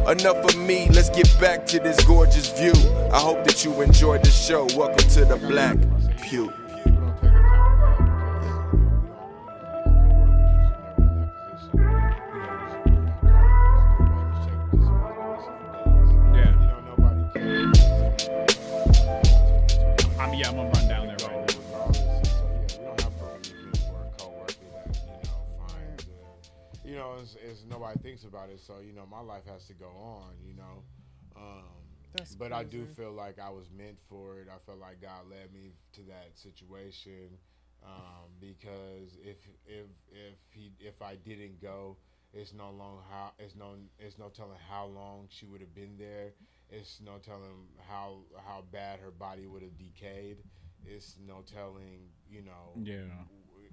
enough of me, let's get back to this gorgeous view. I hope that you enjoyed the show. Welcome to the Black Pew. I'm gonna run down there right now. It's nobody thinks about it, so my life has to go on, but I do feel like I was meant for it. I felt like God led me to that situation, because if I didn't go, it's no telling how long she would have been there. It's no telling how bad her body would have decayed. It's no telling,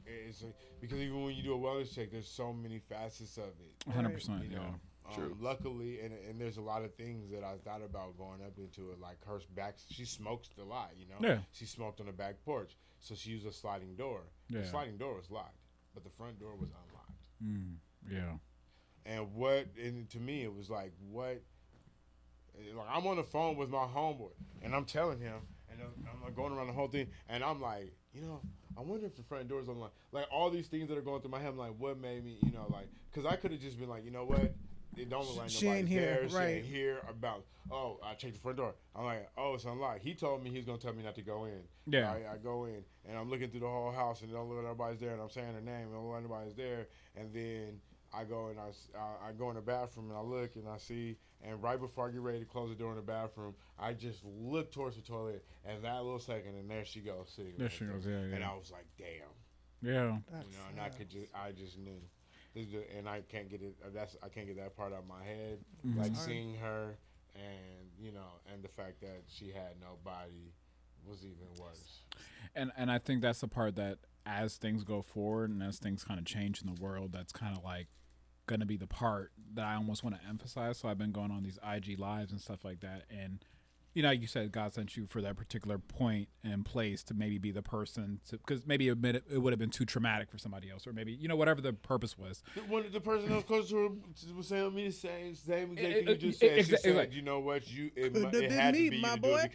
It's because even when you do a wellness check, there's so many facets of it. 100%. True. Luckily, and there's a lot of things that I thought about going up into it, like her back. She smokes a lot, Yeah. She smoked on the back porch, so she used a sliding door. Yeah. The sliding door was locked, but the front door was unlocked. Yeah. And to me, it was like, what? Like, I'm on the phone with my homeboy, and I'm telling him, and I'm like going around the whole thing, and I'm like, I wonder if the front door's unlocked. Like, all these things that are going through my head, I'm like, what made me, because I could have just been like, what? It don't look like nobody's there. She ain't here about, I checked the front door. I'm like, it's unlocked. He told me he's going to tell me not to go in. Yeah. I go in, and I'm looking through the whole house, and it don't look like nobody's there, and I'm saying her name, and it don't look like nobody's there, and then I go and I go in the bathroom, and I look, and I see, and right before I get ready to close the door in the bathroom, I just look towards the toilet, and that little second, and there she goes sitting. There she goes, yeah. And I was like, damn. Yeah. And I just knew. And I can't get it. I can't get that part out of my head. Mm-hmm. Like seeing her, and and the fact that she had nobody was even worse. And I think that's the part that, as things go forward and as things kind of change in the world, that's kind of like going to be the part that I almost want to emphasize. So I've been going on these IG lives and stuff like that, and like you said, God sent you for that particular point and place to maybe be the person to, because maybe it would have been too traumatic for somebody else, or maybe whatever the purpose was. The person that was close to her was saying me the same exact thing you just said. She said, "You know what? It had to be you to do it,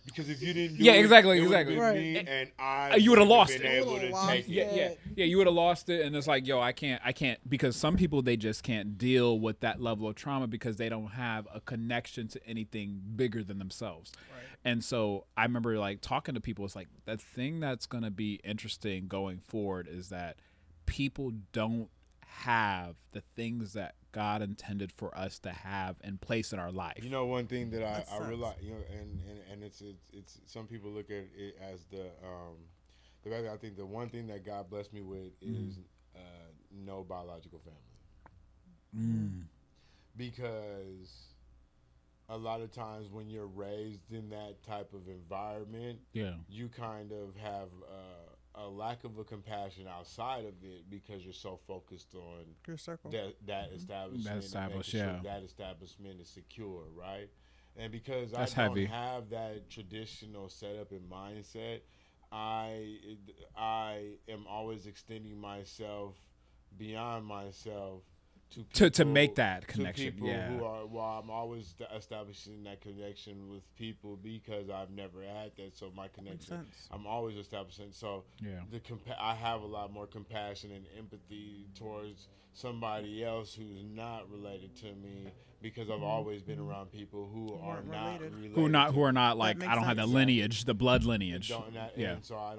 because if you didn't do it, exactly. Right. Me, and I you would have lost it. Able to take it. Yeah. You would have lost it, and it's like, I can't, because some people, they just can't deal with that level of trauma because they don't have a connection to anything bigger than themselves. Right. And so I remember like talking to people. It's like, the thing that's going to be interesting going forward is that people don't have the things that God intended for us to have in place in our life. One thing that I realize, and it's some people look at it as I think the one thing that God blessed me with is no biological family. Because a lot of times when you're raised in that type of environment, you kind of have a lack of a compassion outside of it because you're so focused on your circle, that establishment, that establishment is secure, right? And because I don't have that traditional setup and mindset, I am always extending myself beyond myself to people, make that connection. To people who are, I'm always establishing that connection with people because I've never had that. So my connection, I'm always establishing. So I have a lot more compassion and empathy towards somebody else who's not related to me because I've always been around people who are not related. Who are not like, I don't have the lineage, the blood lineage. And so I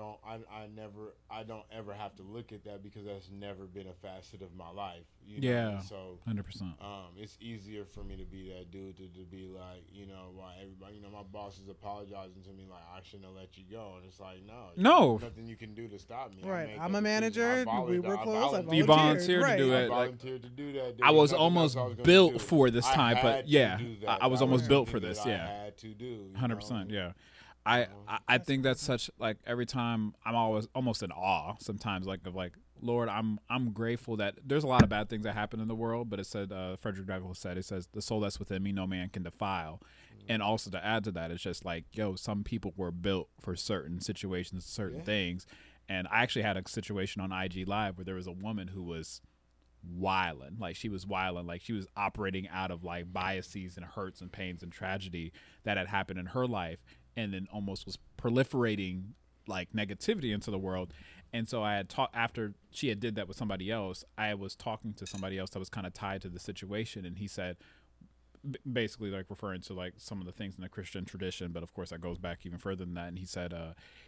don't ever have to look at that because that's never been a facet of my life. So 100%. It's easier for me to be that dude to be like, why everybody, my boss is apologizing to me like I shouldn't have let you go, and it's like no, nothing you can do to stop me. Right, I'm a manager. We were close. You volunteered to do it. I volunteered to do that. I was almost built for this time, but I was almost built for this. I had to do 100%. Yeah. I think that's such, like, every time I'm always almost in awe sometimes, like, of like, Lord, I'm grateful that there's a lot of bad things that happen in the world, but it said, Frederick Douglass said, it says, the soul that's within me no man can defile. And also to add to that, it's just like, some people were built for certain situations, certain things. And I actually had a situation on IG Live where there was a woman who was wilding. Like she was wilding. Like she was operating out of like biases and hurts and pains and tragedy that had happened in her life, and then almost was proliferating like negativity into the world. And so I had talked after she had did that with somebody else. I was talking to somebody else that was kind of tied to the situation, and he said, basically like referring to like some of the things in the Christian tradition, but of course that goes back even further than that. And he said,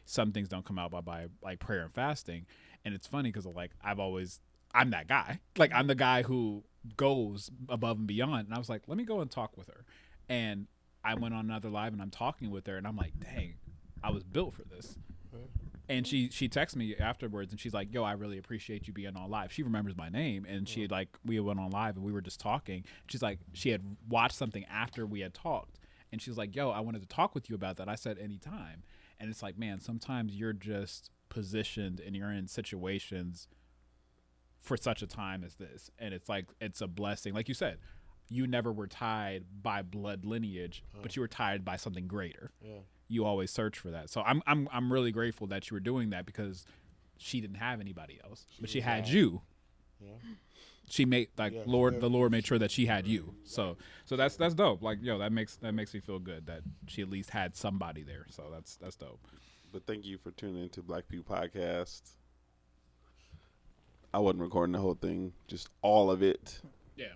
some things don't come out by like prayer and fasting. And it's funny because like I'm that guy. Like I'm the guy who goes above and beyond. And I was like, let me go and talk with her. And I went on another live and I'm talking with her and I'm like, dang, I was built for this. And she texted me afterwards and she's like, yo, I really appreciate you being on live. She remembers my name, and she had like, we went on live and we were just talking. She's like, she had watched something after we had talked, and she's like, yo, I wanted to talk with you about that. I said, anytime. And it's like, man, sometimes you're just positioned and you're in situations for such a time as this. And it's like, it's a blessing. Like you said, you never were tied by blood lineage, but you were tied by something greater. Yeah. You always search for that. So I'm really grateful that you were doing that, because she didn't have anybody else, but she had you. Yeah. She made the Lord made sure that she had you. So that's dope. Like, yo, that makes me feel good that she at least had somebody there. So that's dope. But thank you for tuning into Black People Podcast. I wasn't recording the whole thing, just all of it. Yeah.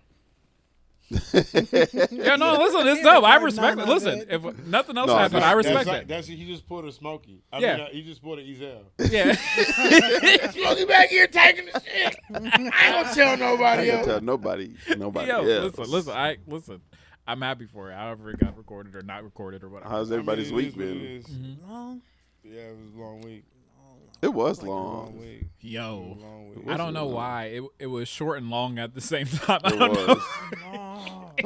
Yeah, no, listen, it's dope. I respect it. Listen, if nothing else happened, I respect that. He just pulled a Smokey. He just pulled an Ezel. Yeah. Smokey back here taking the shit. I ain't gonna tell nobody else. Tell nobody Yo, else. Listen. I'm happy for it. However it got recorded or not recorded or whatever. How's everybody's week been? Long. Yeah, it was a long week. It was long. Yo, Long week. I don't know why it was short and long at the same time. It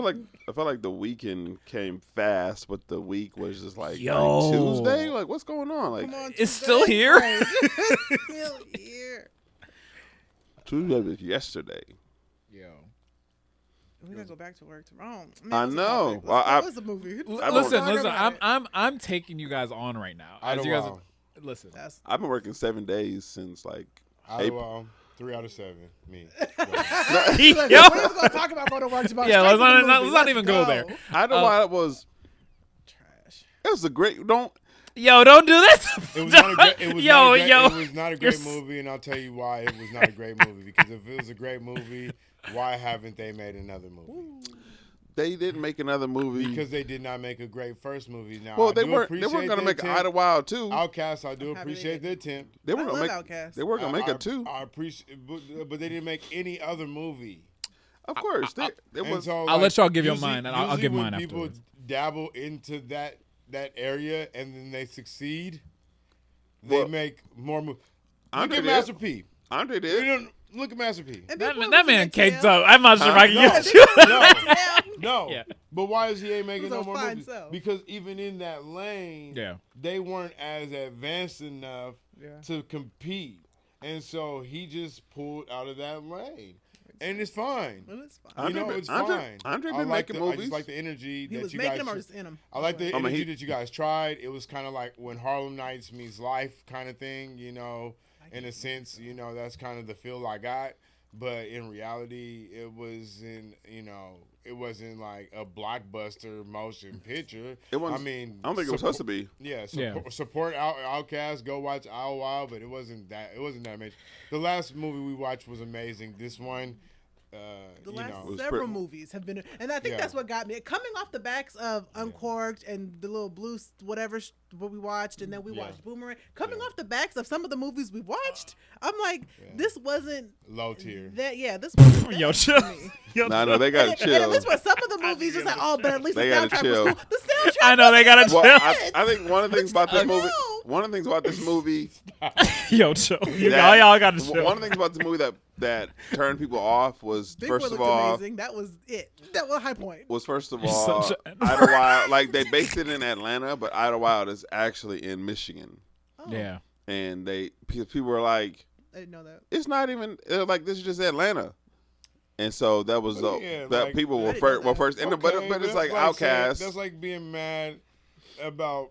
was. I felt like the weekend came fast, but the week was just like Tuesday. Like, what's going on? Like, it's still here. It's still here. Tuesday was yesterday. Yo, we gotta go back to work tomorrow. I know. That was a movie. Listen. I'm taking you guys on right now. Listen, I've been working 7 days since like April. 3 out of 7. Me. We're even gonna talk about going to work tomorrow. Yeah, let's not even go there. I know why it was trash. It was a great. Don't do this. It was not a great movie, and I'll tell you why it was not a great movie. Because if it was a great movie, why haven't they made another movie? They didn't make another movie because they did not make a great first movie. Now, well, they weren't going to make Idlewild 2. Outkast, I do appreciate the attempt. They were going to make Outkast. They were going to make a 2. I appreciate, but they didn't make any other movie. Of course, I'll let y'all give your mine, and I'll give mine after. People dabble into that area and then they succeed. They make more movies. Look at Master P. Andre did. Look at Master P. That man caked up. I'm not sure if I can get you. No. Yeah. But why is he ain't making no more movies? Because even in that lane, they weren't as advanced enough to compete. And so he just pulled out of that lane. And it's fine. It's fine. It's fine. Andre been making movies. I just like the energy that you guys. He was making them or just in them. I like the energy that you guys tried. It was kind of like when Harlem Nights meets Life kind of thing, in a sense, that's kind of the feel I got. But in reality, it wasn't like a blockbuster motion picture. It was. I don't think it was supposed to be. Yeah. Support Outkast. Go watch Owl Wild, but it wasn't that amazing. The last movie we watched was amazing. This one. The last several movies have been, and I think that's what got me. Coming off the backs of Uncorked and the little blue whatever what we watched, and then we watched Boomerang. Coming off the backs of some of the movies we watched, I'm like, this wasn't low tier. This wasn't yo chill. Nah, no, they gotta chill. And at least for some of the movies, just like, but at least they the soundtrack chill. was cool. The soundtrack. I know they gotta chill. I think one of the things about this movie. One of the things about this movie. Yo, chill. Y'all gotta chill. One of the things about this movie that turned people off was Big first Boy of all. Amazing. That was it. That was a high point. Was first of all Idlewild. Like they based it in Atlanta, but Idlewild is actually in Michigan. Oh. Yeah. And people were like, I didn't know that. It's not even like this is just Atlanta. And so that was that people were first. And but it's like Outkast. That's like being mad about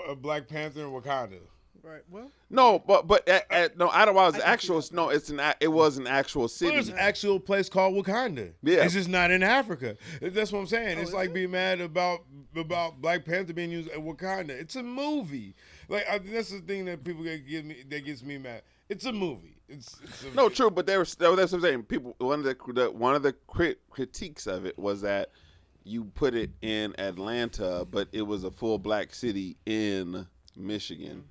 a Black Panther in Wakanda. Right. Well. No, but no, Idlewild is actual. No, it was an actual city. Well, there's an actual place called Wakanda. Yeah, it's just not in Africa. That's what I'm saying. It's like being mad about Black Panther being used at Wakanda. It's a movie. Like that's the thing that people that gets me mad. It's a movie. It's no true, but that's what I'm saying. People, one of the critiques of it was that you put it in Atlanta, but it was a full black city in Michigan.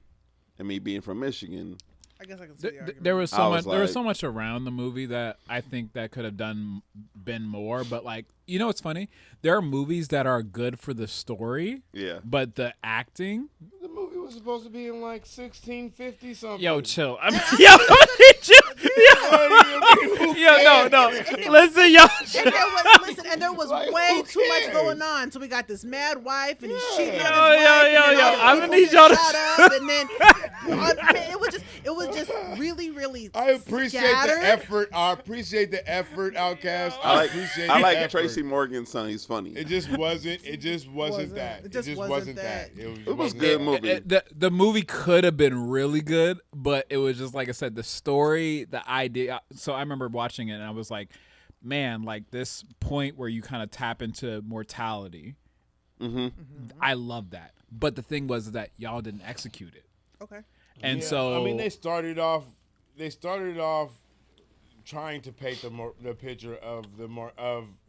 And me being from Michigan, I guess I can see the argument. There was so much around the movie that I think that could have been more. But like, you know, what's funny? There are movies that are good for the story. Yeah. But the acting. The movie was supposed to be in like 1650 something. Yo, chill. I mean, yo, no. Listen, yo. And there was like, way too much going on. So we got this mad wife, and he's cheating on his wife. I'm gonna need y'all to shut up. And then it was just really, really. I appreciate scattered. the effort. I appreciate the effort, Outcast. I like effort. Tracy Morgan's son. He's funny. It just wasn't that. It just wasn't that. It was a good movie. The movie could have been really good, but it was just like I said, the story, the idea. So I remember watching it, and I was like, man, like this point where you kind of tap into mortality. Mm-hmm. I love that. But the thing was that y'all didn't execute it. Okay. And so I mean, they started off trying to paint the picture of the mortality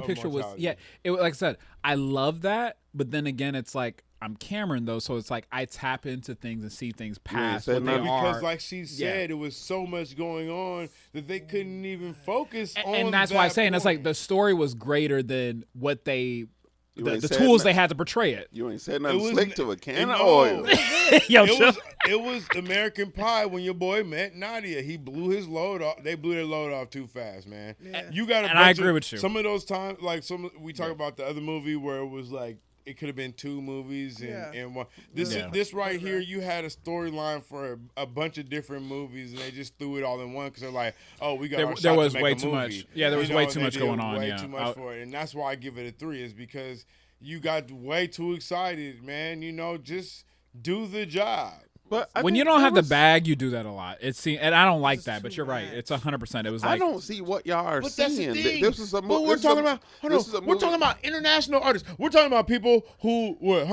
picture was it like I said, I love that, but then again it's like I'm Cameron though, so it's like I tap into things and see things past what they are. Because like she said, it was so much going on that they couldn't even focus on. And that's why I'm saying it's like the story was greater than what they the tools they had to portray it. You ain't said nothing slick to a can of oil. It was American Pie when your boy met Nadia. He blew his load off. They blew their load off too fast, man. Yeah. You got and I agree with you. Some of those times, like we talk about the other movie where it was like it could have been two movies and one. This right here, you had a storyline for a bunch of different movies, and they just threw it all in one because they're like, oh, we got there was way too much. Yeah, there was way too much going on. Way too much for it, and that's why I give it a 3 is because you got way too excited, man. You know, just do the job. But when you don't have the bag, you do that a lot. And I don't like that, but you're right. It's 100%. It was like I don't see what y'all are seeing. This is a movie. We're talking about. We're talking about international artists. We're talking about people who. We're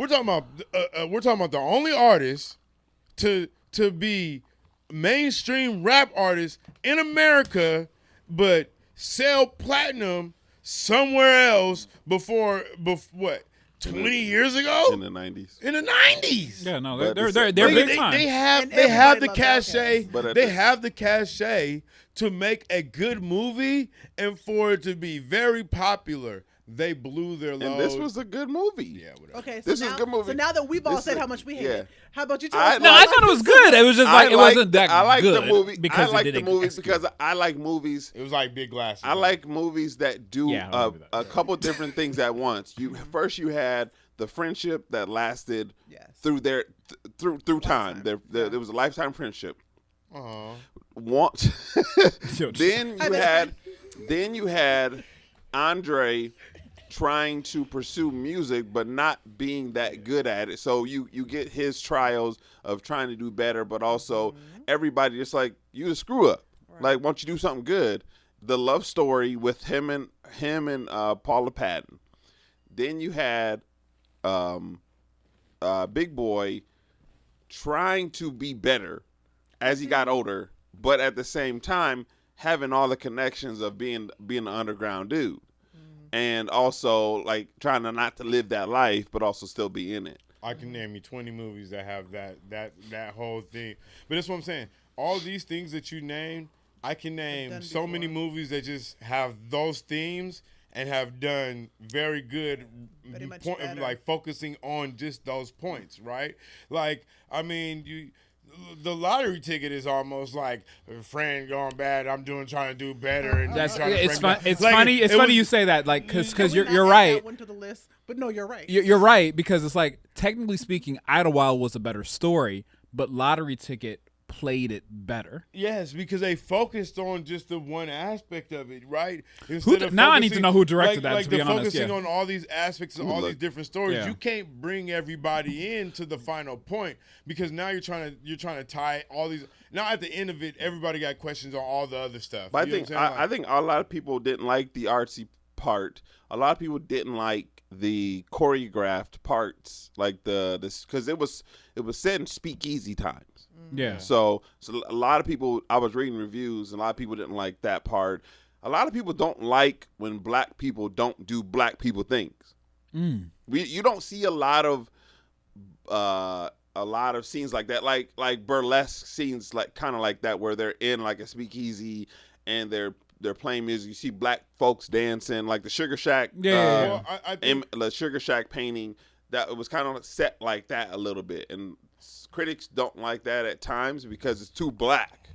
talking about the only artists to be mainstream rap artists in America, but sell platinum somewhere else before what? 20 years ago? In the 90s. In the 90s. Yeah, no, they're big time. They have the cachet. They have the cachet to make a good movie and for it to be very popular. They blew their load. And this was a good movie. Yeah, whatever. Okay, this is a good movie. So now that we've all said how much we hate it, how about you tell us? No, I thought it was good. It was just like it wasn't that good. I like the movie because I like movies. It was like Big Glasses. I like movies that do a couple different things at once. First you had the friendship that lasted through time. There was a lifetime friendship. Then you had Andre trying to pursue music but not being that good at it. So you get his trials of trying to do better, but also everybody just like, you a screw up. Right. Like, why don't you do something good? The love story with him and Paula Patton. Then you had Big Boy trying to be better as he got older, but at the same time having all the connections of being an underground dude. And also, like, trying to not to live that life, but also still be in it. I can name you 20 movies that have that whole thing. But that's what I'm saying. All these things that you named, I can name so many movies that just have those themes and have done very good, like focusing on just those points, right? Like, I mean, the lottery ticket is almost like a friend going bad. I'm trying to do better. And it's funny you say that, like, because you're right. That one to the list, but no, you're right. You're right, because it's like, technically speaking, Idlewild was a better story, but Lottery Ticket played it better. Yes, because they focused on just the one aspect of it, right? Now I need to know who directed that. To be honest, focusing on all these aspects of all these different stories, you can't bring everybody in to the final point because now you're trying to tie all these. Now at the end of it, everybody got questions on all the other stuff. But I think a lot of people didn't like the artsy part. A lot of people didn't like the choreographed parts, like this, because it was set in speakeasy times. Yeah. So a lot of people, I was reading reviews, and a lot of people didn't like that part. A lot of people don't like when black people don't do black people things. You don't see a lot of scenes like that, like burlesque scenes, like kind of like that, where they're in like a speakeasy and they're playing music. You see black folks dancing, like the Sugar Shack, the Sugar Shack painting. That it was kind of set like that a little bit, and critics don't like that at times because it's too black.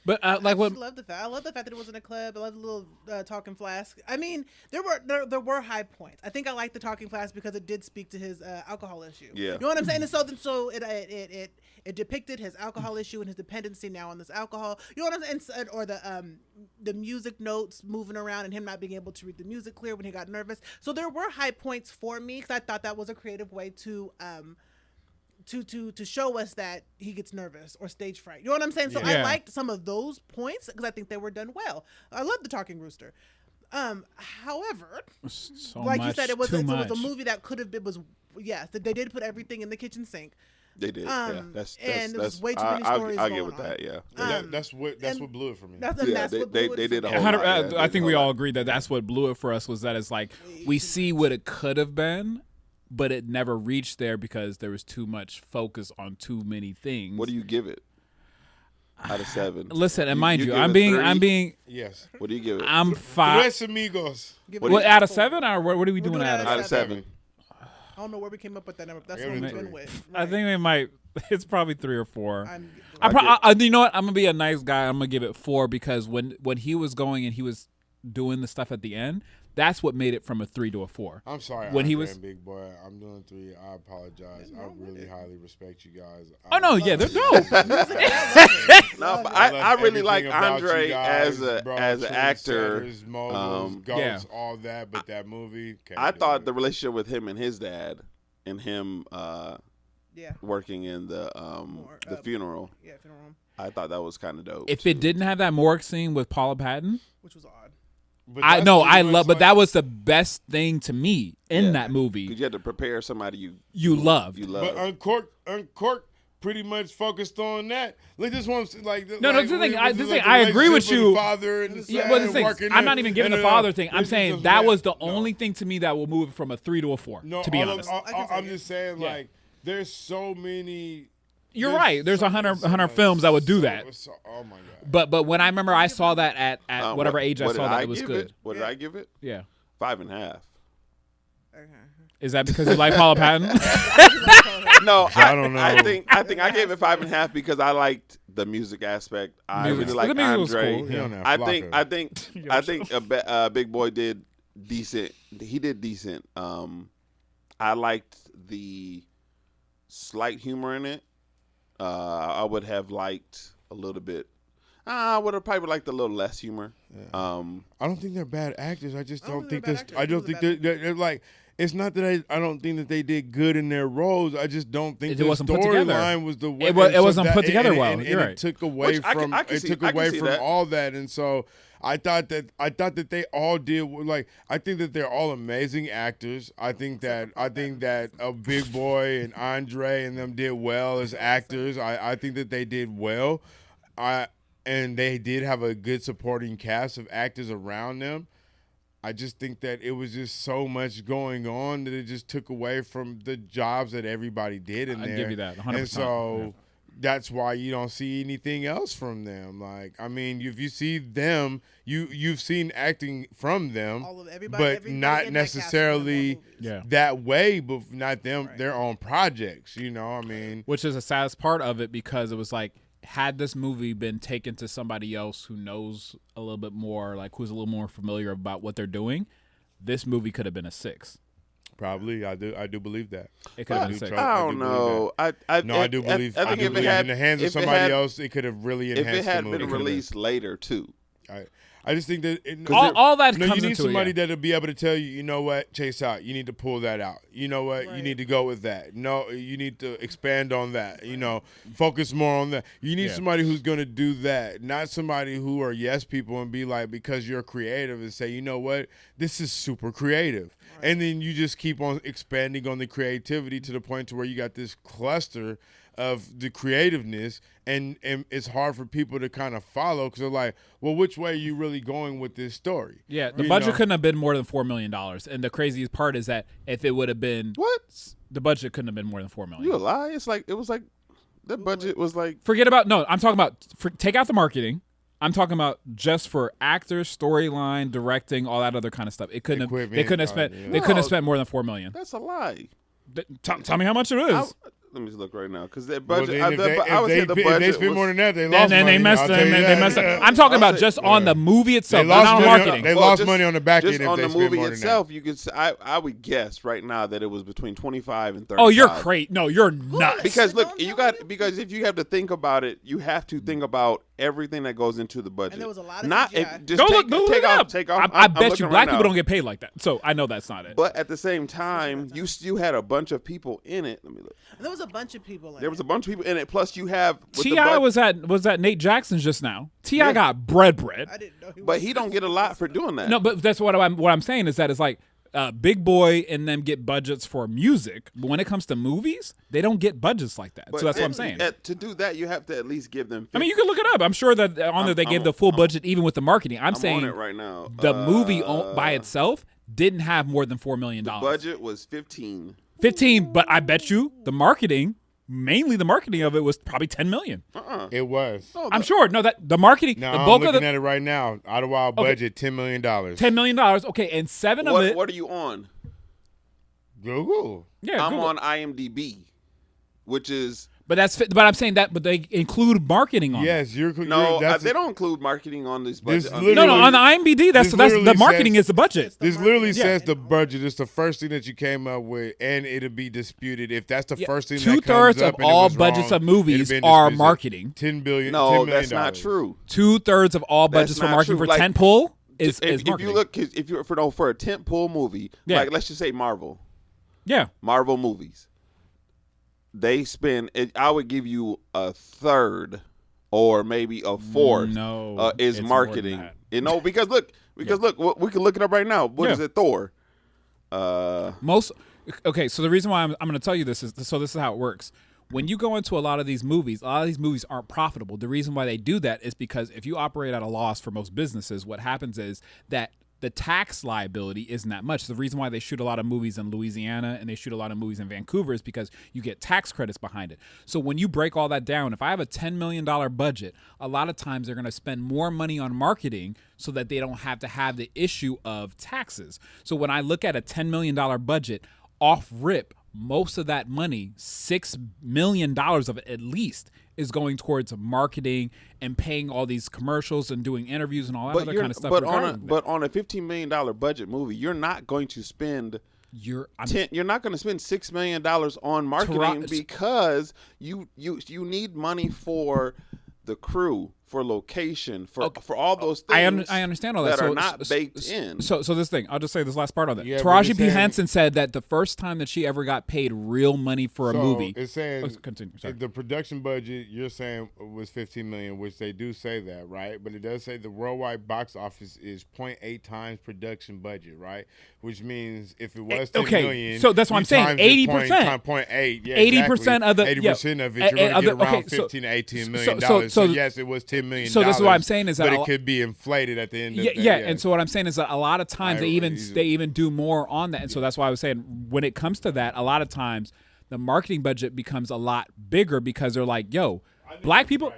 But I love the fact that it was in a club. I love the little talking flask. I mean, there were high points. I think I liked the talking flask because it did speak to his alcohol issue. Yeah, you know what I'm saying. And so it depicted his alcohol issue and his dependency now on this alcohol. You know what I'm saying? Or the music notes moving around and him not being able to read the music clear when he got nervous. So there were high points for me because I thought that was a creative way to show us that he gets nervous or stage fright. You know what I'm saying? So I liked some of those points because I think they were done well. I love the talking rooster. However, like you said, it was a movie that could have been they did put everything in the kitchen sink. They did. That's way too many stories. I get with that. Yeah. That's what blew it for me. They did a whole lot. I think we all agreed that that's what blew it for us. Was that it's like we see what it could have been, but it never reached there because there was too much focus on too many things. What do you give it out of 7? Listen, and mind you, I'm being. Yes. What do you give it? I'm 5. Tres amigos. What out of 7, or what are we doing out of 7? I don't know where we came up with that number. But that's what we've been with. Right. I think we might. It's probably 3 or 4. You know what? I'm gonna be a nice guy. I'm gonna give it 4 because when he was going and he was doing the stuff at the end, that's what made it from a 3 to a 4. I'm sorry, when he was big boy. I'm doing 3. I apologize. I really highly respect you guys. They're dope. No, but I really like Andre as an actor. Goats, all that, but that movie. I thought the relationship with him and his dad, and him working in the funeral. Yeah, funeral. I thought that was kind of dope. If it didn't have that morgue scene with Paula Patton, which was odd. But that was the best thing to me in that movie. Because you had to prepare somebody you loved. But Uncorked pretty much focused on that. Like this one, like I agree with you. Father and I'm not even giving the father thing. I'm saying that was the only thing to me that will move it from a 3 to a 4. No, to be honest, I'm just saying like there's so many. You're right. There's 100 films that would do that. Oh my god. But when I remember I saw that at whatever age I saw that, it was good. What did I give it? Yeah. 5.5. Okay. Is that because you like Paula Patton? No, I don't know. I think I gave it 5.5 because I liked the music aspect. I really like Andre. Cool. I think Big Boy did decent. He did decent. I liked the slight humor in it. I would have liked a little bit. I would have probably liked a little less humor. Yeah. I don't think they're bad actors. I just don't think this. I don't think they're like. It's not that I don't think that they did good in their roles. I just don't think the storyline was the way it wasn't put together well. And it took away from all that, and so I thought that they all did like. I think that they're all amazing actors. I think that a Big Boy and Andre and them did well as actors. I think that they did well. And they did have a good supporting cast of actors around them. I just think that it was just so much going on that it just took away from the jobs that everybody did in there. I'd give you that, 100%. And so that's why you don't see anything else from them. Like, I mean, if you see them, you've seen acting from them, but not necessarily that way, but not them, their own projects, you know, I mean. Which is the saddest part of it because it was like, had this movie been taken to somebody else who knows a little bit more, like who's a little more familiar about what they're doing, this movie could have been a 6. Probably, I do believe that. It could have been 6. I don't know. I do believe. I think if it had in the hands of somebody else, it could have really enhanced the movie. If it had been released later too. I just think that all that comes you need into somebody it, that'll be able to tell you, you know what, Chase out. You need to pull that out. You know what, you need to go with that. No, you need to expand on that. You know, focus more on that. You need somebody who's going to do that, not somebody who are yes people and be like, because you're creative, and say, you know what, this is super creative. Right. And then you just keep on expanding on the creativity to the point to where you got this cluster of the creativeness, and it's hard for people to kind of follow because they're like, well, which way are you really going with this story? Yeah, the budget couldn't have been more than $4 million. And the craziest part is that if it would have been the budget couldn't have been more than $4 million. You a lie? It was like the budget was like. I'm talking about take out the marketing. I'm talking about just for actors, storyline, directing, all that other kind of stuff. They couldn't have spent more than $4 million. That's a lie. Tell me how much it is. Let me just look right now because their budget. If they spend more than that, they lost money. They messed up. I'm talking about just on the movie itself, not on marketing. They lost money on the back end. Just on the movie itself, you could. I would guess right now that it was between 25 and 35. Oh, you're crazy! No, you're nuts. Because look, because if you have to think about it, you have to think about everything that goes into the budget. And there was a lot of CGI. Just take off. I bet you black people don't get paid like that. So I know that's not it. But at the same time, you still had a bunch of people in it. Let me look. There was a bunch of people in it. There was a bunch of people in it. Plus, you have T.I. was at Nate Jackson's just now. T.I. got bread. I didn't know but he don't get a lot for doing that. No, but that's what I'm saying is that it's like Big Boy and them get budgets for music, but when it comes to movies, they don't get budgets like that. So that's what I'm saying. To do that, you have to at least give them. I mean, you can look it up. I'm sure that on there they gave the full budget even with the marketing. I'm saying on it right now. The movie by itself didn't have more than $4 million. The budget was 15. 15, but I bet you the marketing. Mainly the marketing of it was probably $10 million. It was. I'm sure. No, that the marketing. No, the bulk I'm looking at it right now. Ottawa budget $10 million. $10 million. Okay, and 7 of it. What are you on? Google. Yeah, I'm on IMDb, which is. But I'm saying that. But they include marketing on. Yes, they don't include marketing on this budget. On the IMDb, that's the marketing is the budget. This literally says the budget is the first thing that you came up with, and it'll be disputed if that's the first thing. 2/3 of all budgets of movies are marketing. $10 billion. No, that's not true. 2/3 of all budgets for marketing for tentpole is if marketing. you look, if you're for a tentpole movie, like let's just say Marvel. Yeah, Marvel movies. They spend. I would give you a third, or maybe a fourth. No, is marketing. Because look, we can look it up right now. What is it? Thor. Okay, so the reason why I'm going to tell you this is this is how it works. When you go into a lot of these movies aren't profitable. The reason why they do that is because if you operate at a loss for most businesses, what happens is that the tax liability isn't that much. The reason why they shoot a lot of movies in Louisiana and they shoot a lot of movies in Vancouver is because you get tax credits behind it. So when you break all that down, if I have a $10 million budget, a lot of times they're going to spend more money on marketing so that they don't have to have the issue of taxes. So when I look at a $10 million budget off rip, most of that money, $6 million of it at least, is going towards marketing and paying all these commercials and doing interviews and all that other kind of stuff. But on a $15 million budget movie, you're not going to spend. You're not going to spend $6 million on marketing because you need money for the crew, for location, for all those things. I understand all that. Are not baked in. So this thing, I'll just say this last part on that. Taraji P. Henson said that the first time that she ever got paid real money for a movie. It's saying continue. The production budget you're saying was $15 million, which they do say that, right? But it does say the worldwide box office is 0.8 times production budget, right? Which means if it was $10 million, so that's what I'm saying. 80%. 0.8. Yeah, 80% of the 80% of it, you're going to get around $15 to $18 million. So yes, it was $10 million. So that's what I'm saying is that, but it could be inflated at the end of the day. Yeah, and so what I'm saying is that a lot of times they even do more on that, and so that's why I was saying when it comes to that, a lot of times the marketing budget becomes a lot bigger because they're like, yo, black people.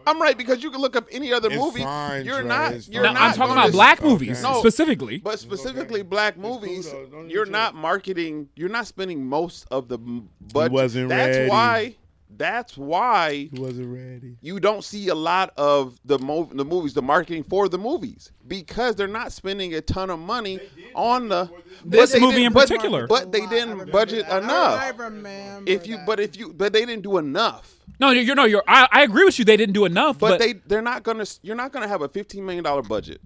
I'm right because you can look up any other movie. I'm talking about black movies specifically. But specifically black movies, you're not marketing. You're not spending most of the budget. that's why He wasn't ready. you don't see a lot of the movies, the marketing for the movies, because they're not spending a ton of money on this movie in particular. But they didn't budget enough. I remember But they didn't do enough. No, I agree with you. They didn't do enough, but you're not gonna have a $15 million budget,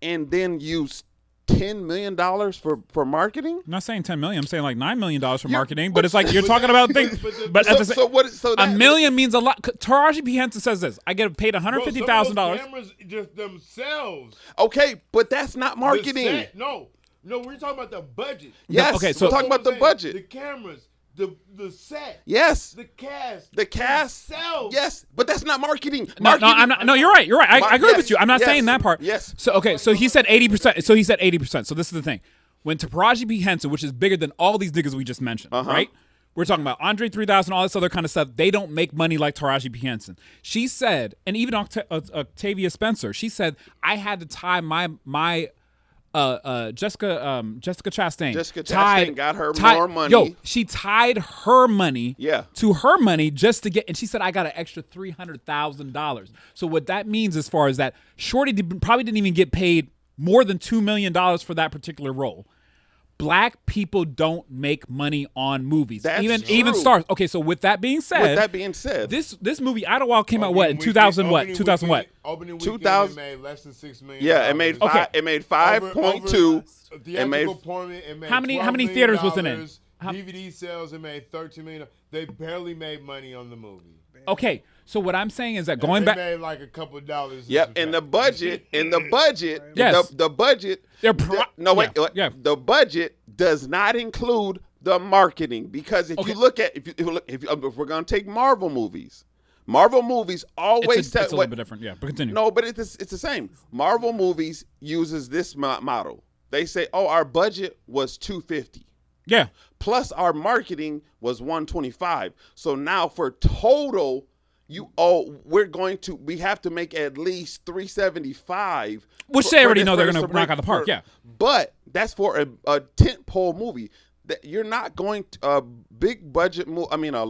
and then use $10 million for marketing. I'm not saying $10 million. I'm saying like $9 million for marketing. But it's like you're talking about things. But $1 million means a lot. Taraji P. Henson says this: I get paid $150,000. Cameras just themselves. Okay, but that's not marketing. No, we're talking about the budget. Yes. Okay, so we're talking about the budget. The cameras. The set. Yes. The cast. Themselves. Yes, but that's not marketing. No, I'm not. No, you're right. I agree with you. I'm not saying that part. Yes. So so he said 80%. So he said 80%. So this is the thing. When Taraji P. Henson, which is bigger than all these niggas we just mentioned, right? We're talking about Andre 3000, all this other kind of stuff. They don't make money like Taraji P. Henson. She said, and even Octavia Spencer, she said, I had to tie my Jessica Chastain got her more money. Yo, she tied her money to her money just to get, and she said, I got an extra $300,000. So what that means as far as that, Shorty probably didn't even get paid more than $2 million for that particular role. Black people don't make money on movies. That's even true. stars. Okay, so with that being said, this movie Idlewild came out in 2000 what? 2000 what? Opening weekend, it made less than $6 million. Yeah, it made 5.2. It made how many theaters was it in? DVD sales, it made $13 million. They barely made money on the movie. Okay, so what I'm saying is that going back, they made like a couple of dollars. Yep, and the budget, yes, the budget. The budget does not include the marketing, because if you look at if we're gonna take Marvel movies always it's a little bit different. Yeah, but continue. No, but it's the same. Marvel movies uses this model. They say, oh, our budget was $250. Yeah. Plus our marketing was $125. So now for total, we have to make at least $375. Which they already know they're going to knock out the park. Yeah. But that's for a tentpole movie. That you're not going to, a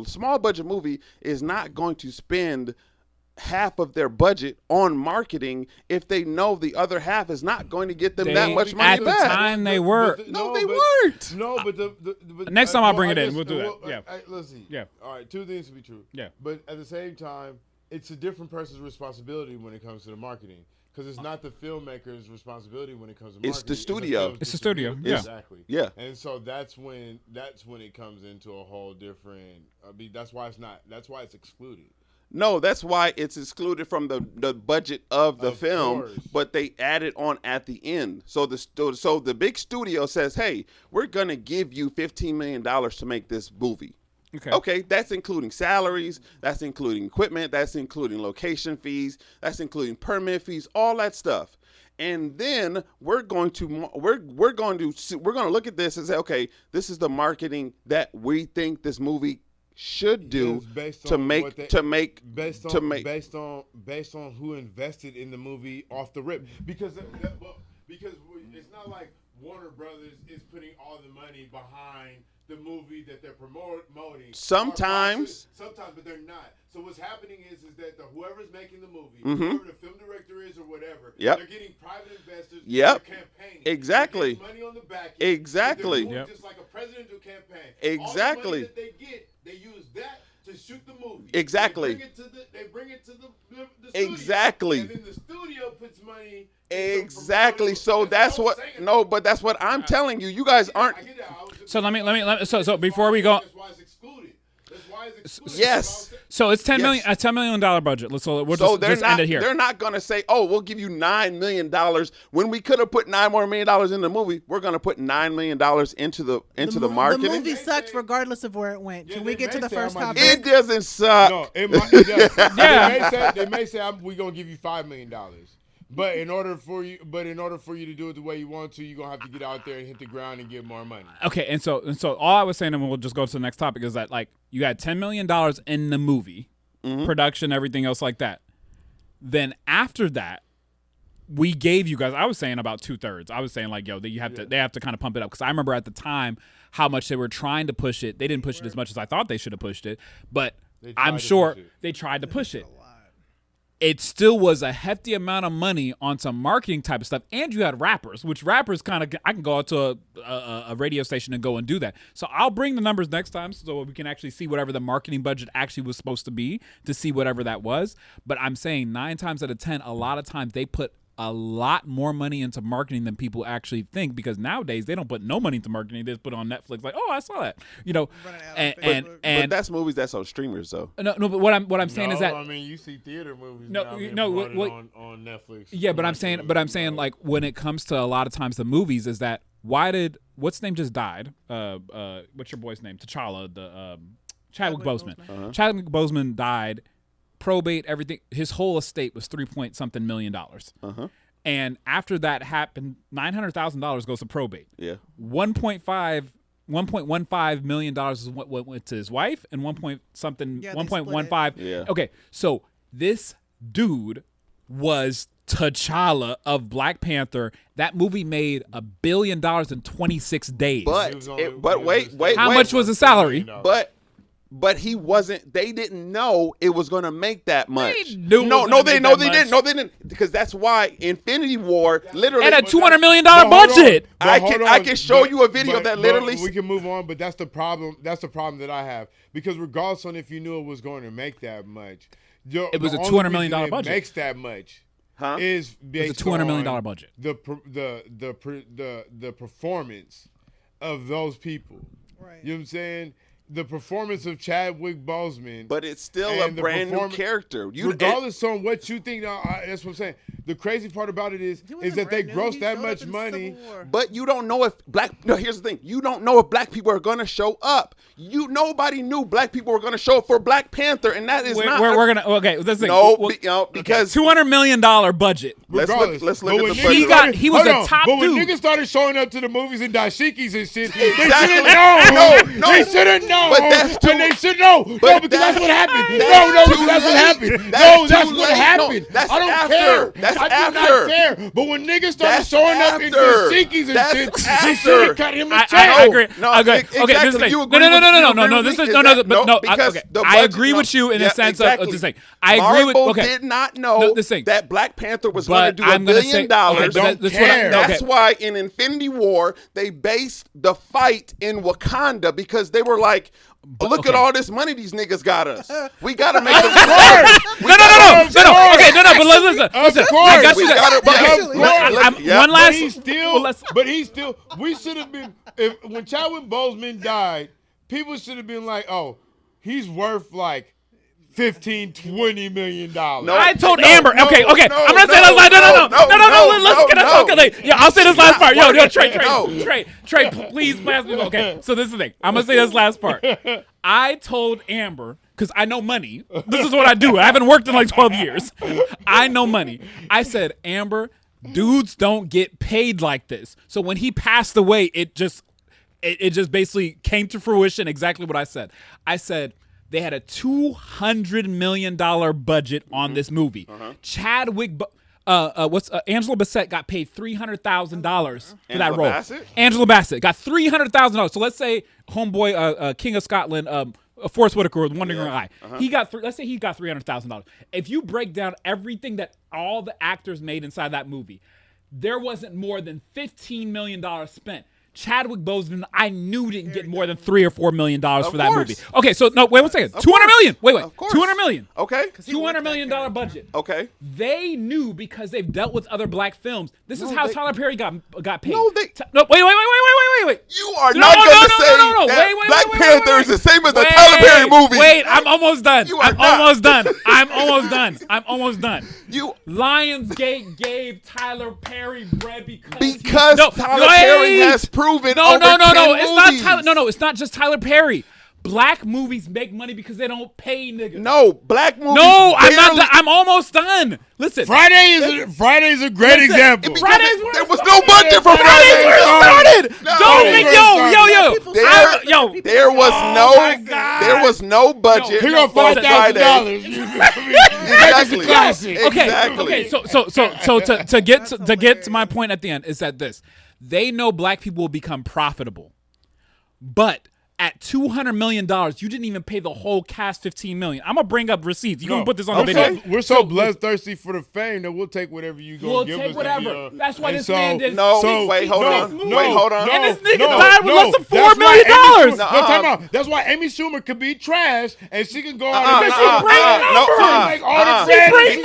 small budget movie is not going to spend half of their budget on marketing if they know the other half is not going to get them that much money at back. The time they were. They weren't. No, but next time I'll bring it in. We'll do that. Yeah. Let's see. Yeah. All right. Two things to be true. Yeah. But at the same time, it's a different person's responsibility when it comes to the marketing. Because it's not the filmmaker's responsibility when it comes to marketing. It's the studio. It's the studio. Yeah. Exactly. Yeah. And so that's when it comes into a whole different. That's why it's excluded. No, that's why it's excluded from the budget of the film, but they add it on at the end. So the big studio says, hey, we're going to give you $15 million to make this movie. Okay, that's including salaries, that's including equipment, that's including location fees, that's including permit fees, all that stuff. And then we're going to look at this and say, okay, this is the marketing that we think this movie should do based on who invested in the movie off the rip, because it's not like Warner Brothers is putting all the money behind the movie that they're promoting. Sometimes, but they're not. So what's happening is that whoever's making the movie, whoever the film director is or whatever, they're getting private investors. They're campaigning. Exactly. They're money on the back end. Exactly. They're just like a presidential campaign. Exactly. All the money that they get, they use that to shoot the movie. Exactly. They bring it to the studio. Exactly. And then the studio puts money. Exactly. So that's what. No, but that's what I'm telling you. You guys aren't. So let me. So before we go. That's why it's excluded. Yes. So it's $10 million budget. We'll just end it here. They're not going to say, "Oh, we'll give you $9 million," when we could have put $9 more million in the movie. We're going to put $9 million into the marketing. The movie sucked regardless of where it went. Can we get to the first topic? It doesn't suck. No, it does. Yeah. They may say we're going to give you $5 million. But in order for you to do it the way you want to, you're gonna have to get out there and hit the ground and get more money. Okay, and so all I was saying, and we'll just go to the next topic, is that like you had $10 million in the movie, production, everything else like that. Then after that, we gave you guys. I was saying about 2/3. I was saying like, yo, they have to kind of pump it up because I remember at the time how much they were trying to push it. They didn't push it as much as I thought they should have pushed it, but I'm sure they tried to push it. It still was a hefty amount of money on some marketing type of stuff, and you had rappers, which rappers kind of I can go out to a radio station and go and do that. So I'll bring the numbers next time so we can actually see whatever the marketing budget actually was supposed to be to see whatever that was. But I'm saying 9 times out of 10, a lot of times they put a lot more money into marketing than people actually think, because nowadays they don't put no money into marketing. They just put it on Netflix like, oh, I saw that, and that's movies that's on streamers though. No, but what I'm saying is that I mean, you see theater movies on Netflix. Yeah, but I'm saying like when it comes to a lot of times the movies is that what's his name just died? What's your boy's name? T'Challa, the Chadwick Boseman. Uh-huh. Chadwick Boseman died. Probate, everything. His whole estate was $3-something million. Uh-huh. And after that happened, $900,000 goes to probate. Yeah. $1.15 million is what went to his wife, and 1.15. Yeah. Okay, so this dude was T'Challa of Black Panther. That movie made $1 billion in 26 days. But wait. How much was the salary? But he wasn't. They didn't know it was going to make that much. They didn't. Because that's why Infinity War literally at a $200 million budget. I can show you a video that literally. We can move on, but that's the problem. That's the problem that I have, because regardless on if you knew it was going to make that much, it was a $200 million budget. Makes that much. Huh? Is based it's a $200 million budget. The performance of those people. Right. You know what I'm saying? The performance of Chadwick Boseman, but it's still a brand new character. Regardless on what you think, that's what I'm saying. The crazy part about it is that they gross that much money. But you don't know if here's the thing. You don't know if black people are going to show up. Nobody knew black people were going to show up for Black Panther, and that is not. We're going to, okay, let's think. Because $200 million budget. Let's look at the budget. He was a top dude. But when niggas started showing up to the movies and dashikis and shit, they should have known. They should have known. But that's too, and they should know. No, because that's what happened. That's what happened. That's what happened. I don't care. I do not care. But when niggas started showing up in dashikis and shit, they should have cut him a check. I agree. Okay, this is the thing. No. This is no. I agree with you in the sense of this thing. I agree with. Marvel did not know that Black Panther was going to do $1 billion. I don't care. That's why in Infinity War they based the fight in Wakanda, because they were like, look at all this money these niggas got us. We got to make them work. No. Okay, but listen. I got you. One last. But he still. We should have been. When Chadwick Boseman died, people should have been like, oh, he's worth like $15-20 million. No, I told Amber. Okay. I'm gonna say this last. No. Let's get it. Okay, yeah, I'll say this last part. Trey, please pass me. Okay, so this is the thing. I'm gonna say this last part. I told Amber, because I know money. This is what I do. I haven't worked in like 12 years. I know money. I said, Amber, dudes don't get paid like this. So when he passed away, it just basically came to fruition. Exactly what I said. I said, they had a $200 million budget on this movie. Chadwick, Angela Bassett got paid $300,000 for that role. Angela Bassett got $300,000. So let's say homeboy, King of Scotland, Forrest Whitaker with Wandering Eye. Let's say he got $300,000. If you break down everything that all the actors made inside that movie, there wasn't more than $15 million spent. Chadwick Boseman, I knew didn't get more than $3 or $4 million for that movie. Okay, so no, wait one second. $200 million. Wait. $200 million. Okay. $200 million budget. Okay. They knew, because they've dealt with other black films. This is how Tyler Perry got paid. Wait. You are not going to say that Black Panther is the same as the Tyler Perry movie. Wait, I'm almost done. I'm almost done. Lionsgate gave Tyler Perry bread because Tyler Perry has proven No, it's not Tyler. No, it's not just Tyler Perry. Black movies make money because they don't pay niggas. No, black movies. No, I'm not done. I'm almost done. Listen, Friday's a great example. There was no budget for Friday. There was no budget. Here go $5,000. Exactly. Classic. Okay. Exactly. Okay. So to get to my point at the end is that they know black people will become profitable, but at $200 million, you didn't even pay the whole cast $15 million. I'm gonna bring up receipts. You gonna put this on the video? We're so bloodthirsty for the fame that we'll take whatever you gonna give us. We'll take whatever. That's why this man did. Wait, hold on. And this nigga died with less than $4 million. Time out. That's why Amy Schumer could be trash and she can go out and she make all the bread. She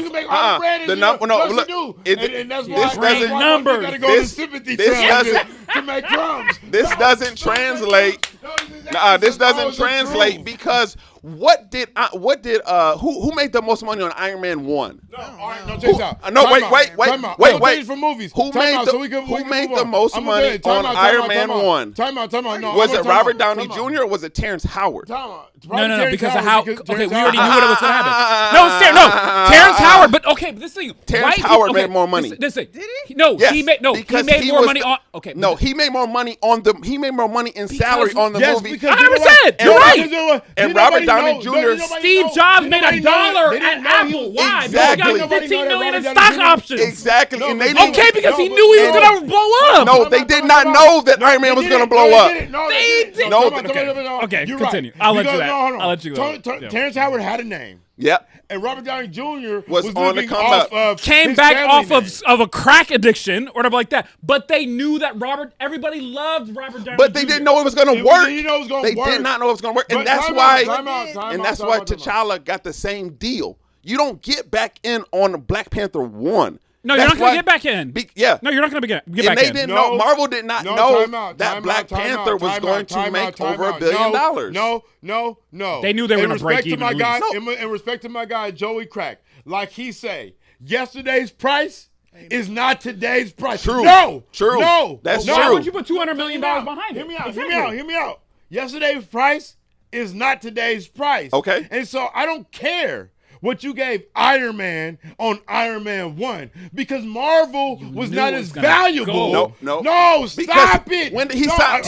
can make all the bread. And that's why numbers. gotta go to sympathy to make crumbs. This doesn't translate. This doesn't translate because who made the most money on Iron Man 1? Wait. For movies. Who made the most money on Iron Man 1? Time out. No, was it Robert Downey Jr. or was it Terrence Howard? No, because of how. Okay, we already knew what was going to happen. No, Terrence Howard. But okay, but this thing. Terrence Howard made more money. This thing. Did he? No, he made more money on. Okay. No, he made more money on the. He made more money in salary on the movie. 100%. You're right. And Robert Downey Jr. Steve Jobs made $1 at Apple. Why? Exactly. He got $15 million in stock options. Exactly. And they okay, because he knew he was gonna blow up. No, they did not know that Iron Man was gonna blow up. They did. Okay, continue. I'll let you that. I'll let you go. Terrence Howard had a name. Yep. And Robert Downey Jr. was on the come up. Came back off of a crack addiction or whatever like that. But they knew that everybody loved Robert Downey But they didn't know it was going to work. They didn't know it was going to work. They did not know it was going to work. And that's why T'Challa got the same deal. You don't get back in on Black Panther 1. No, you're not going to get back in. No, you're not going to get back in. And they didn't know. Marvel did not know that Black Panther was going to make over $1 billion. No. They knew they were going to break even. In respect to my guy, Joey Crack, like he say, yesterday's price is not today's price. True. No. That's true. Why would you put $200 million behind it? Hear me out. Yesterday's price is not today's price. Okay. And so I don't care what you gave Iron Man on Iron Man 1 because Marvel was not as valuable. No, stop it. When did he sign?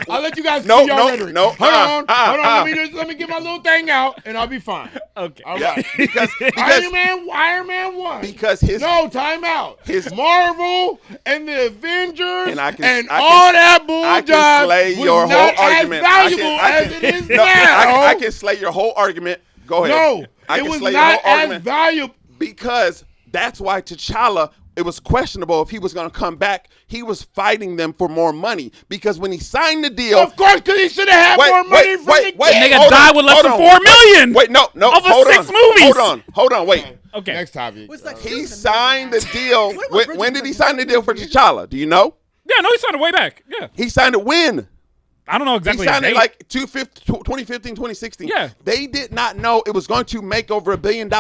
I'll let you guys see your rhetoric. Hold on. Let me get my little thing out and I'll be fine. Okay. All right. Because Iron Man 1. Because time out. Marvel and the Avengers and all that bull I can slay your whole argument. As valuable as it is now. I can slay your whole argument. Go ahead. No, it was not as valuable. Because that's why T'Challa, it was questionable if he was going to come back. He was fighting them for more money. Because when he signed the deal. Of course, because he should have had more money from the nigga died with less than $4 million. Over 6 movies. Hold on, wait. Okay. Next topic. He signed the deal. When did he sign the deal for T'Challa? Do you know? Yeah, no, he signed it way back. Yeah. He signed it when? I don't know exactly. He signed it like 2015, 2016. Yeah. They did not know it was going to make over $1 billion.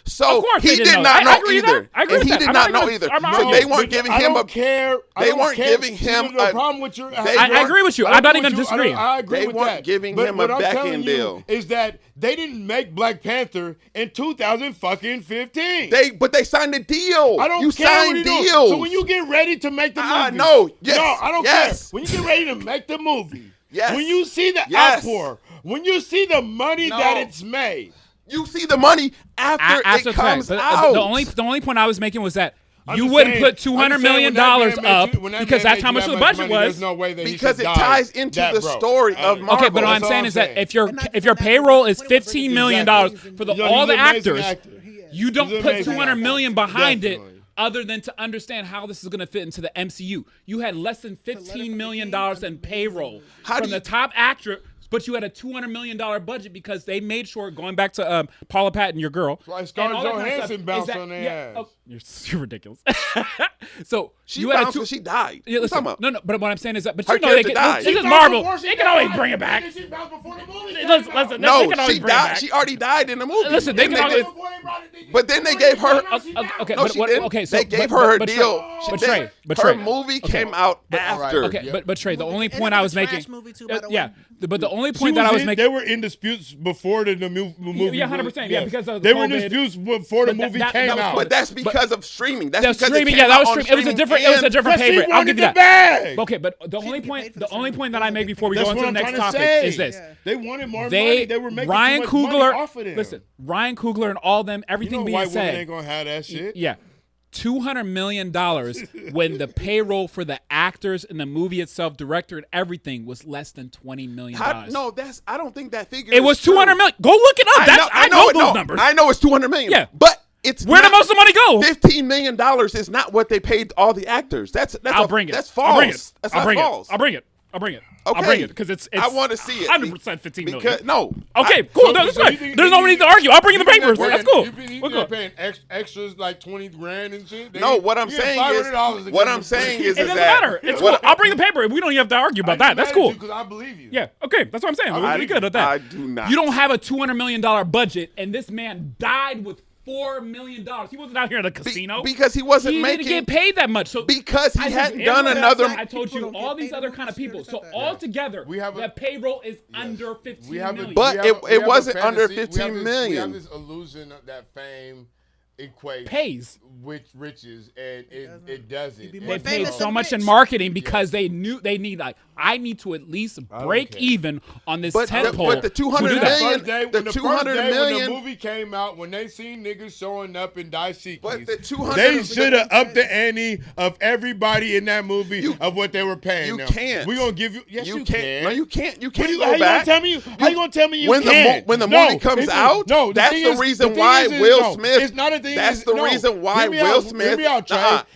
So he did not know either. I agree with that. And he did not know either. So they weren't giving him a care. They weren't giving him a problem with your. I agree with you. I'm not even disagreeing. I agree They with that. weren't giving him a back end deal. Is that they didn't make Black Panther in 2015. But they signed a deal. I don't you care. Signed deals. So when you get ready to make the movie, no, I don't care. When you get ready to make the movie. Yes. When you see the outpour, when you see the money that it's made. You see the money after it comes out. The only point I was making was that you wouldn't put $200 million up because that's how much the budget was. There's no way that because it ties into the story of Marvel. Okay, but what I'm saying is that if your payroll is $15 million for all the actors, you don't put $200 million behind it. Other than to understand how this is going to fit into the MCU. You had less than $15 million in payroll from the top actor, but you had a $200 million budget because they made sure, going back to Paula Patton, your girl. Scarlett Johansson bounced on their ass. You're ridiculous. So she bounced and she died. Yeah, listen, no, but what I'm saying is that, but her you know, this is Marvel. They can always bring it back. She bounced before the movie. Listen, no, she died. She already died in the movie. Listen, they can always. But then they gave her. Okay, no, she didn't. Okay, so they gave her her deal. But her movie came out after. Okay, but Trey, the only point I was making. Yeah, but the only point that I was making. They were in disputes before the movie. Yeah, 100%. Yeah, because of they COVID. were in disputes before the movie came out. But that's because of streaming. That's because streaming. Yeah, that was streaming. It was a different pay rate. I'll give you that. Bag. Okay, but the only point that I make before we go into the next topic is this: they wanted more money. They were making Ryan too much money Coogler. off of them. Listen, Ryan Coogler and all them. Everything being white women said. Ain't gonna have that shit. Yeah. $200 million when the payroll for the actors and the movie itself, director and everything was less than $20 million. No, I don't think that figure. It was $200 million. Go look it up. I know those numbers. I know it's $200 million. Yeah, but it's where did most of the money go? $15 million is not what they paid all the actors. I'll bring it. That's false. That's not false. I'll bring it. Okay. I'll bring it because it's I want to see it. 100% $15 million. Because, no. Okay, cool. That's fine. There's no need to argue. I'll bring you the papers. That's cool. You're paying extras like $20,000 and shit. No, what I'm saying is it doesn't matter. It's cool. I'll bring the paper. We don't even have to argue about that. That's cool. Because I believe you. Yeah. Okay. That's what I'm saying. We good at that. I do not. You don't have a $200 million budget, and this man died with $4 million. He wasn't out here at a casino because he wasn't he making. He didn't get paid that much. So because he hadn't done another. I told you all these other kind of people. So altogether, the payroll is under 15 million. But it wasn't under 15 million. We have this illusion that fame pays with riches, and it doesn't. They paid so much in marketing because they knew they need I need to at least break even on this tentpole. But the $200 million, the $200 million when the movie came out, when they seen niggas showing up in dashikis, they should have upped the ante of everybody in that movie of what they were paying. You them. can't. We're gonna give you. Yes, you can. No, you can't. You can't go back. How you gonna tell me you can't? When the movie comes out, that's the reason why Will Smith. It's not a thing. That's the reason why Will Smith. That's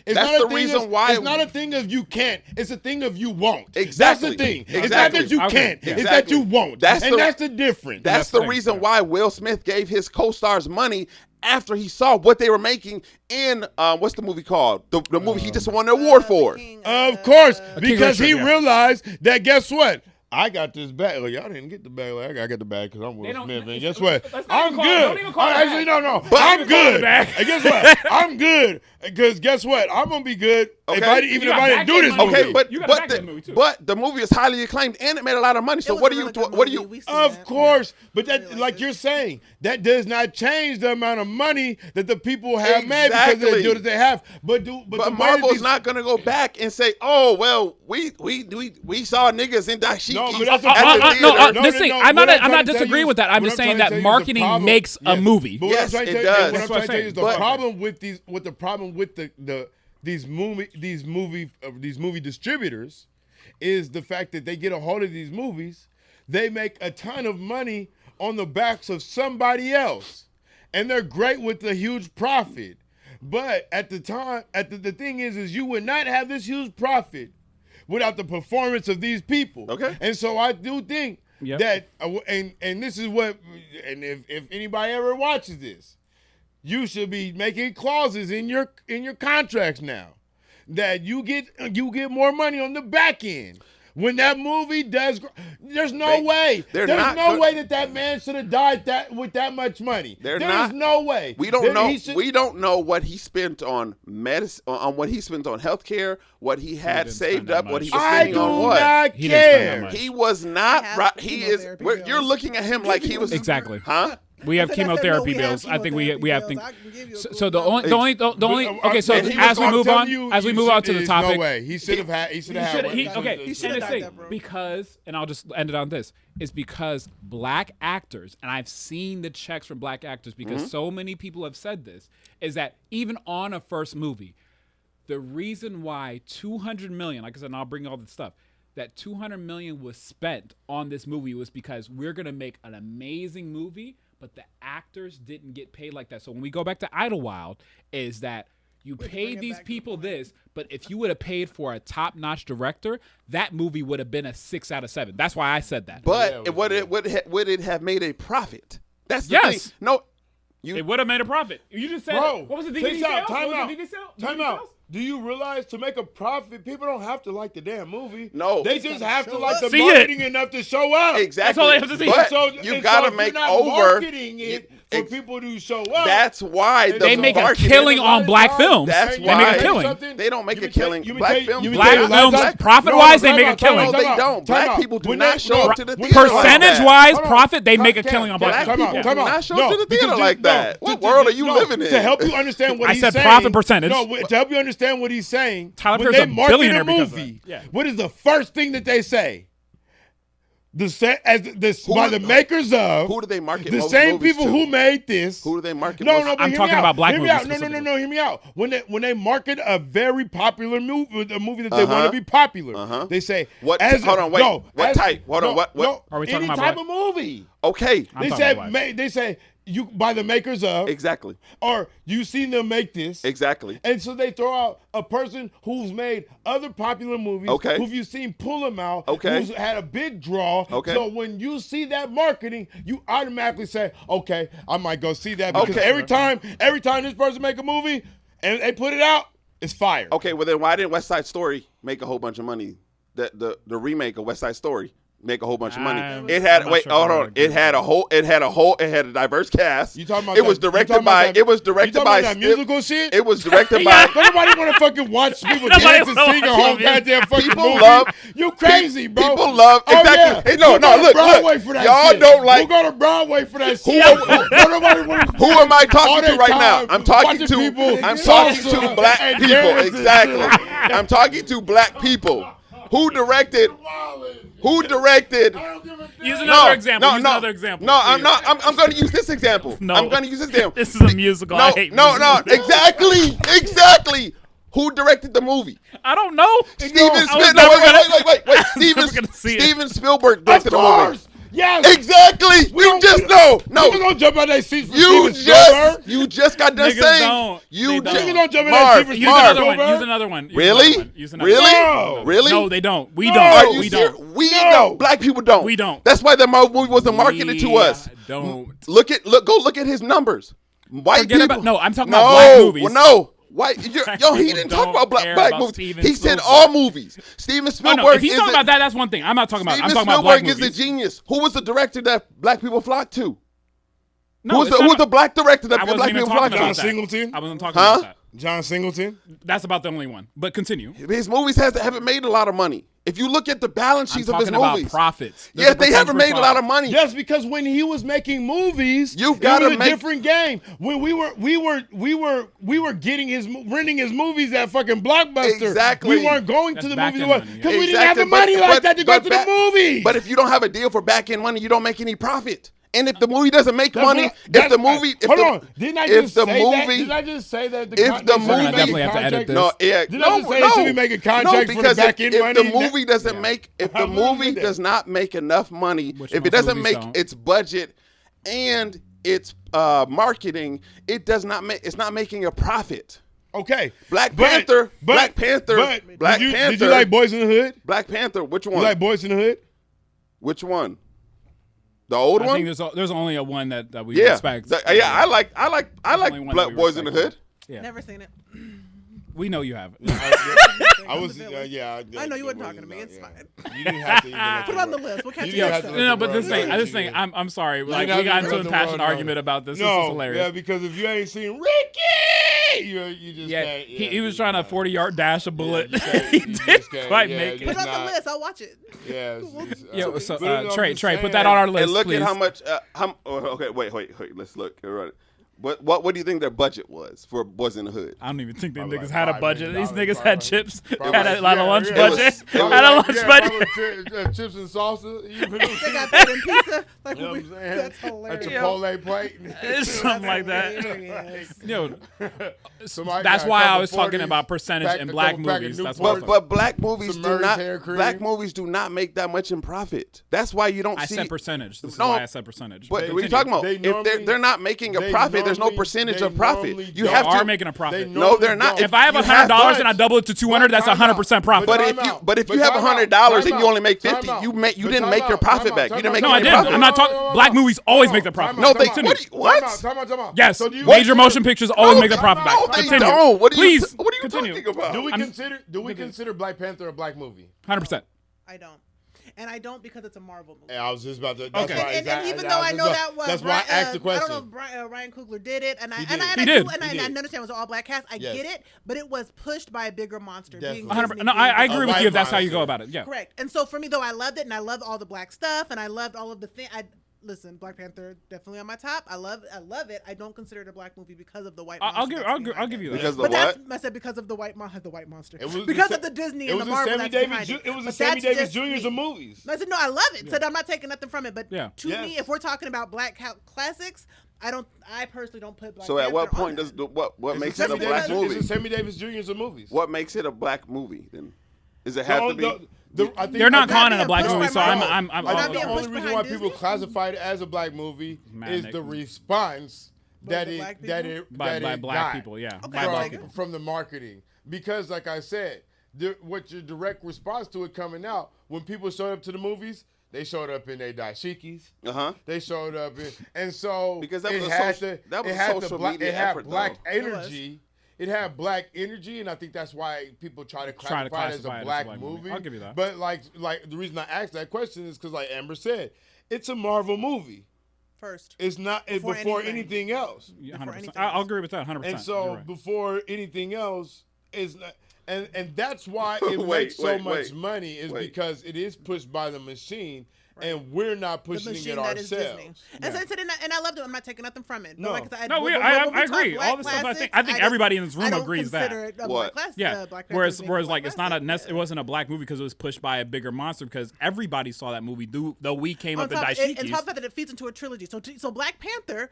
the reason why. It's not a thing of you can't. It's a thing of you won't. Exactly. That's the thing. It's not that you can't. It's that you won't. That's the difference. That's the reason why Will Smith gave his co-stars money after he saw what they were making in what's the movie called? The movie he just won an award for. Of course, because he realized that. Guess what? I got this bag. Well, y'all didn't get the bag. Like, I got the bag because I'm Will Smith. And guess what? I'm good. Actually, no. But I'm good. And guess what? I'm good because guess what? I'm gonna be good if I didn't do this movie. Okay, but the movie is highly acclaimed and it made a lot of money. So what do you? Of course, but that, like you're saying, that does not change the amount of money that the people have made because they do what they have. But Marvel's not gonna go back and say, oh well, we saw niggas in dashiki. I'm not disagreeing with that. I'm just saying that marketing makes a movie. Yes, it does. What I'm trying to tell you is the problem with these movie distributors is the fact that they get a hold of these movies, they make a ton of money on the backs of somebody else, and they're great with the huge profit. But at the time, the thing is you would not have this huge profit without the performance of these people. Okay. And so I do think that, and this is what, and if anybody ever watches this, you should be making clauses in your contracts now that you get more money on the back end. When that movie does, there's no way. There's no way that man should have died with that much money. There's no way. We don't know. We don't know what he spent on medicine, on what he spent on healthcare, what he had saved up, what he was spending on what. I do not care. He was not right. He is. You're looking at him like he was exactly. Huh? We have chemotherapy bills. I think we have things. So the only. Okay, so as we move on to the topic. No way. He should have had. He should have had. Okay. He should have because, and I'll just end it on this. Is because black actors, and I've seen the checks from black actors because so many people have said this, is that even on a first movie, the reason why $200 million, like I said, and I'll bring all this stuff, that $200 million was spent on this movie was because we're gonna make an amazing movie. But the actors didn't get paid like that. So when we go back to Idlewild, is that you paid these people this, but if you would have paid for a top-notch director, that movie would have been a 6 out of 7. That's why I said that. But would it have made a profit? That's the thing. No, it would have made a profit. You just said, what was the DVD sales? Time out. Do you realize to make a profit, people don't have to like the damn movie? No. They just have to like the See marketing it. enough to show up. Exactly. That's all they have to see. But you gotta make over. Marketing it for people to show up. That's why they make a killing on black films. That's they why make a killing. They don't make a killing. Black films, profit-wise, they make a killing. No, they don't. Black people do not show up to the theater. Percentage-wise, profit, they make a killing on black people. films. Do not show up to the theater like that. What world are you living in? To help you understand what he's saying. I said profit percentage. No, to help you understand what he's saying. Tyler when Perry's they a market billionaire a movie, what is the first thing that they say? By the makers of. Who do they market? The same people who made this. Who do they market? I'm talking about black movies. No. Hear me out. When they market a very popular movie, a movie that they want to be popular, they say what? Hold on, wait. What type? Hold on. What? Are we talking about? Any type of movie. Okay. They say you by the makers of. Exactly. Or you seen them make this. Exactly. And so they throw out a person who's made other popular movies. Okay. Who you seen pull them out. Okay. Who's had a big draw. Okay. So when you see that marketing, you automatically say, okay, I might go see that because every time this person make a movie and they put it out, it's fire. Okay. Well then, why didn't West Side Story make a whole bunch of money? The remake of West Side Story. Make a whole bunch of money. It had It had a diverse cast. You talking about it was directed by that musical shit? It was directed by nobody want to fucking watch people dance and sing a whole goddamn fucking movie. You crazy, bro. People love exactly. Hey, no, look. Y'all don't like. We'll go to Broadway for that shit. Who am I talking to right now? I'm talking to black people. Exactly. I'm talking to black people. Who directed? Use another example. No, I'm not. I'm going to use this example. I'm going to use this example. This is a musical. I hate musicals. Exactly. Who directed the movie? I don't know. Steven Spielberg. Wait. Steven Spielberg directed the movie. Yes. Exactly. You just know. No. Niggas don't jump out their seats for You just got done saying. Niggas don't jump out their seats for Use another one. Really? Really? No, they don't. We Are don't. you We serious? don't. We don't. Black people don't. We don't. That's why that movie wasn't marketed to us. Don't. Go look at his numbers. White people. I'm talking about black movies. Well, no. White, he didn't talk about black movies. He said all movies. Steven Spielberg. If he's talking about that, that's one thing. I'm not talking about. I'm talking about black movies. Steven Spielberg is the genius. Who was the director that black people flocked to? No, who was the black director that black people flocked to? John Singleton. I wasn't talking about that. John Singleton. That's about the only one. But continue. His movies haven't made a lot of money. If you look at the balance sheets of his movies, about profits. Yes, they haven't made a lot of money. Yes, because when he was making movies, you've got to make a different game. When we were renting his movies at fucking Blockbuster. Exactly. We weren't going to the movies because we didn't have the Exactly. money like that to go to the movies. But if you don't have a deal for back end money, you don't make any profit. And if the movie doesn't make money, Didn't I just say that? If the movie, I definitely have to edit this. Did I just say it should be making contracts for the back end money? If the movie doesn't make, if the movie does not make enough money, if it doesn't make its budget and its marketing, it does not make. It's not making a profit. Okay. Black Panther. Did you like Boys in the Hood? Black Panther. Which one? You like Boys in the Hood? Which one? The old one? I think there's only a one that we respect. I like Black Boys in the Hood. Yeah. Never seen it. We know you have. I was, I know you weren't talking to me. It's fine. You didn't have to put it on the list. We'll catch you didn't next have time. No, but this thing, I'm sorry. Like we got into a passionate argument about this. This is hilarious. Yeah, because if you ain't seen Ricky, you just can't. He was trying to 40-yard dash a bullet. He didn't quite make it. Put it on the list. I'll watch it. Yeah. So Trey, put that on our list. And look please. at how much. Okay, wait. Let's look. Right. What do you think their budget was for Boys in the Hood? I don't even think these niggas had a budget. These niggas had chips. Probably. Had a lot of lunch budget. Had a lunch budget. Chips and salsa. They got that in pizza. Like You know what I'm saying? that's hilarious. A Chipotle plate. It's something like that. Hilarious. That's why I was talking about percentage in black movies. That's what. But black movies do not make that much in profit. That's why you don't see. I said percentage. This is why I said percentage. But what are you talking about? If they're not making a profit, there's no percentage of profit. You are making a profit. No, they're not. If I have $100 and I double it to $200, that's 100% profit. But if you have $100 and you only make $50, you didn't make your profit back. You didn't make any profit. I'm not talking. Black movies always make the profit. No, they what? Yes. Major motion pictures always make the profit back. No, they don't. What are you continue. talking about? Do we consider Black Panther a black movie? 100%. I don't. And I don't because it's a Marvel movie. I was just about to. Okay. And even though I know that was that's why I asked the question. I don't know if Ryan Coogler did it, and I understand it was all black cast. I get it, but it was pushed by a bigger monster. Being 100%. No, I agree with you if that's how you go about it. Yeah. Correct. And so for me though, I loved it, and I loved all the black stuff, and I loved all of the things. Listen, Black Panther definitely on my top. I love it. I don't consider it a black movie because of the white. I'll give you that. Because but what? I said because of the white monster. It was because of the Disney and the Marvel. It was a Sammy Davis Jr.'s of movies. I said no, I love it. Said I'm not taking nothing from it. But to Yes. me, if we're talking about black classics, I personally don't put Black So Panther at what on point that. does what makes it a black movie? It's a Sammy Davis Jr.'s of movies. What makes it a black movie then? Does it have to be? They're not calling it a black pushed movie, by so I'm the being only pushed reason behind why Disney? people classify it as a black movie is the response By that black got people, yeah. Okay. By black people. from the marketing. Because like I said, what your direct response to it coming out, when people showed up to the movies, they showed up in their dashikis. They showed up in, and so Because that it was had a social media effort, black though. energy. It had black energy, and I think that's why people try to classify it as a black movie. I'll give you that. But like the reason I asked that question is because, like Amber said, it's a Marvel movie. First. It's not before anything else. Yeah, Before 100%. anything I'll else. agree with that 100%. And so You're right. before anything else is not, and that's why it makes so much money is because it is pushed by the machine. And we're not pushing it ourselves. And so and I loved it. I'm not taking nothing from it. No. But like I said, No, I agree. All this stuff, I think everybody in this room agrees that. Yeah. Whereas like it's not it wasn't a black movie because it was pushed by a bigger monster because everybody saw that movie. Though we came up in dashikis. And top of that, it feeds into a trilogy. So Black Panther.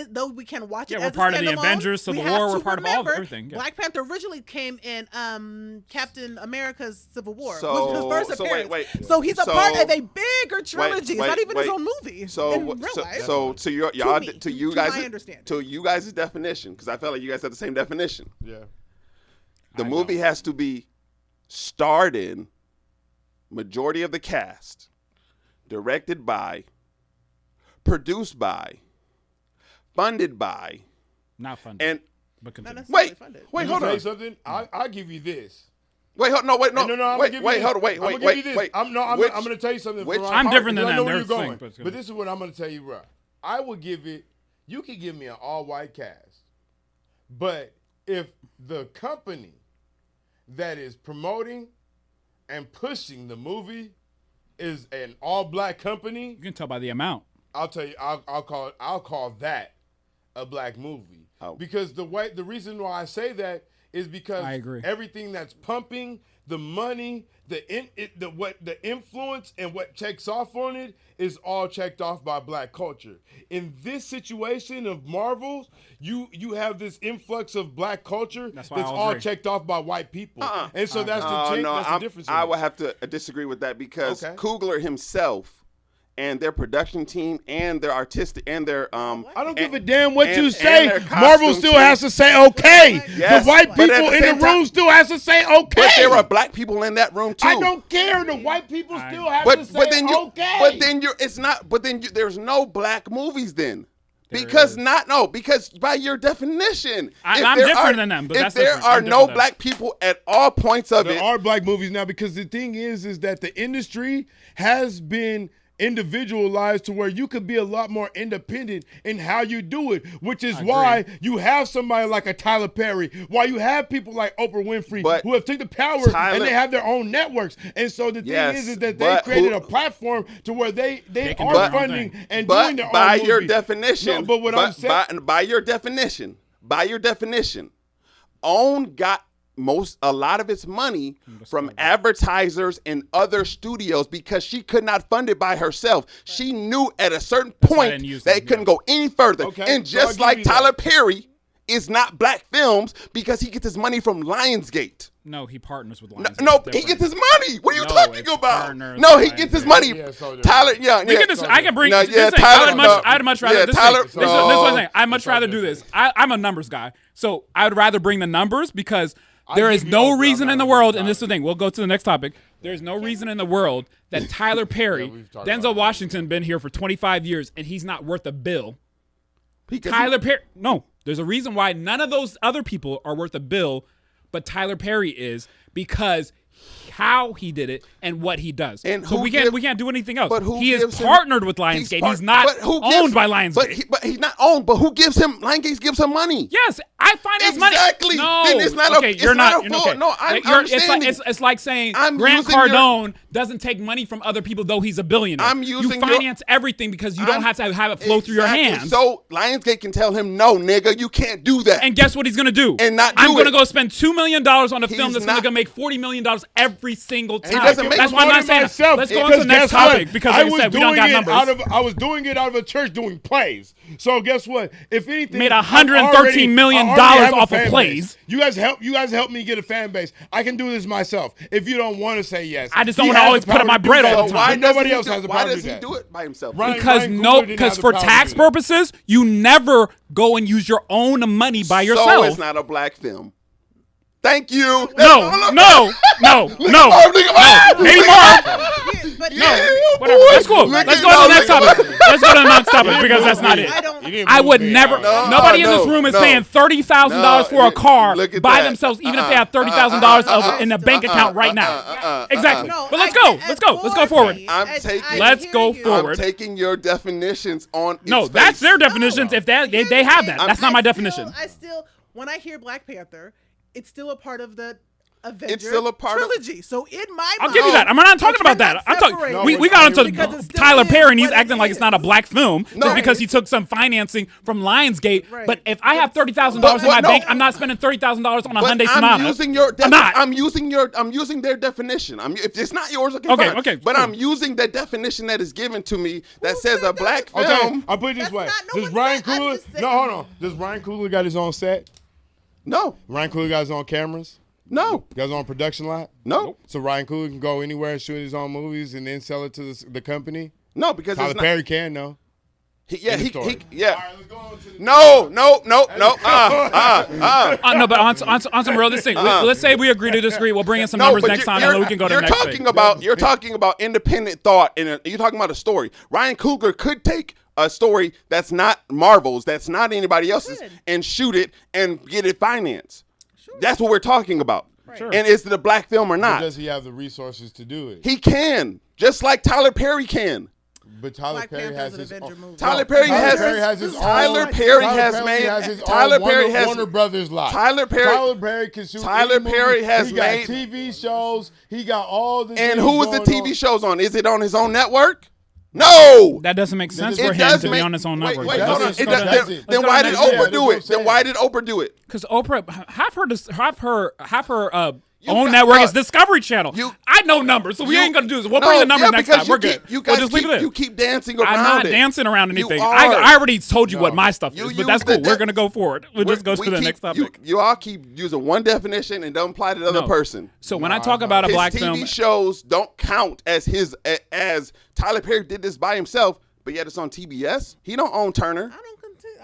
Though we can watch it, we're part of the Avengers, Civil War. We're part of everything. Yeah. Black Panther originally came in Captain America's Civil War, So- which was his first so appearance. wait. So he's a So- part of a bigger trilogy. It's not even his wait. own movie. So in real life. so to you my guys' understanding. to you guys' definition, because I felt like you guys had the same definition. Yeah. The movie has to be starred in, majority of the cast, directed by, produced by, funded by, Not funded. and But Not continue. necessarily wait, funded. wait, Let me hold tell you on. something. I'll give you this. Wait, hold no, wait, no, No, I'm wait, gonna give wait, you hold this. on, wait, I'm wait, gonna wait, give you this. wait. I'm Which- gonna tell you something. which- from my I'm heart, different than because I them. know where They're you're the going. same, But this is what I'm gonna tell you, bro. I would give it. You could give me an all-white cast, but if the company that is promoting and pushing the movie is an all-black company, You can tell by the amount. I'll tell you. I'll call that a black movie. Oh. Because the reason why I say that is because I agree. everything that's pumping, the money, the influence and what checks off on it is all checked off by black culture. In this situation of Marvels, you have this influx of black culture That's that's why I'll all agree. checked off by white people. And so that's the change, that's the difference. I would have to disagree with that because Okay. Coogler himself and their production team and their artistic and their I don't give a damn what you and say. their Marvel costume still team. has to say okay. Yes, the white but at people the in same the room time- still has to say okay. But there are black people in that room too. I don't care. The white people still have But to say but then you okay. but then you're it's not but then you, there's no black movies then. Because by your definition, I'm different than them, but if that's there different. are I'm no different than black people at all points of there it, are black movies now because the thing is that the industry has been individualized to where you could be a lot more independent in how you do it, which is why you have somebody like a Tyler Perry, why you have people like Oprah Winfrey But who have taken the power and they have their own networks. And so the thing is that they created a platform to where they can are do their own funding thing. and but doing their by own your movie. definition, No, but what I'm saying, by your definition, OWN got a lot of its money from advertisers and other studios because she could not fund it by herself. She knew at a certain point that it couldn't go any further. Okay, And so I'll just give like you that. Tyler Perry is not black films because he gets his money from Lionsgate. No, he partners with Lionsgate. No, It's he different. gets his money. What are you No, talking it's about? partners No, with he gets his Lionsgate. money. Yeah, so Tyler, yeah. We can just, I can bring. No, this yeah, thing. Tyler, I'd much rather. yeah, This Tyler, thing, this is one thing. I'd much rather do this. I'm a numbers guy, so I would rather bring the numbers because there is no reason in the world, and this is the thing. We'll go to the next topic. There's no reason in the world that Tyler Perry, Denzel Washington, been here for 25 years, and he's not worth a bill. Tyler Perry, no. There's a reason why none of those other people are worth a bill, but Tyler Perry is because how he did it and what he does. And so we can't do anything else. But he is partnered with Lionsgate. He's not owned by Lionsgate. But he's not owned. But who gives him? Lionsgate gives him money. Yes, I finance money. Exactly. No, then it's not okay, you're not. Okay. No, I'm understanding. It's like saying Grant Cardone doesn't take money from other people, though he's a billionaire. You finance everything because you don't have to have it flow through your hands. So Lionsgate can tell him, no, nigga, you can't do that. And guess what he's gonna do? I'm gonna go spend $2 million on a film that's gonna make $40 million every single time. That's why I'm not saying. Let's go on to the next topic because, like I said, we don't got numbers. I was doing it out of a church doing plays. So guess what? If anything, made $113 million off of plays. You guys help me get a fan base. I can do this myself. If you don't want to say yes, I just don't want to always put up my bread all the time. Why nobody else has the power to do that? Why does he do it by himself? Because for tax purposes, you never go and use your own money by yourself. So it's not a black film. Thank you. No. Maybe more. Whatever. That's cool. Let's go to the next topic. Let's go to the next topic because that's not it. I would never. Nobody in this room is paying $30,000 for a car by themselves, even if they have $30,000 in a bank account right now. Exactly. But let's go. Let's go forward. Let's go forward. I'm taking your definitions on. No, that's their definitions. If they have that, that's not my definition. When I hear Black Panther, it's still a part of the Avenger trilogy. So in my I'll give you that. I'm not talking about that. I'm talking. We got into Tyler Perry and he's acting like it's not a black film just because he took some financing from Lionsgate. Right. But if I have $30,000 in my bank, I'm not spending $30,000 on a Hyundai Sonata. I'm using their definition. If it's not yours, okay. But I'm using the definition that is given to me that says a black film. Okay, I'll put it this way. Does Ryan Coogler? No, hold on. Does Ryan Coogler got his own set? No. Ryan Coogler got his own cameras? No. Got his own production lot? No. So Ryan Coogler can go anywhere and shoot his own movies and then sell it to the company? No, because Tyler Perry can, no. Yeah. All right, let's go on to the No. No, but on some real this thing. Let's say we agree to disagree. We'll bring in some numbers next time, and then we can go to the next thing. You're talking about independent thought, and you're talking about a story. Ryan Coogler could take a story that's not Marvel's, that's not anybody else's, and shoot it and get it financed. Sure. That's what we're talking about. Right. Sure. And is it a black film or not? But does he have the resources to do it? He can, just like Tyler Perry can. But Tyler Perry has his own. Tyler Perry has his own. Tyler Perry has Warner Brothers lot. Tyler Perry can shoot. Tyler Perry has made TV shows. He got all the. And who is the TV shows on? Is it on his own network? No, that doesn't make sense for him to be on his own network. Wait, hold on. Then why did Oprah do it? Then why did Oprah do it? Because Oprah have her own network is Discovery Channel. I know numbers, so we ain't gonna do this. We'll bring the numbers next time. We're good. We'll just leave it. You keep dancing around. I'm not dancing around anything. I already told you what my stuff is, but that's cool. We're gonna go forward. We'll just go to the next topic. You all keep using one definition and don't apply to the other person. So when I talk about a black film, TV shows don't count as as Tyler Perry did this by himself, but yet it's on TBS. He don't own Turner. I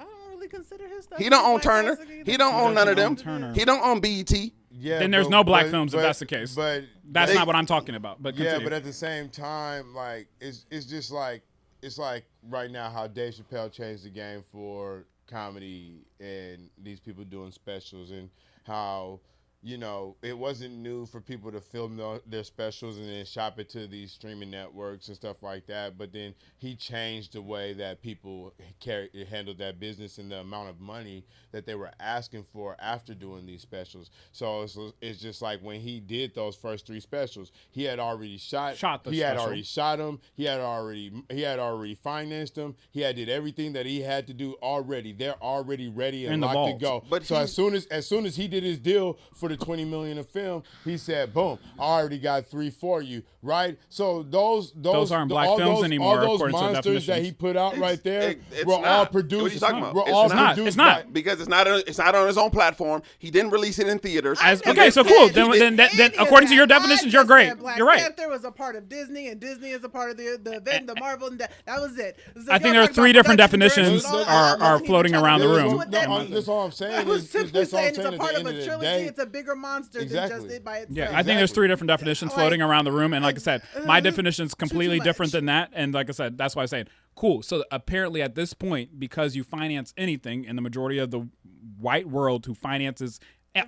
don't really consider his stuff. He don't own Turner. He don't own none of them. He don't own BET. Yeah, then there's no black films if that's the case. But that's not what I'm talking about. But continue. Yeah, but at the same time, like it's just like right now how Dave Chappelle changed the game for comedy and these people doing specials and how it wasn't new for people to film their specials and then shop it to these streaming networks and stuff like that. But then he changed the way that people handled that business and the amount of money that they were asking for after doing these specials. So it's just like when he did those first 3 specials, he had already shot them. He had already financed them. He had did everything that he had to do already. They're already ready and locked to go. But so as soon as he did his deal for the $20 million a film, he said, "Boom! I already got 3 for you." Right? So those aren't black films anymore. All those monsters that he put out right there were all produced. What are you talking about? It's not because it's not on his own platform. He didn't release it in theaters. Okay, so cool. Then according to your definitions, you're great. You're right. Black Panther was a part of Disney, and Disney is a part of the Marvel, and that was it. So I think there are 3 different definitions are floating around the room. That's all I'm saying. I was simply saying it's a part of a trilogy. It's a bigger monster than just it by itself. Yeah, I think there's 3 different definitions floating around the room, and like I said, my definition is completely different than that. And like I said, that's why I'm saying, cool. So apparently at this point, because you finance anything, and the majority of the white world who finances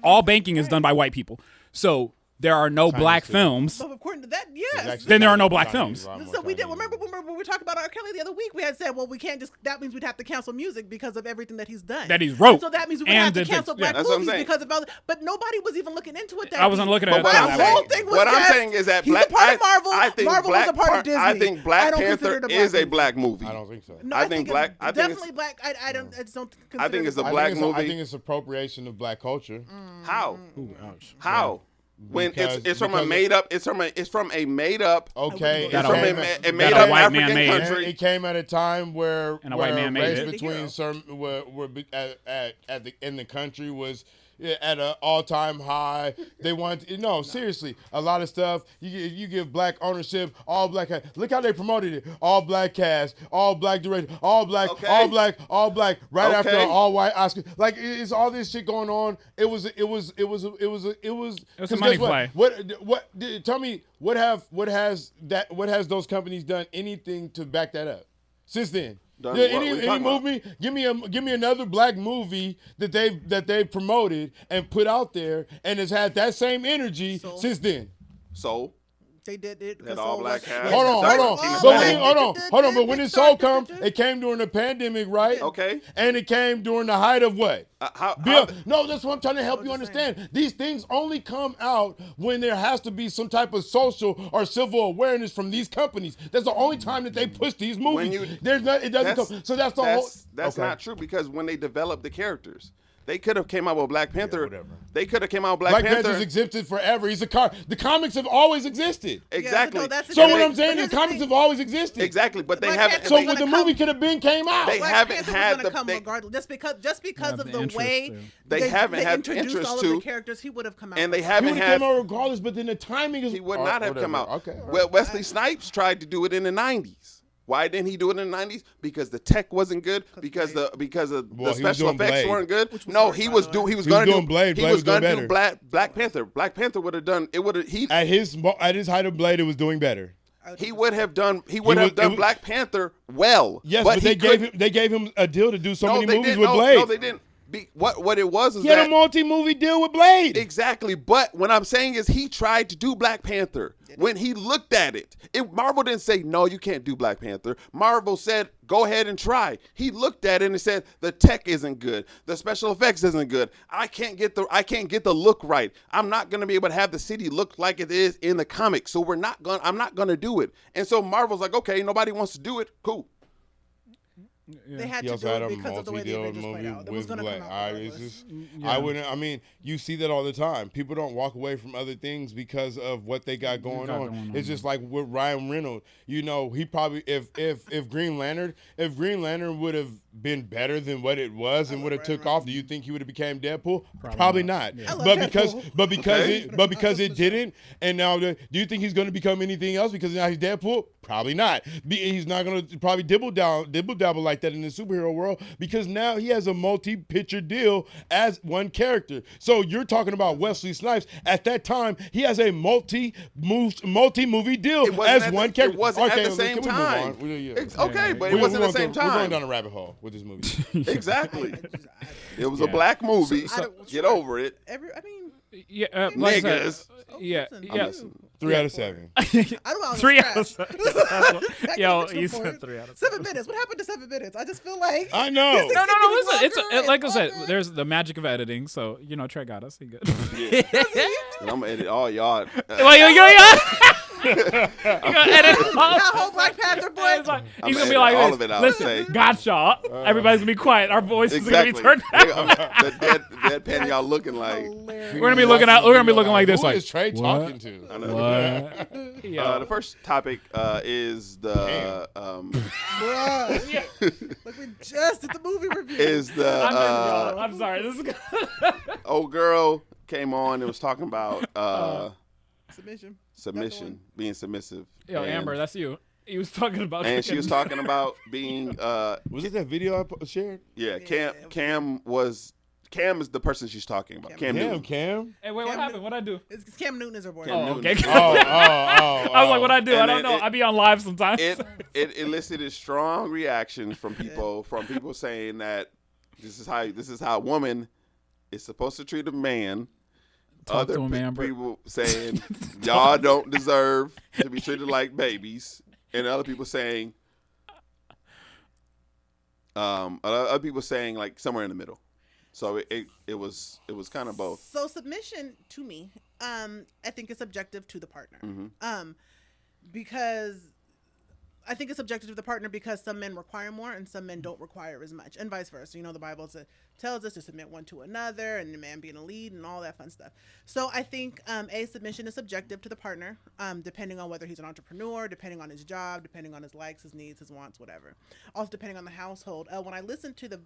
all banking is done by white people. So there are no black films. So according to that, yes. Then there are no black films. So we did. Remember when we were talking about R. Kelly the other week? We had said, well, we can't just. That means we'd have to cancel music because of everything that he's done. That he's wrote. So that means we would have to cancel black that's what I'm movies saying. because of other. But nobody was even looking into it. I wasn't looking at it. What that way. whole thing was what I'm yes, saying is that he's Black. a part of Marvel. I think Marvel Black was a part of Disney. I think Black don't Panther consider it is a movie. black movie. I don't think so. No, I think black. I think definitely black. I don't. I just don't. I think it's a I black think movie. I think it's appropriation of black culture. How? Ooh, ouch. How? When Because- it's from a because- made up. It's from a made up. Okay, That It's a from white- a made that a up white man African made. country. It came at a time where And a white man made race it. between certain were at the in the country was at an all-time high. They want seriously, a lot of stuff. You give black ownership, all black. Look how they promoted it. All black cast, all black director, all black, Okay. all black, all black. Right after Okay. an all-white Oscar. Like it's all this shit going on. It was a 'cause money guess what? play. What? Tell me what has those companies done anything to back that up since then? Done Yeah, what? What are you any talking about? movie? Give me another black movie that they've promoted and put out there and has had that same energy So? since then. So They did it. That all black cast. Hold on. But when this soul come, it came during the pandemic, right? Okay. And it came during the height of what? how No, that's what I'm trying to help you understand. These things only come out when there has to be some type of social or civil awareness from these companies. That's the only time that they push these movies. It doesn't come. So that's the whole. That's okay. not true because when they developed the characters, they could have came out with Black Panther. whatever. They could have came out with Black Panther. Panther's existed forever. The comics have always existed. Exactly. Yeah, that's the So thing. what I'm saying But is here's the comics thing. have always existed. Exactly, but they Black haven't. Panther So was when the gonna movie come- could have been came out. They Black haven't Panther had was gonna come the regardless, just because of the the interest way too. They haven't had the introduced interest all to- of the characters. He would have come out, and they He haven't would have had. came out regardless, but then the timing is. He would not have come out. Okay. Well, Wesley Snipes tried to do it in the 90s. Why didn't he do it in the 90s? Because the tech wasn't good. Because the Well, he was special doing effects Blade. weren't good. was No, hard, he by was the do way. he was He was going to doing do Blade. He Blade was was doing going to do better. Black Panther. Black Panther would have done it. Would have he At his height of Blade, it was doing better. he would have done it was- Black Panther well. Yes, but they he gave him a deal to do so no, many they movies didn't. with No, Blade. no, they didn't. What it was is He had that a multi-movie deal with Blade. exactly. But what I'm saying is he tried to do Black Panther. When he looked at it, Marvel didn't say, no, you can't do Black Panther. Marvel said, go ahead and try. He looked at it and said, the tech isn't good. The special effects isn't good. I can't get the look right. I'm not going to be able to have the city look like it is in the comics. So I'm not going to do it. And so Marvel's like, okay, nobody wants to do it. Cool. They had He to also do had it a because of the way the multi-deal Avengers played movie out. It was with going to Blade. come out regardless. I wouldn't. I mean, you see that all the time. People don't walk away from other things because of what they got going on. It's just like with Ryan Reynolds. You know, he probably if Green Lantern would have been better than what it was and would have took off, do you think he would have became Deadpool? Probably not. Yeah. But because it didn't, and now do you think he's going to become anything else because now he's Deadpool? Probably not. He's not going to probably dibble dabble like that in the superhero world because now he has a multi-picture deal as one character. So you're talking about Wesley Snipes. At that time, he has a multi-movie deal as one character. It wasn't at the same can we move time. on? Yeah. It's okay, but it wasn't at the same We're going time. down a rabbit hole with this movie. Exactly. It was a black movie. Get over it. Yeah, like I said, Niggas. yeah. 3 out of 7. I don't know. 3 out of 7. Yo, Back you to said 3 out of 7. 7 minutes. What happened to 7 minutes? I just feel like I know. this No, thing's listen. getting It's longer like I and said. longer. There's the magic of editing. So Trey got us. He good. And I'm gonna edit all y'all. Well, you gonna edit all. That whole Black Panther boy. He's gonna edit be like all this. of it out, Listen, say. gotcha. Everybody's gonna be quiet. Our voices are Exactly. gonna be turned down. The deadpan y'all looking like. Hilarious. We're gonna be looking out. We're gonna be looking like this. Who Like is Trey what? talking to? What? Yeah. The first topic is the Bruh. Like we just did the movie review. I'm sorry. This is old girl came on and was talking about Submission. being submissive. Yo, and, Amber, that's you. He was talking about. and she was talking about being Was it that video I shared? yeah. Cam is the person she's talking about. Cam Newton. Cam? Hey, wait, what happened? What'd I do? It's Cam Newton is her boy. Cam Oh, Newton. okay. I I was like, what'd I do? I And don't then know. I be on live sometimes. It elicited strong reactions from people saying that this is how a woman is supposed to treat a man. Talk Other to him, Amber. people saying y'all don't deserve to be treated like babies, and other people saying, other people saying like somewhere in the middle. So it was kind of both. So submission to me, I think is subjective to the partner. Because I think it's subjective to the partner because some men require more and some men don't require as much, and vice versa. You know, the Bible tells us to submit one to another, and the man being a lead and all that fun stuff. So I think submission is subjective to the partner, depending on whether he's an entrepreneur, depending on his job, depending on his likes, his needs, his wants, whatever. Also depending on the household. When I listened to the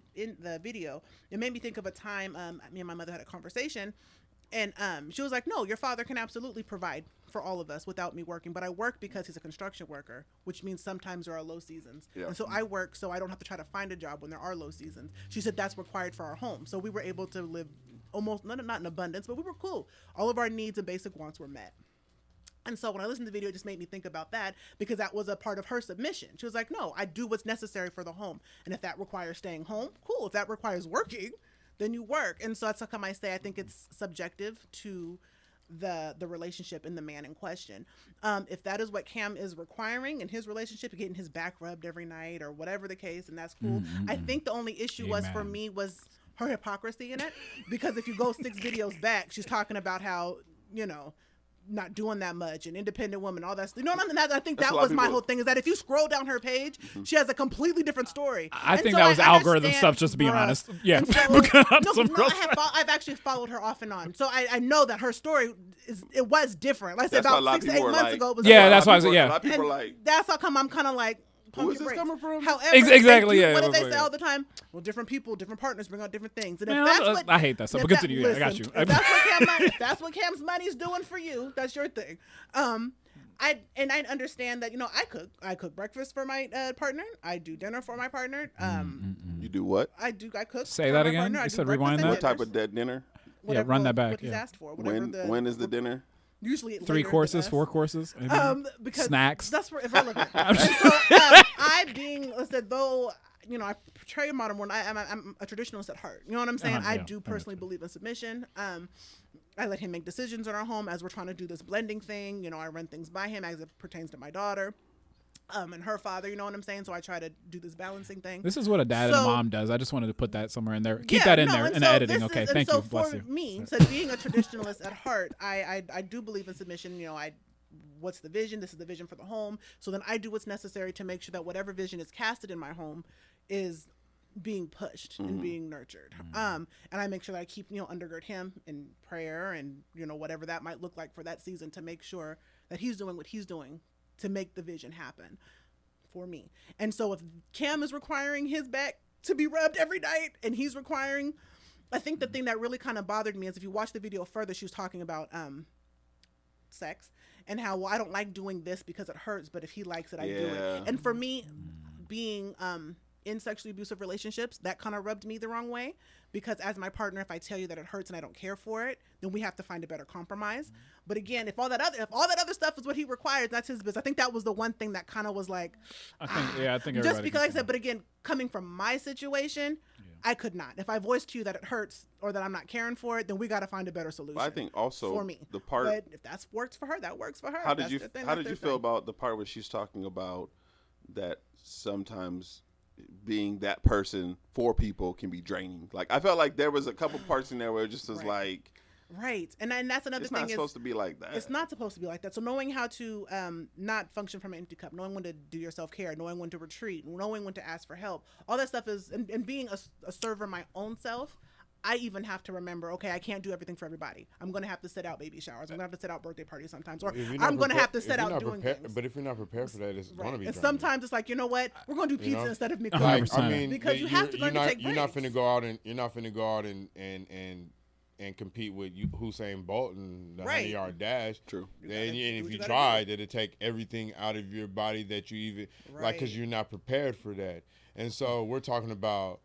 video, it made me think of a time me and my mother had a conversation. And she was like, no, your father can absolutely provide for all of us without me working. But I work because he's a construction worker, which means sometimes there are low seasons. Yeah. And so I work so I don't have to try to find a job when there are low seasons. She said that's required for our home. So we were able to live almost, not in abundance, but we were cool. All of our needs and basic wants were met. And so when I listened to the video, it just made me think about that because that was a part of her submission. She was like, no, I do what's necessary for the home. And if that requires staying home, cool. If that requires working, then you work. And so that's how come I say I think it's subjective to the relationship and the man in question. If that is what Cam is requiring in his relationship, getting his back rubbed every night or whatever the case, and that's cool. I think the only issue was for me was her hypocrisy in it, because if you go 6 videos back, she's talking about how, you know, not doing that much and independent woman, all that. You know what I mean? I think that was my whole thing, is that if you scroll down her page, she has a completely different story. I think that was algorithm stuff, just to be honest. Yeah. I've actually followed her off and on. So I know that her story was different. Like I said, about 6 to 8 months ago. It was that's why I said, a lot of people like. That's how come I'm kind of like, who is this coming from? However, exactly. What do they say all the time? Well, different people, different partners bring out different things. And I hate that stuff. But continue. I got you. If that's what Cam's money's doing for you, that's your thing. I understand that, you know, I cook breakfast for my partner. I do dinner for my partner. You do what? I cook. Say that again. You said rewind that. What type of dinner? Whatever, run that back. What he's asked for. When is the dinner? Usually 3 courses, 4 courses, because snacks. That's irrelevant. So I being, let's say, though, you know, I portray a modern woman, I'm a traditionalist at heart. You know what I'm saying? I do personally believe in submission. I let him make decisions in our home as we're trying to do this blending thing. You know, I run things by him as it pertains to my daughter. And her father, you know what I'm saying? So I try to do this balancing thing. This is what a dad and a mom does. I just wanted to put that somewhere in there. Keep that in there in the editing. Okay, thank you. Bless you. So for me, being a traditionalist at heart, I do believe in submission. You know, what's the vision? This is the vision for the home. So then I do what's necessary to make sure that whatever vision is casted in my home is being pushed and being nurtured. And I make sure that I keep, you know, undergird him in prayer and, you know, whatever that might look like for that season, to make sure that he's doing what he's doing to make the vision happen for me. And so if Cam is requiring his back to be rubbed every night and he's requiring, I think the thing that really kind of bothered me is if you watch the video further, she was talking about sex and how, well, I don't like doing this because it hurts, but if he likes it, I do it. And for me, being in sexually abusive relationships, that kind of rubbed me the wrong way, because as my partner, if I tell you that it hurts and I don't care for it, then we have to find a better compromise. But again, if all that other stuff is what he requires, that's his business. I think that was the one thing that kind of was like, I think just because, like I said, but again, coming from my situation, I could not. If I voice to you that it hurts or that I'm not caring for it, then we got to find a better solution. Well, I think also for me, the part. But if that works for her, that works for her. How did you feel about the part where she's talking about that sometimes being that person for people can be draining? Like, I felt like there was a couple parts in there where it just was like, right, and that's another thing. It's not supposed to be like that. It's not supposed to be like that. So knowing how to not function from an empty cup, knowing when to do your self-care, knowing when to retreat, knowing when to ask for help, all that stuff is, and being a server my own self, I even have to remember, okay, I can't do everything for everybody. I'm going to have to sit out baby showers. I'm going to have to sit out birthday parties sometimes. Or I'm going to have to sit out doing things. But if you're not prepared for that, it's going to be And sometimes it's like, you know what? We're going to do pizza instead of me cooking. Like, I mean, because you have to learn to take breaks. You're not finna go out and compete with Usain Bolt and the 100-yard dash. True. And if you tried, it'd take everything out of your body that you even like, because you're not prepared for that. And so we're talking about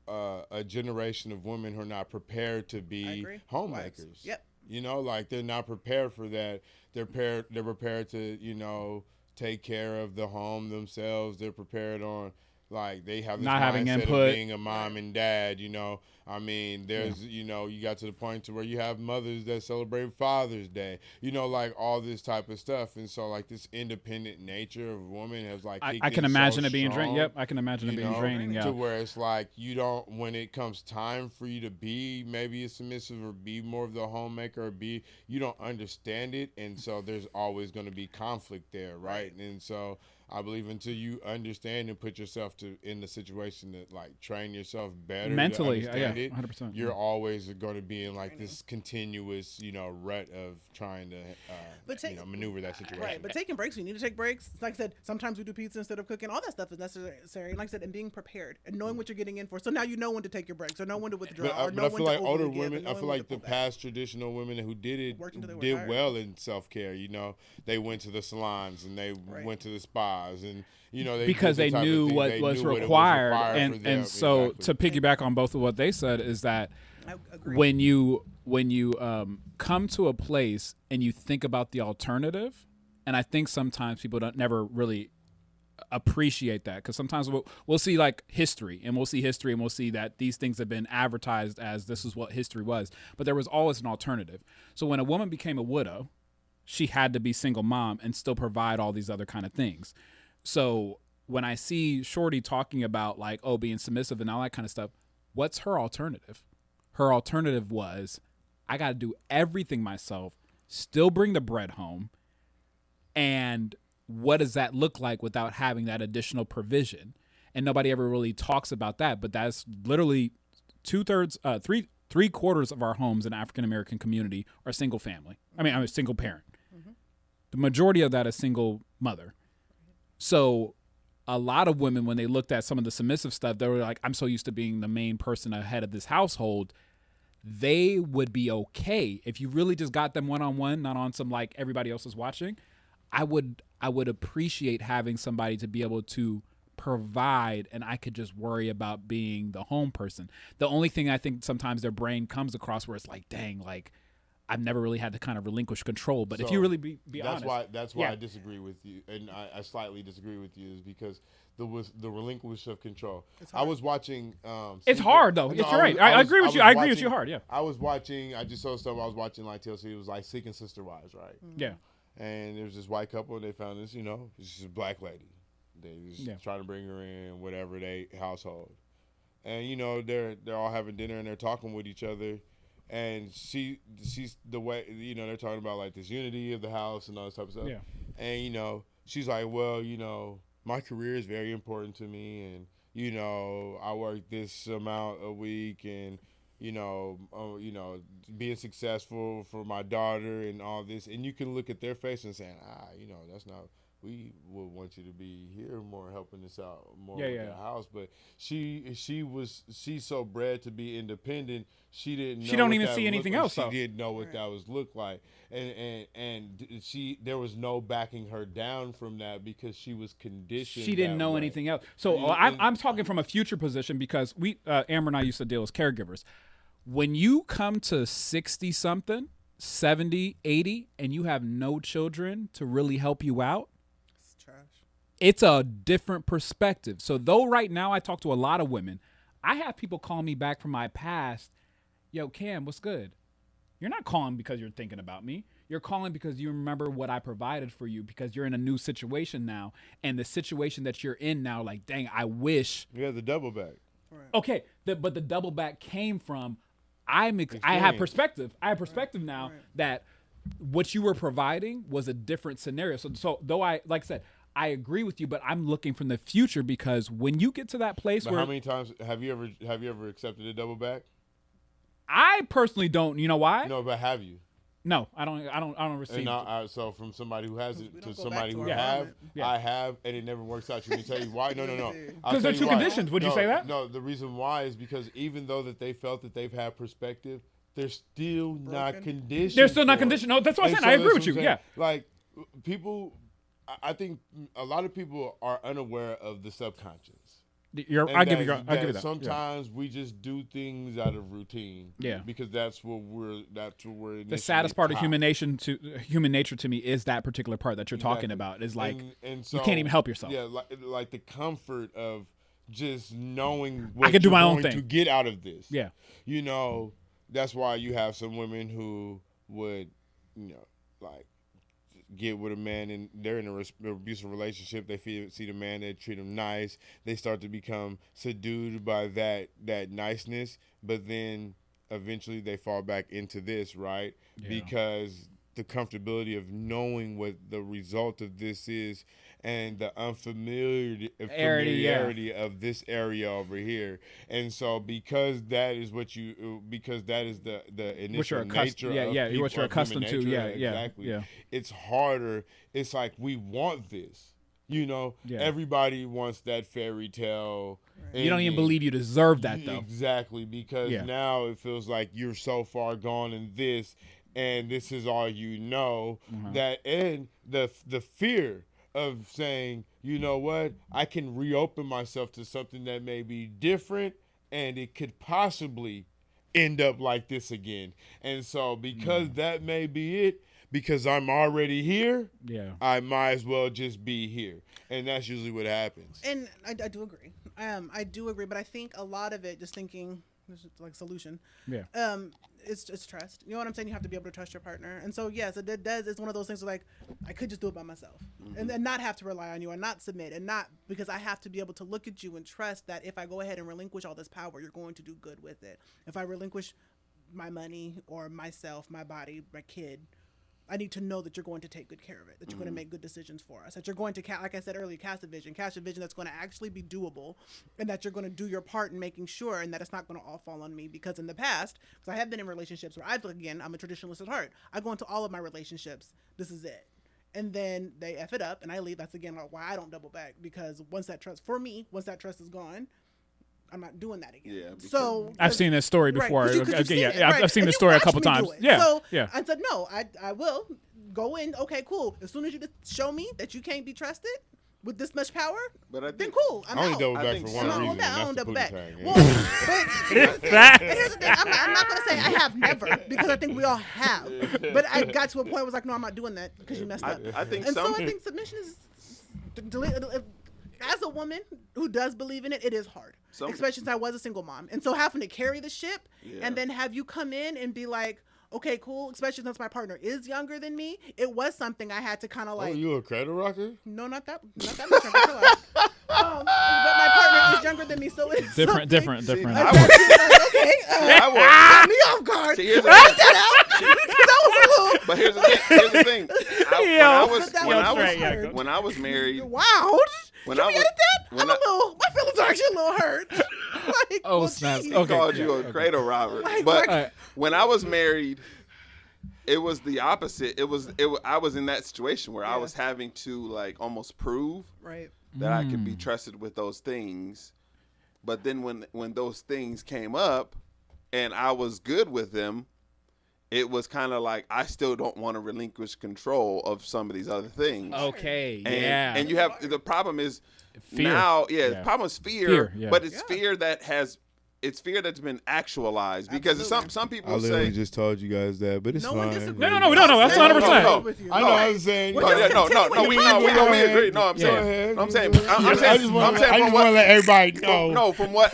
a generation of women who are not prepared to be homemakers. Yep. You know, like, they're not prepared for that. They're prepared to, you know, take care of the home themselves. They're prepared on Like they have this not having mindset input. of being a mom and dad, you know. I mean, there's, you know, you got to the point to where you have mothers that celebrate Father's Day, you know, like all this type of stuff. And so like this independent nature of woman has like, I can imagine it being draining. Yep. I can imagine it being know, draining. Yeah. To where it's like, you don't, when it comes time for you to be maybe a submissive or be more of the homemaker or you don't understand it. And so there's always going to be conflict there. Right. And so I believe until you understand and put yourself in the situation that like train yourself better mentally, to understand it, 100%. you're always going to be in like this continuous, you know, rut of trying to, you know, maneuver that situation. Right, but taking breaks, we need to take breaks. Like I said, sometimes we do pizza instead of cooking. All that stuff is necessary. And like I said, and being prepared and knowing what you're getting in for. So now you know when to take your breaks, or know when to withdraw, or know I when feel to like older overgive, women, I feel like the past traditional women who did well in self-care. You know, they went to the salons and they went to the spas and. You know, because they knew what was required, and so to piggyback on both of what they said is that when you come to a place and you think about the alternative, and I think sometimes people don't never really appreciate that, because sometimes we'll see like history and we'll see that these things have been advertised as this is what history was, but there was always an alternative. So when a woman became a widow, she had to be single mom and still provide all these other kind of things. So when I see Shorty talking about like, oh, being submissive and all that kind of stuff, what's her alternative? Her alternative was, I got to do everything myself, still bring the bread home. And what does that look like without having that additional provision? And nobody ever really talks about that, but that's literally 3/4 of our homes in the African-American community are single family. I'm a single parent. Mm-hmm. The majority of that is single mother. So a lot of women, when they looked at some of the submissive stuff, they were like, I'm so used to being the main person ahead of this household. They would be okay if you really just got them one-on-one, not on some like everybody else is watching. I would appreciate having somebody to be able to provide, and I could just worry about being the home person. The only thing I think sometimes their brain comes across where it's like, dang, like I've never really had to kind of relinquish control. But so if you really be honest. That's why I disagree with you. And I slightly disagree with you is because the relinquish of control. I was watching. It's hard though. You're right. I agree with you. I agree with you hard. Yeah. I just saw stuff. I was watching like TLC. It was like Seeking Sister Wives, right? Mm-hmm. Yeah. And there was this white couple, and they found this, you know, this is a black lady. They was trying to bring her in, whatever they household. And, you know, they're all having dinner, and they're talking with each other. And she's the way, you know, they're talking about, like, this unity of the house and all this type of stuff. Yeah. And, you know, she's like, well, you know, my career is very important to me. And, you know, I work this amount a week and, you know, being successful for my daughter and all this. And you can look at their face and saying, you know, that's not, we would want you to be here more, helping us out more with the house. But she's so bred to be independent. She didn't know. She don't even see anything else. She didn't know what that was look like. And there was no backing her down from that because she was conditioned. She didn't know anything else. So I'm talking from a future position because Amber and I used to deal as caregivers. When you come to 60 something, 70, 80, and you have no children to really help you out, it's trash. It's a different perspective. So though right now I talk to a lot of women, I have people calling me back from my past. Yo, Cam, what's good? You're not calling because you're thinking about me. You're calling because you remember what I provided for you because you're in a new situation now. And the situation that you're in now, like, dang, I wish. You had the double back. Right. Okay, but the double back came from I have perspective. I have perspective now that what you were providing was a different scenario. So though I, like I said, I agree with you, but I'm looking from the future because when you get to that place where. How many times have you ever accepted a double back? I personally don't. You know why? No, but have you? No, I don't receive. And so from somebody who has it to somebody who I have, and it never works out. Let me tell you why. No. Because they're two conditions. Would you say that? No, the reason why is because even though that they felt that they've had perspective, they're still not conditioned. They're still not conditioned. No, that's what I'm saying. I agree with you. Yeah. Like people, I think a lot of people are unaware of the subconscious. I'll give you that. Sometimes we just do things out of routine. Yeah. Because that's what we're. The saddest part of human nature to me is that particular part that you're talking about. Is like and so, you can't even help yourself. Yeah, like the comfort of just knowing what I can do you're my own going thing to get out of this. Yeah. You know, that's why you have some women who would, you know, like get with a man and they're in an abusive relationship. They see the man, they treat him nice. They start to become subdued by that niceness, but then eventually they fall back into this, right? Yeah. Because the comfortability of knowing what the result of this is and the familiarity of this area over here. And so because that is the initial nature of what you're accustomed to. Yeah, exactly. Yeah. It's harder. It's like we want this. You know, everybody wants that fairy tale. You don't even believe you deserve that, though. Exactly, because now it feels like you're so far gone in this, and this is all you know. That and the fear of saying, you know what, I can reopen myself to something that may be different, and it could possibly end up like this again. And so because that may be it, because I'm already here, I might as well just be here. And that's usually what happens. And I do agree. I do agree, but I think a lot of it, just thinking, this is like solution. It's trust. You know what I'm saying? You have to be able to trust your partner. And so, yes, it's one of those things where, like, I could just do it by myself and not have to rely on you and not submit and not, because I have to be able to look at you and trust that if I go ahead and relinquish all this power, you're going to do good with it. If I relinquish my money or myself, my body, my kid, I need to know that you're going to take good care of it, that you're going to make good decisions for us, that you're going to, like I said earlier, cast a vision that's going to actually be doable, and that you're going to do your part in making sure, and that it's not going to all fall on me. Because in the past, because I have been in relationships where I'm a traditionalist at heart. I go into all of my relationships, this is it. And then they F it up and I leave. That's again why I don't double back, because once that trust is gone, I'm not doing that again. Yeah, so I've seen this story before. Right, I've seen this story a couple times. Yeah, so I said no. I will go in. Okay, cool. As soon as you just show me that you can't be trusted with this much power, then cool. I'm only out. double back for one reason. I don't double back. Well, but here's the thing. I'm not gonna say I have never, because I think we all have. But I got to a point where I was like, no, I'm not doing that because you messed up. I think so. I think submission is. As a woman who does believe in it, it is hard. Especially since I was a single mom. And so having to carry the ship and then have you come in and be like, okay, cool, especially since my partner is younger than me, it was something I had to kind of like. Oh, you a cradle rocker? No, not that much. But my partner is younger than me, so it's different. Okay, I got me off guard. See, here's the write that out. Because that was a little. But here's the thing. When I was married. Wow. Can we edit that? My feelings are actually a little hurt. Snaps. He called you a cradle robber. But when I was married, it was the opposite. I was in that situation where I was having to like almost prove that I could be trusted with those things. But then when those things came up and I was good with them, it was kind of like I still don't want to relinquish control of some of these other things. Okay, and you have the problem is fear. Now, the problem is fear, but it's fear that's been actualized. Because some people I literally say just told you guys that, but it's fine. No. That's 100%. I know. I was saying. We agree. No, I'm saying. I just want to let everybody know. No, from what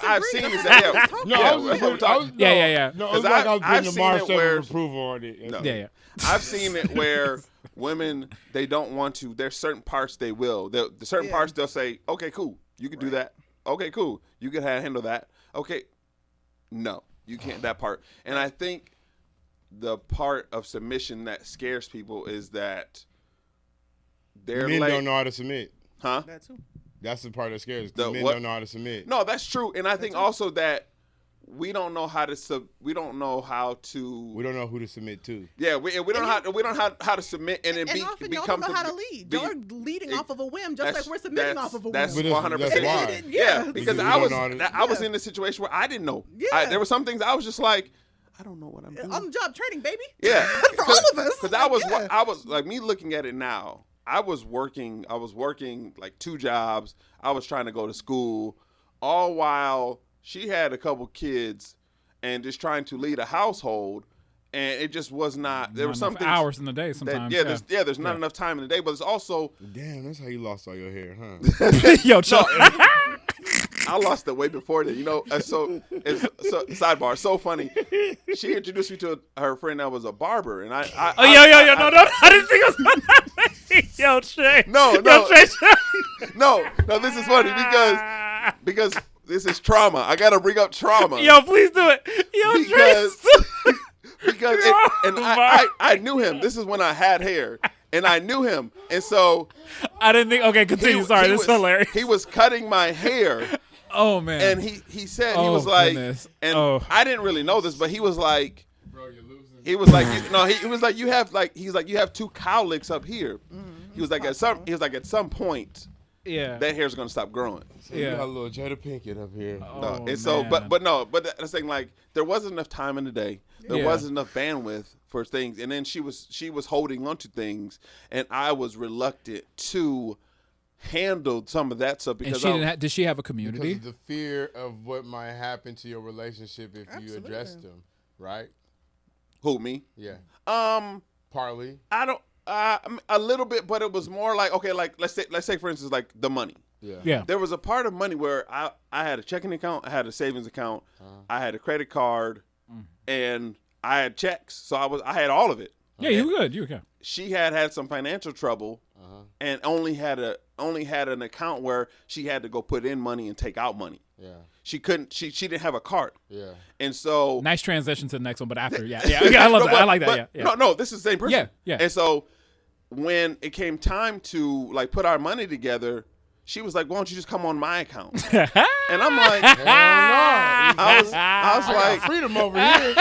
I've seen is that No, it's like I was putting the mark of approval on it. I've seen it where women, they don't want to. There's certain parts they will. Certain parts they'll say, okay, cool, you can do that. Okay, cool, you can handle that. Okay, no, you can't, that part. And I think the part of submission that scares people is that men don't know how to submit. Huh? That's the part that scares. Men don't know how to submit. No, that's true. And I think also that we don't know how to we don't know who to submit to. Yeah, we don't know how to submit and then often y'all don't know how to lead. Y'all are leading off of a whim, just like we're submitting off of a whim. That's 100%. Yeah, because I was in a situation where I didn't know. Yeah. There were some things I was just like, I don't know what I'm doing. On the job training, baby. Yeah, for all of us. Because I was like, me looking at it now. I was working like 2 jobs. I was trying to go to school, all while she had a couple kids and just trying to lead a household, and it just was not. There were some hours in the day sometimes. There's not enough time in the day, but it's also. Damn, that's how you lost all your hair, huh? Yo, Chuck. I lost it way before that. You know, so sidebar, so funny. She introduced me to her friend that was a barber, and I no, I didn't think it was. Yo, Shay. No. No, this is funny because this is trauma. I gotta bring up trauma. Yo, please do it. Yo, because I knew him. This is when I had hair, and I knew him, and so I didn't think. Okay, continue. Sorry, this is hilarious. He was cutting my hair. Oh man! And he said he was like, goodness. and I didn't really know this, but he was like, bro, you're losing. He was like, he was like, you have 2 cowlicks up here. He was like, at some point, that hair's gonna stop growing. So you got a little Jada Pinkett up here. And so, but that's saying, like, there wasn't enough time in the day. There wasn't enough bandwidth for things, and then she was holding on to things, and I was reluctant to handle some of that stuff because did she have a community? Because of the fear of what might happen to your relationship if you addressed them, right? Who, me? Yeah. Partly. I don't. A little bit, but it was more like, okay, like let's say for instance, like the money. Yeah. There was a part of money where I had a checking account, I had a savings account, I had a credit card, and I had checks. So I had all of it. Yeah, you were good. You were good. She had some financial trouble, and only had an account where she had to go put in money and take out money. Yeah. She couldn't. She didn't have a card. Yeah. And so nice transition to the next one, but after, I love that. I like that. Yeah. No, this is the same person. Yeah. And so when it came time to like put our money together, she was like, "Why don't you just come on my account?" And I'm like, "Hell no!" I was like, "Freedom over here."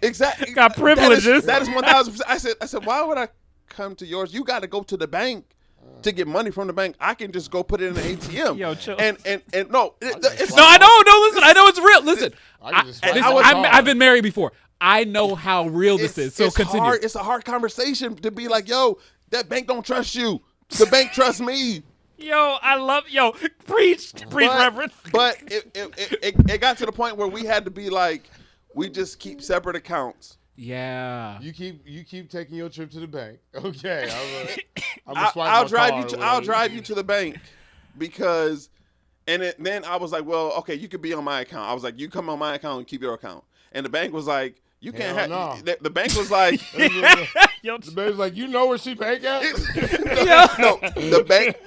Exactly. Got privileges. That is 1,000%. I said, why would I come to yours? You got to go to the bank to get money from the bank. I can just go put it in the ATM. Yo, chill. And no, it's no. I know. No, listen. I know it's real. Listen, I've I've been married before. I know how real this is. So continue. It's a hard conversation to be like, yo, that bank don't trust you. The bank trusts me. Yo, I love preach, Reverend. But it got to the point where we had to be like, we just keep separate accounts. Yeah. You keep taking your trip to the bank. Okay. I'll drive you to the bank because, then I was like, well, okay, you could be on my account. I was like, you come on my account and keep your account. And the bank was like, you can't have. No. The bank was like, the bank was like, you know where she bank at? No, the bank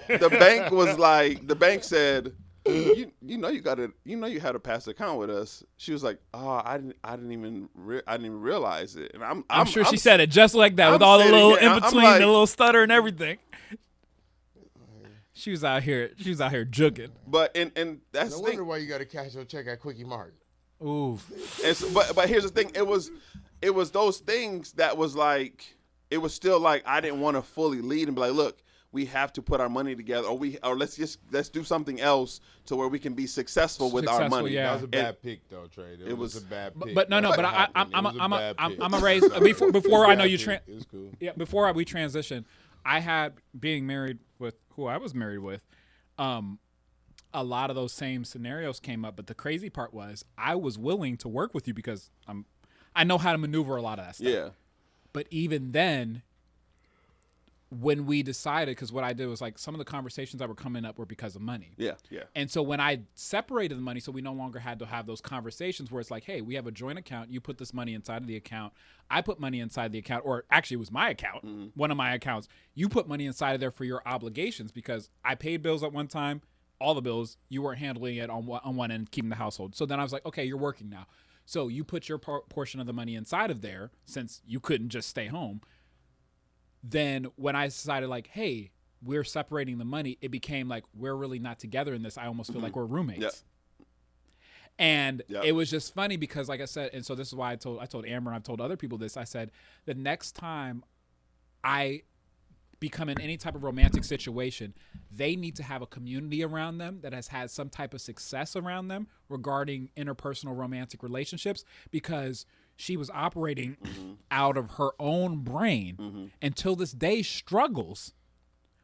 was like, the bank said, you had to pass the account with us. She was like, oh, I didn't even realize it. And I'm sure she said it just like that with all the little in between, the little stutter and everything. She was out here jugging. But and that's no wonder why you got to cash your check at Quickie Mart. Ooh. But here's the thing. It was those things that was like, it was still like I didn't want to fully lead and be like, look, we have to put our money together, or let's do something else to where we can be successful with our money. Yeah. That was a bad pick though, Trey. It was a bad pick. But I'm a raise before I know you cool. Yeah, before we transition, I had being married with who I was married with, a lot of those same scenarios came up, but the crazy part was I was willing to work with you because I know how to maneuver a lot of that stuff. Yeah. But even then, when we decided, because what I did was like some of the conversations that were coming up were because of money. Yeah, yeah. And so when I separated the money, so we no longer had to have those conversations where it's like, hey, we have a joint account. You put this money inside of the account. I put money inside the account, or actually it was my account, one of my accounts. You put money inside of there for your obligations because I paid bills at one time. All the bills, you weren't handling it on one end, keeping the household. So then I was like, okay, you're working now. So you put your portion of the money inside of there since you couldn't just stay home. Then when I decided like, hey, we're separating the money, it became like, we're really not together in this. I almost feel like we're roommates. Yep. And it was just funny because like I said, and so this is why I told Amber and I've told other people this. I said, the next time I become in any type of romantic situation, they need to have a community around them that has had some type of success around them regarding interpersonal romantic relationships, because she was operating out of her own brain until this day struggles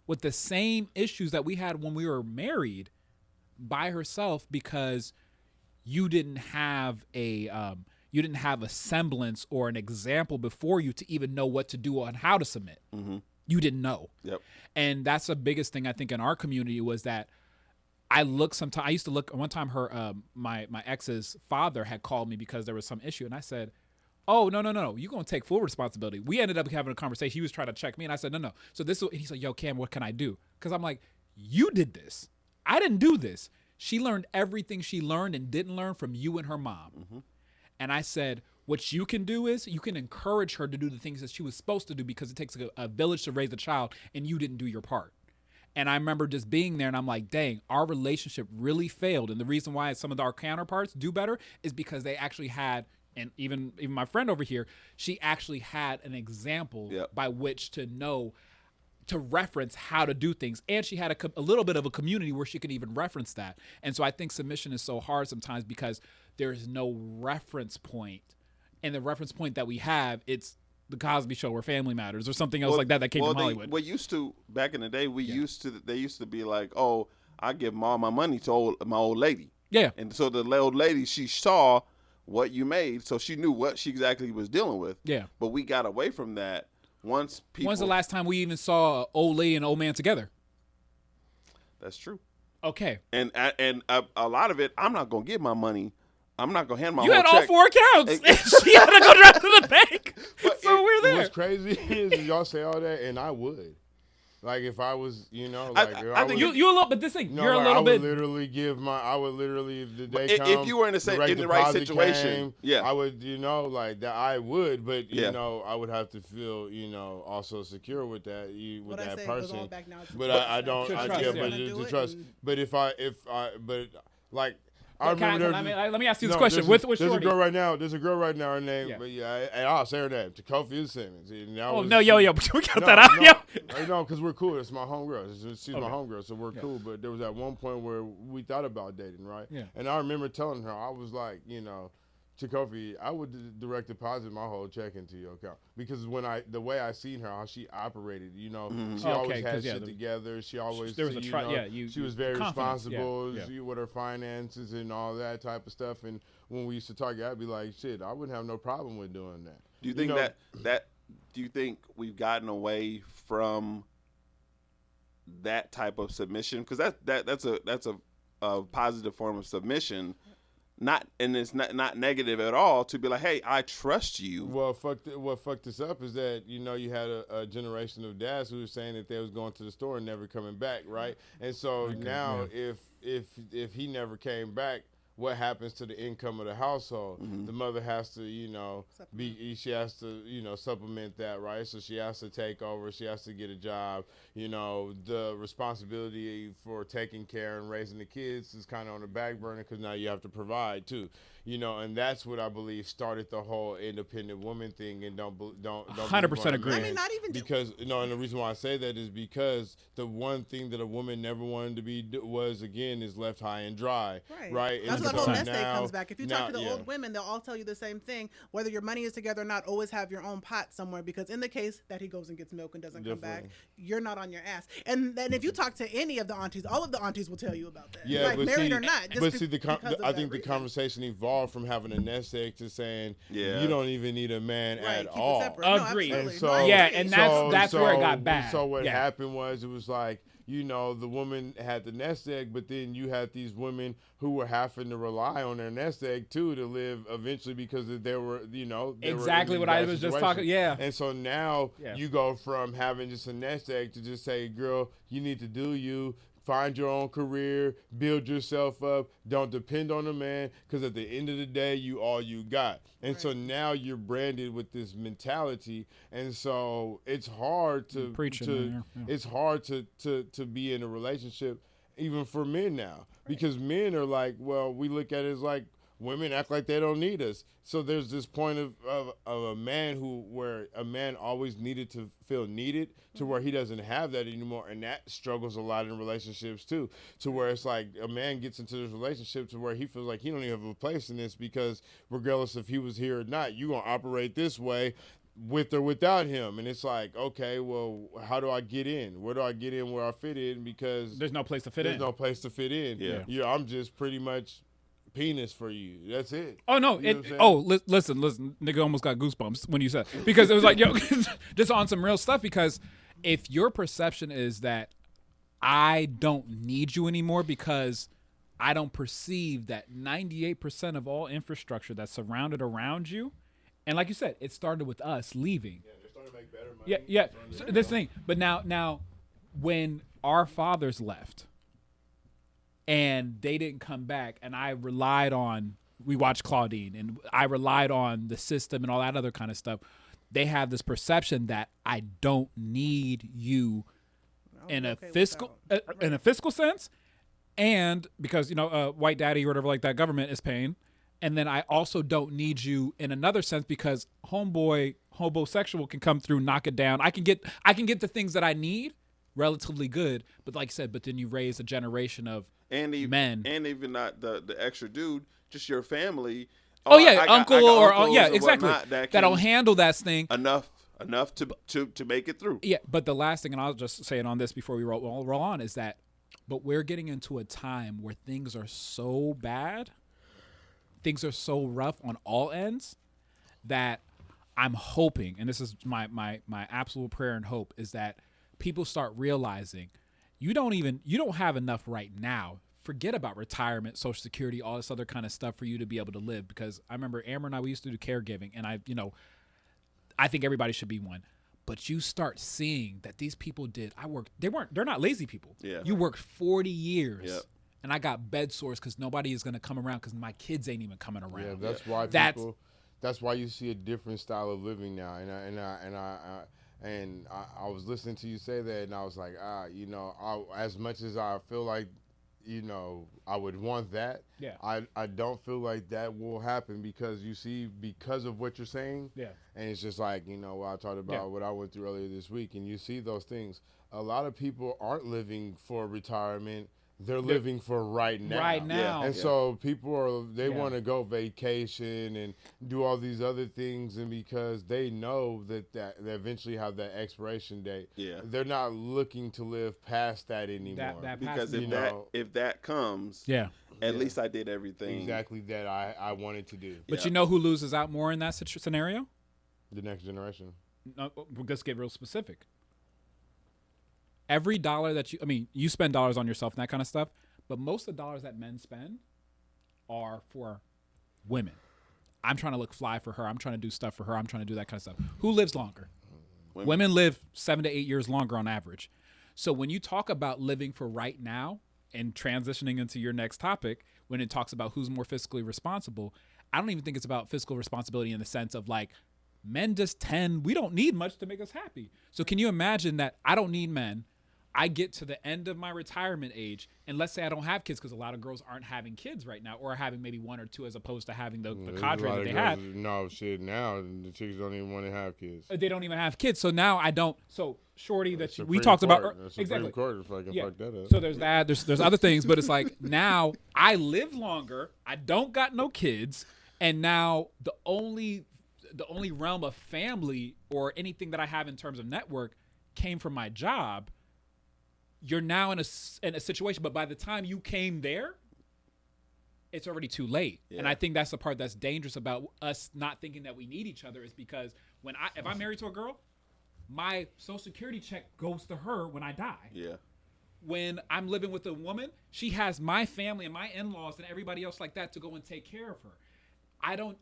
with the same issues that we had when we were married by herself, because you didn't have a semblance or an example before you to even know what to do on how to submit. You didn't know. Yep. And that's the biggest thing I think in our community was that I used to look one time. Her my ex's father had called me because there was some issue, and I said, "Oh, no, you're gonna take full responsibility." We ended up having a conversation. He was trying to check me, and I said, "No." So and he's like, "Yo, Cam, what can I do?" Because I'm like, "You did this. I didn't do this. She learned everything she learned and didn't learn from you and her mom." Mm-hmm. And I said, what you can do is you can encourage her to do the things that she was supposed to do, because it takes a village to raise a child, and you didn't do your part. And I remember just being there, and I'm like, dang, our relationship really failed. And the reason why some of our counterparts do better is because they actually had, and even my friend over here, she actually had an example by which to know, to reference how to do things. And she had a little bit of a community where she could even reference that. And so I think submission is so hard sometimes because there is no reference point. And the reference point that we have, it's the Cosby Show or Family Matters or something else like that came from Hollywood. Well, used to, back in the day, they used to be like, oh, I give all my money to my old lady. Yeah. And so the old lady, she saw what you made, so she knew what she exactly was dealing with. Yeah. But we got away from that once people. When's the last time we even saw an old lady and an old man together? That's true. Okay. And a lot of it, I'm not going to give my money. I'm not going to hand my You whole had check. all 4 accounts. She had to go drive to the bank. So we're there. What's crazy is y'all say all that, and I would. Like, if I was, like... I think you a little... But this thing, you're a little bit... I would literally, if the day comes... If you were in the right situation, I would, like, that I would, but, I would have to feel, also secure with that, with that person. But I don't... To trust. But I remember let me ask you this question. There's a girl right now. Her name, and I'll say her name, Takofi Simmons. We got that out. No, because we're cool. It's my homegirl. She's my homegirl, so we're cool. But there was at one point where we thought about dating, right? Yeah. And I remember telling her, I was like, Takofi, I would direct deposit my whole check into your account, because the way I seen her, how she operated, she always had shit together. She always, there was she was very responsible with her finances and all that type of stuff. And when we used to talk, I'd be like, shit, I wouldn't have no problem with doing that. Do you think do you think we've gotten away from that type of submission? Because that's a positive form of submission. It's not negative at all to be like, hey, I trust you. Well, what fucked us up is that you had a generation of dads who were saying that they was going to the store and never coming back, right? And so if he never came back, what happens to the income of the household? Mm-hmm. The mother has to, she has to, supplement that, right? So she has to take over. She has to get a job. The responsibility for taking care and raising the kids is kind of on the back burner, because now you have to provide too. And that's what I believe started the whole independent woman thing. And don't 100% agree. I mean, not even because and the reason why I say that is because the one thing that a woman never wanted to be is left high and dry, right? That's what the whole nest egg comes back. If you talk to the old women, they'll all tell you the same thing. Whether your money is together or not, always have your own pot somewhere, because in the case that he goes and gets milk and doesn't come back, you're not on your ass. And then if you talk to any of the aunties, all of the aunties will tell you about that. Yeah, like married or not. I think the conversation evolved from having a nest egg to saying you don't even need a man at all. Agree. And that's where it got bad. So what happened was, it was like, the woman had the nest egg, but then you had these women who were having to rely on their nest egg too to live eventually, because they were, exactly what I was just talking. Yeah. And so now you go from having just a nest egg to just say, girl, you need to do you. Find your own career, build yourself up, don't depend on a man, because at the end of the day, you all you got. And so now you're branded with this mentality, and so it's hard to it's hard to be in a relationship, even for men now, because men are like, well, we look at it as like, women act like they don't need us. So there's this point of a man where a man always needed to feel needed, to where he doesn't have that anymore. And that struggles a lot in relationships too, to where it's like a man gets into this relationship to where he feels like he don't even have a place in this, because regardless if he was here or not, you're going to operate this way with or without him. And it's like, okay, well, how do I get in? Where do I get in where I fit in? Because there's no place to fit in. There's no place to fit in. Yeah. I'm just pretty much penis for you. That's it. Oh no! Listen, nigga almost got goosebumps when you said, because it was like, yo, just on some real stuff. Because if your perception is that I don't need you anymore because I don't perceive that 98% of all infrastructure that's surrounded around you, and like you said, it started with us leaving. Yeah, they're starting to make better money. Yeah. So this thing, but now, when our fathers left, and they didn't come back, and we watched Claudine, and I relied on the system and all that other kind of stuff. They have this perception that I don't need you in a fiscal sense, and because white daddy or whatever like that government is paying, and then I also don't need you in another sense because homosexual can come through, knock it down. I can get the things that I need relatively good, but like I said, but then you raise a generation of men, and even not the extra dude, just your family. Uncle exactly. That'll handle that thing enough to make it through. Yeah, but the last thing, and I'll just say it on this before we roll on, is that, but we're getting into a time where things are so bad, things are so rough on all ends, that I'm hoping, and this is my absolute prayer and hope, is that people start realizing you don't have enough right now. Forget about retirement, Social Security, all this other kind of stuff for you to be able to live. Because I remember Amber and I, we used to do caregiving, and I think everybody should be one. But you start seeing that these people they're not lazy people. Yeah. You worked 40 years. Yep. And I got bed sores because nobody is going to come around because my kids ain't even coming around. Yeah, that's why you see a different style of living now. And I was listening to you say that, and I was like, as much as I feel like, I would want that. Yeah. I don't feel like that will happen because because of what you're saying. Yeah. And it's just like, what I talked about, what I went through earlier this week, and you see those things. A lot of people aren't living for retirement. They're living for right now. Right now. And so people want to go vacation and do all these other things, and because they know that they eventually have that expiration date, they're not looking to live past that anymore. Because if that comes, at least I did everything exactly that I wanted to do. But you know who loses out more in that scenario? The next generation. No, let's get real specific. Every dollar that you spend dollars on yourself and that kind of stuff, but most of the dollars that men spend are for women. I'm trying to look fly for her. I'm trying to do stuff for her. I'm trying to do that kind of stuff. Who lives longer? Women live 7 to 8 years longer on average. So when you talk about living for right now and transitioning into your next topic, when it talks about who's more fiscally responsible, I don't even think it's about fiscal responsibility in the sense of like, men we don't need much to make us happy. So can you imagine that I don't need men? I get to the end of my retirement age, and let's say I don't have kids because a lot of girls aren't having kids right now, or are having maybe one or two as opposed to having the cadre that they have. No, shit, now the chicks don't even want to have kids. They don't even have kids. So now I don't. So Shorty that we talked about. Exactly. Court fuck that up. So there's that. There's other things, but it's like now I live longer. I don't got no kids, and now the only realm of family or anything that I have in terms of network came from my job. You're now in a situation, but by the time you came there, it's already too late. Yeah. And I think that's the part that's dangerous about us not thinking that we need each other, is because if I'm married to a girl, my Social Security check goes to her when I die. Yeah. When I'm living with a woman, she has my family and my in-laws and everybody else like that to go and take care of her.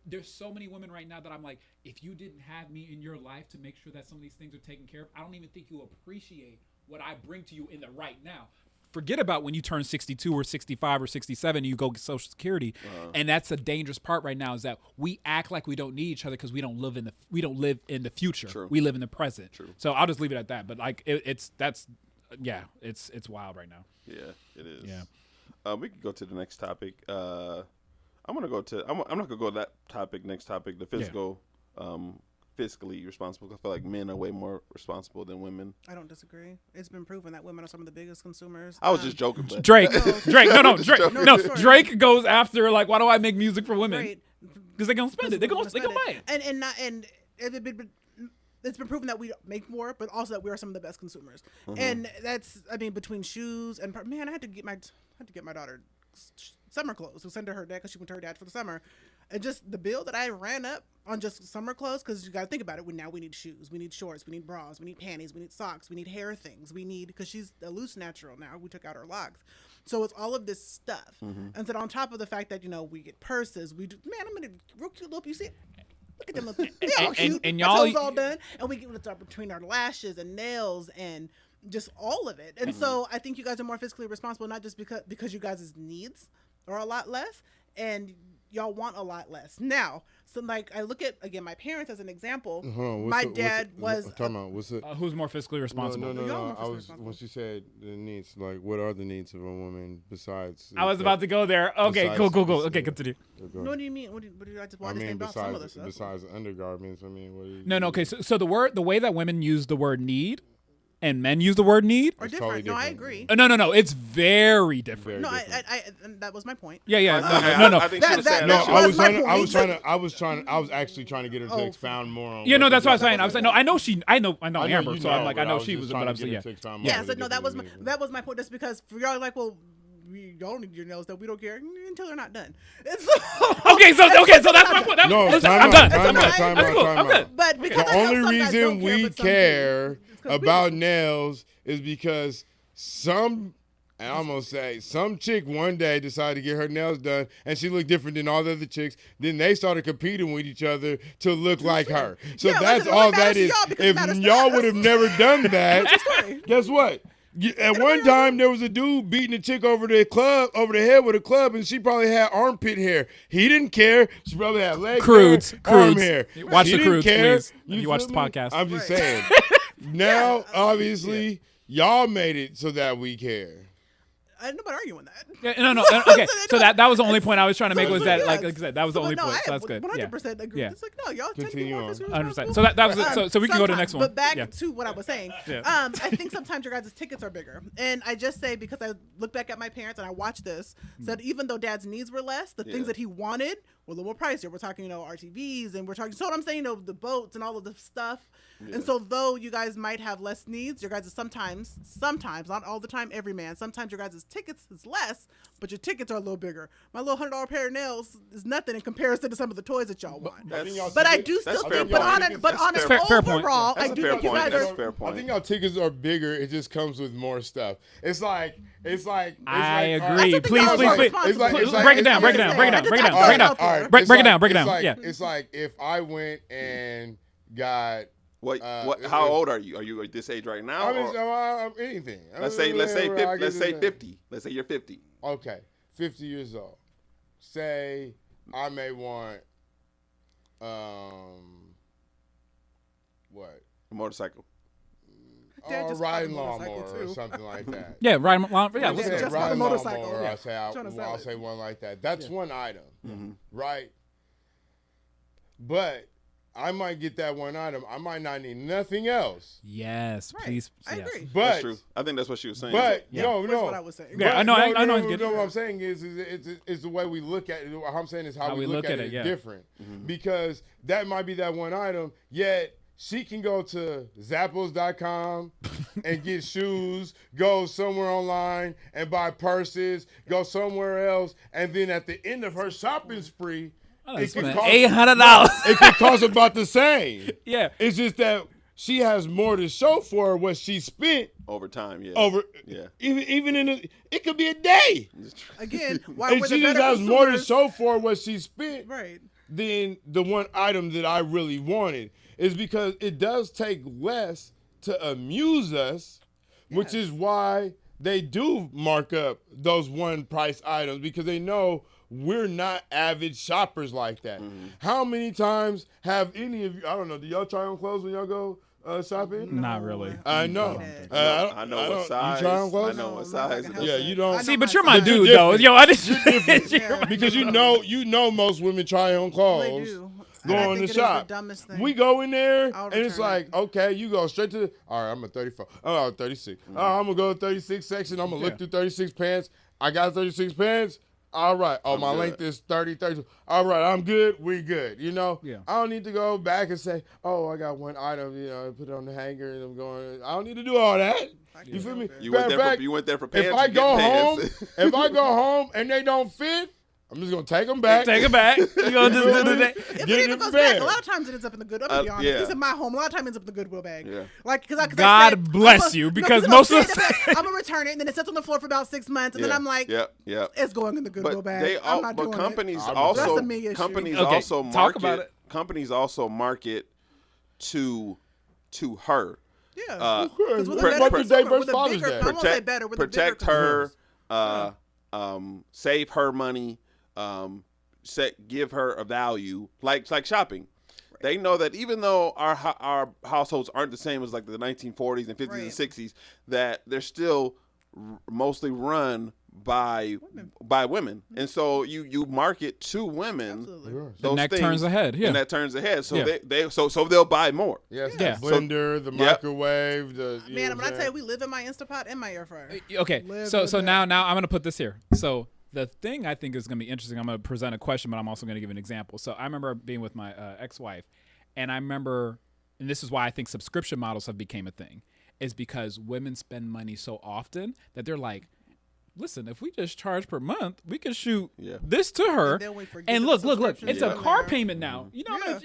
There's so many women right now that I'm like, if you didn't have me in your life to make sure that some of these things are taken care of, I don't even think you appreciate what I bring to you in the right now. Forget about when you turn 62 or 65 or 67, you go get Social Security. And that's a dangerous part right now, is that we act like we don't need each other because we don't live in the future. True. We live in the present. True. So I'll just leave it at that. But like it's wild right now. Yeah, it is. Yeah. We could go to the next topic. I'm not gonna go to that topic. Next topic, the physical, fiscally responsible. I feel like men are way more responsible than women. I don't disagree. It's been proven that women are some of the biggest consumers. I was just joking. But. Drake goes after like, why do I make music for women? Because they're gonna spend it. They're gonna buy it. It's been proven that we make more, but also that we are some of the best consumers. Mm-hmm. And that's, between shoes and I had to get my daughter summer clothes to send to her dad because she went to her dad for the summer, and just the bill that I ran up on just summer clothes, because you got to think about it. Now we need shoes, we need shorts, we need bras, we need panties, we need socks, we need hair things, we need, because she's a loose natural now, we took out her locks, so it's all of this stuff. And then on top of the fact that, you know, we get purses, we do, man, I'm in a real cute little, you see it? Look at them little, they're all cute, and y'all all done, and we get what's up between our lashes and nails and just all of it. And so I think you guys are more fiscally responsible, not just because you guys' needs are a lot less and y'all want a lot less. Now, so like I look at, again, my parents as an example. My dad was who's more fiscally responsible? No. I was, when she said the needs, like what are the needs of a woman besides? I was about to go there. Okay, go. Okay, continue. What do you mean? What do you I just want to name off some of the stuff? Besides undergarments, I mean, what do you? No. Okay, so the way that women use the word need and men use the word need are different. Totally different. No, I agree. No, it's very different. No, I that was my point. Yeah. No. I think she was saying that. I was actually trying to get her to expound more on. Yeah, no, that's what I was saying. I was saying, no, I know Amber, so I'm like, I know she was, but I'm saying, yeah. So no, that was my point. Just because for y'all, like, well, y'all need your nails done. We don't care until they're not done. Okay, so that's my point. I'm done. I'm good. But because the only reason we care about nails is because some chick one day decided to get her nails done and she looked different than all the other chicks. Then they started competing with each other to look like her. So that's all that is. If y'all would have never done that, guess what? At one time, there was a dude beating a chick over the head with a club, and she probably had armpit hair. He didn't care. She probably had leg hair, arm hair. Watch the Crudes, please. You watch the podcast. I'm just saying. Now, obviously, y'all made it so that we care. I'm not arguing that. Yeah, no. Okay, so that was the only point I was trying to make was that, like I said, that was the only point. So that's good. 100% agree. Yeah. It's like, no, y'all continue on. 100%. So that was so we can go to the next one. But back to what I was saying. I think sometimes your guys' tickets are bigger, and I just say, because I look back at my parents and I watch this, that even though Dad's needs were less, the things that he wanted were a little more pricier. We're talking, RTVs, and we're talking. So what I'm saying, the boats and all of the stuff. Yeah. And so though you guys might have less needs, your guys' sometimes, not all the time, every man, sometimes your guys' tickets is less, but your tickets are a little bigger. My little $100 pair of nails is nothing in comparison to some of the toys that y'all want. But I do still think, but on an overall, I do think you guys are. I think our tickets are bigger. It just comes with more stuff. It's like I agree. Please. Break it down. Yeah. It's like if I went and got. How old are you? Are you at this age right now? I'm anything. Let's say 50. Let's say you're 50. Okay, 50 years old. Say I may want what? A motorcycle. Or a riding lawnmower or something like that. Yeah, riding lawnmower. Yeah, just a motorcycle. I'll say one like that. That's one item, right? But I might get that one item. I might not need nothing else. Yes, please. I agree. But that's true. I think that's what she was saying. But no. That's what I was saying. Yeah, I know. What I'm saying is the way we look at it. What I'm saying is how we look at it is different. Because that might be that one item, yet she can go to Zappos.com and get shoes, go somewhere online and buy purses, go somewhere else, and then at the end of her shopping spree, it could cost $800. It could cost about the same. Yeah. It's just that she has more to show for what she spent over time. Yeah. Even it could be a day. Again, why? And she just has more to show for what she spent. Right. Than the one item that I really wanted. Is because it does take less to amuse us, which is why they do mark up those one price items, because they know we're not avid shoppers like that. How many times have any of you, I don't know, do y'all try on clothes when y'all go shopping? Not really. I know. I know what size. You try on clothes? I know what size. Yeah, you don't. See, but you're my dude, though. Yo, I just because you know most women try on clothes. They do. Go in the shop. We go in there, and it's like, okay, you go straight to all right, I'm a 34. Oh, 36. I'm going to go to 36 section. I'm going to look through 36 pants. I got 36 pants. All right. Oh, my length is 30. All right, I'm good. We good. I don't need to go back and say, oh, I got one item, put it on the hanger, and I'm going. I don't need to do all that. You feel me? You went there for pants. If I go home and they don't fit, I'm just gonna take them back. Take it back. You gonna just do that? It even goes back. A lot of times it ends up in the good. I'm gonna be honest. Yeah. At least in my home, a lot of times it ends up in the Goodwill bag. Yeah. Like, cause God bless you, because most of the I'm gonna return it, and then it sits on the floor for about 6 months, and then I'm like, it's going in the Goodwill bag. But companies also market to her. Yeah. Protect her. Save her money. Give her a value, like shopping. Right. They know that even though our households aren't the same as like the 1940s and 50s and 60s, that they're still mostly run by women, and so you market to women. And that turns ahead. Yeah, and that turns ahead. So so they'll buy more. Yes, the blender, the microwave. Man, when I tell you, we live in my Instapot and my air fryer. Okay, so now I'm gonna put this here. So the thing I think is gonna be interesting. I'm gonna present a question, but I'm also gonna give an example. So I remember being with my ex-wife, and I remember, and this is why I think subscription models have became a thing, is because women spend money so often that they're like, listen, if we just charge per month, we can shoot this to her. And look, it's a car payment now. You know,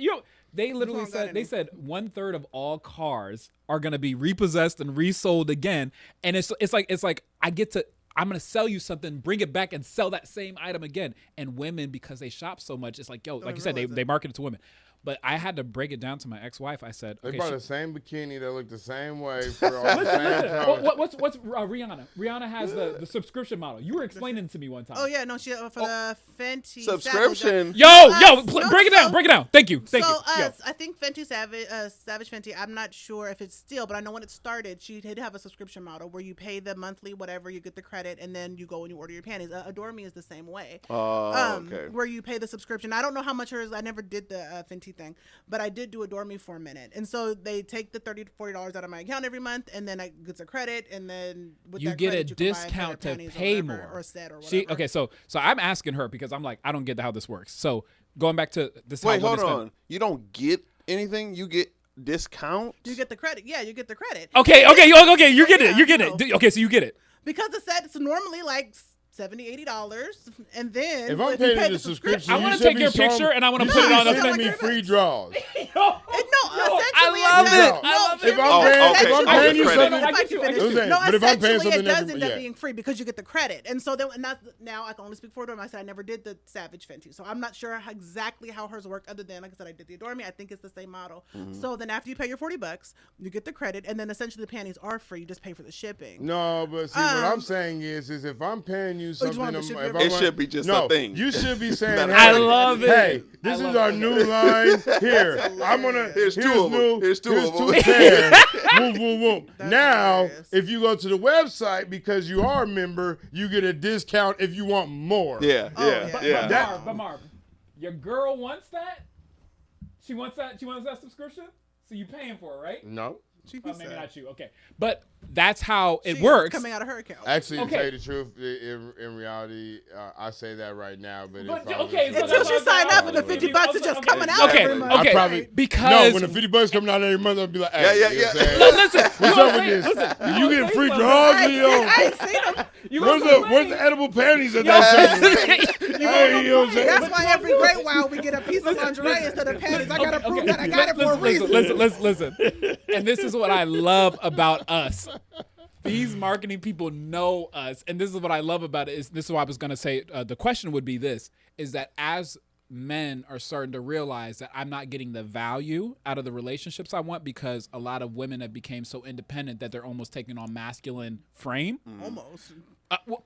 they literally said, 1/3 of all cars are going to be repossessed and resold again. And it's like I'm going to sell you something, bring it back and sell that same item again. And women, because they shop so much, it's like, like you said, they market it to women. But I had to break it down to my ex-wife. I said, they bought the same bikini that looked the same way for all the same What's Rihanna? Rihanna has the subscription model. You were explaining to me one time. Oh yeah, no, she for the Fenty subscription. Break it down. Thank you. I think Fenty Savage Fenty. I'm not sure if it's still, but I know when it started, she did have a subscription model where you pay the monthly whatever, you get the credit, and then you go and you order your panties. Adore Me is the same way. Okay. Where you pay the subscription. I don't know how much hers. I never did the Fenty thing, but I did do Adore Me for a minute, and so they take the $30 to $40 out of my account every month, and then I get a credit, and then with you that get credit, a discount to pay more or a set or whatever. So I'm asking her because I'm like, I don't get how this works. So going back to this. Wait, hold on. You don't get anything. You get discount. You get the credit. Yeah, you get the credit. Okay. You get it. Okay, so you get it because the set is normally like $70, $80, and then if I'm paying the subscription, I want to take your picture and I want to put it on. Sending me free draws. I love it. If I'm paying you something, but if I'm paying something, it does end up being free because you get the credit. And so then, now I can only speak for them. I said I never did the Savage Fenty, so I'm not sure exactly how hers worked. Other than, like I said, I did the Adore Me. I think it's the same model. So then after you pay your $40, you get the credit, and then essentially the panties are free. You just pay for the shipping. No, but see, what I'm saying is if I'm paying you something, it should be just a thing. You should be saying, I love it. Hey, this is our new line. Here, I'm gonna. Here's two of them. Here's two pairs. Whoop. Now, if you go to the website because you are a member, you get a discount if you want more. Yeah. But Marv, your girl wants that. She wants that subscription. So you paying for it, right? No. Maybe not you. Okay, but that's how it works. Coming out of her account. Actually, to tell you the truth, in reality, I say that right now. But until she signed up, and the $50 is just coming out every month. Okay, probably because when the $50 coming out every month, I'll be like, hey, yeah. Listen, what's up with this? You getting free draws, Leo? I ain't seen them. Where's the edible panties that they send you? That's why every great while we get a piece of lingerie instead of panties. I gotta prove that I got it for a reason. Listen. And this is what I love about us. These marketing people know us, and this is what I love about it. This is what I was gonna say. The question would be this: is that as men are starting to realize that I'm not getting the value out of the relationships I want because a lot of women have become so independent that they're almost taking on masculine frame. Almost.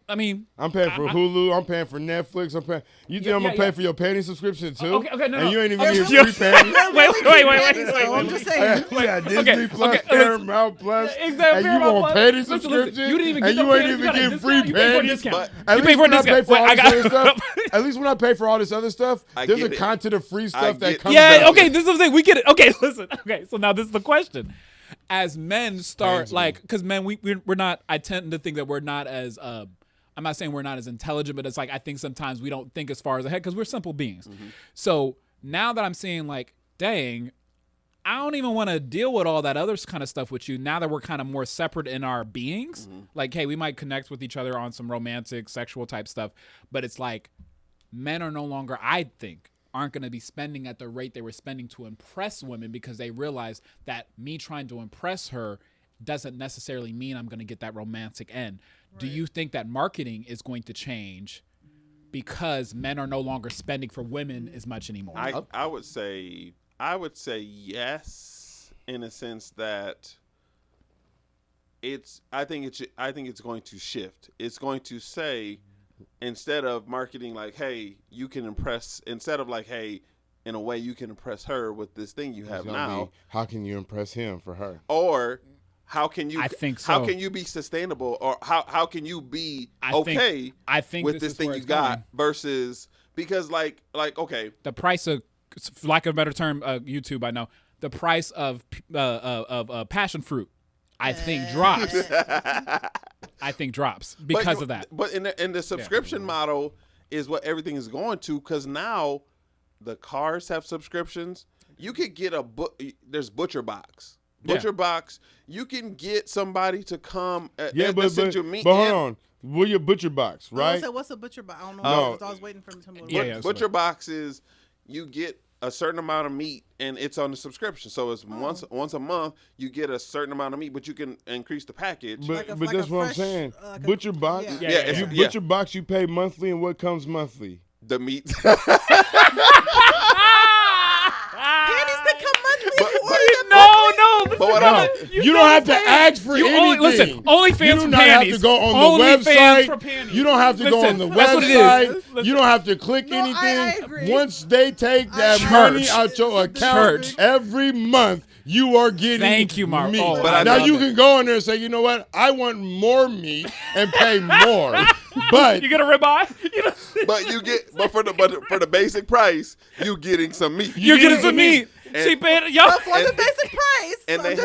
I mean, I'm paying for Hulu. I'm paying for Netflix. I'm gonna pay for your panty subscription too? Okay, no. And you ain't even getting free panties. Wait. I'm just saying. You got Disney Plus, Paramount Plus, and you want panty subscription, you didn't even and you ain't even getting free panties. At least when I pay for all this other stuff, there's a content of free stuff that comes. Yeah, okay, this is the thing. We get it. Okay, listen. Okay, so now this is the question. As men start, because men, we're not, I tend to think that we're not as, I'm not saying we're not as intelligent, but it's like I think sometimes we don't think as far as ahead because we're simple beings. So now that I'm seeing like, dang, I don't even want to deal with all that other kind of stuff with you now that we're kind of more separate in our beings. Like, hey, we might connect with each other on some romantic, sexual type stuff, but it's like, men are no longer, I think, aren't going to be spending at the rate they were spending to impress women because they realize that me trying to impress her doesn't necessarily mean I'm going to get that romantic end. Right. Do you think that marketing is going to change because men are no longer spending for women as much anymore? I would say yes, in a sense that I think it's going to shift. It's going to say, instead of marketing like, hey, you can impress, instead of like, hey, in a way you can impress her with this thing you have now. How can you impress him for her? Or how can you? I think so. How can you be sustainable, or how can you be okay with this thing you got versus, because like okay, the price of, for lack of a better term, YouTube, I know the price of passion fruit, I think drops. I think drops because of that. But in the subscription model is what everything is going to, because now the cars have subscriptions. You could get there's Butcher Box. Butcher Box, you can get somebody to come send you meat. But hold on. We're your Butcher Box, right? What's a Butcher Box? I don't know. No. I was waiting for him to tell me. Butcher Box is you get a certain amount of meat, and it's on the subscription. So it's once a month you get a certain amount of meat, but you can increase the package. But that's what I'm saying. Butcher Box, Butcher Box, you pay monthly, and what comes monthly? The meat. Panties that come monthly. You don't have to ask for anything. Listen, OnlyFans for panties. You don't have to go on the website. You don't have to go on the website. You don't have to click anything. Once they take that money out your account every month, you are getting meat. Oh, now you can go in there and say, you know what? I want more meat and pay more. But you get a ribeye. But for the basic price, you getting some meat. You're getting some meat. She paid for the basic price. And they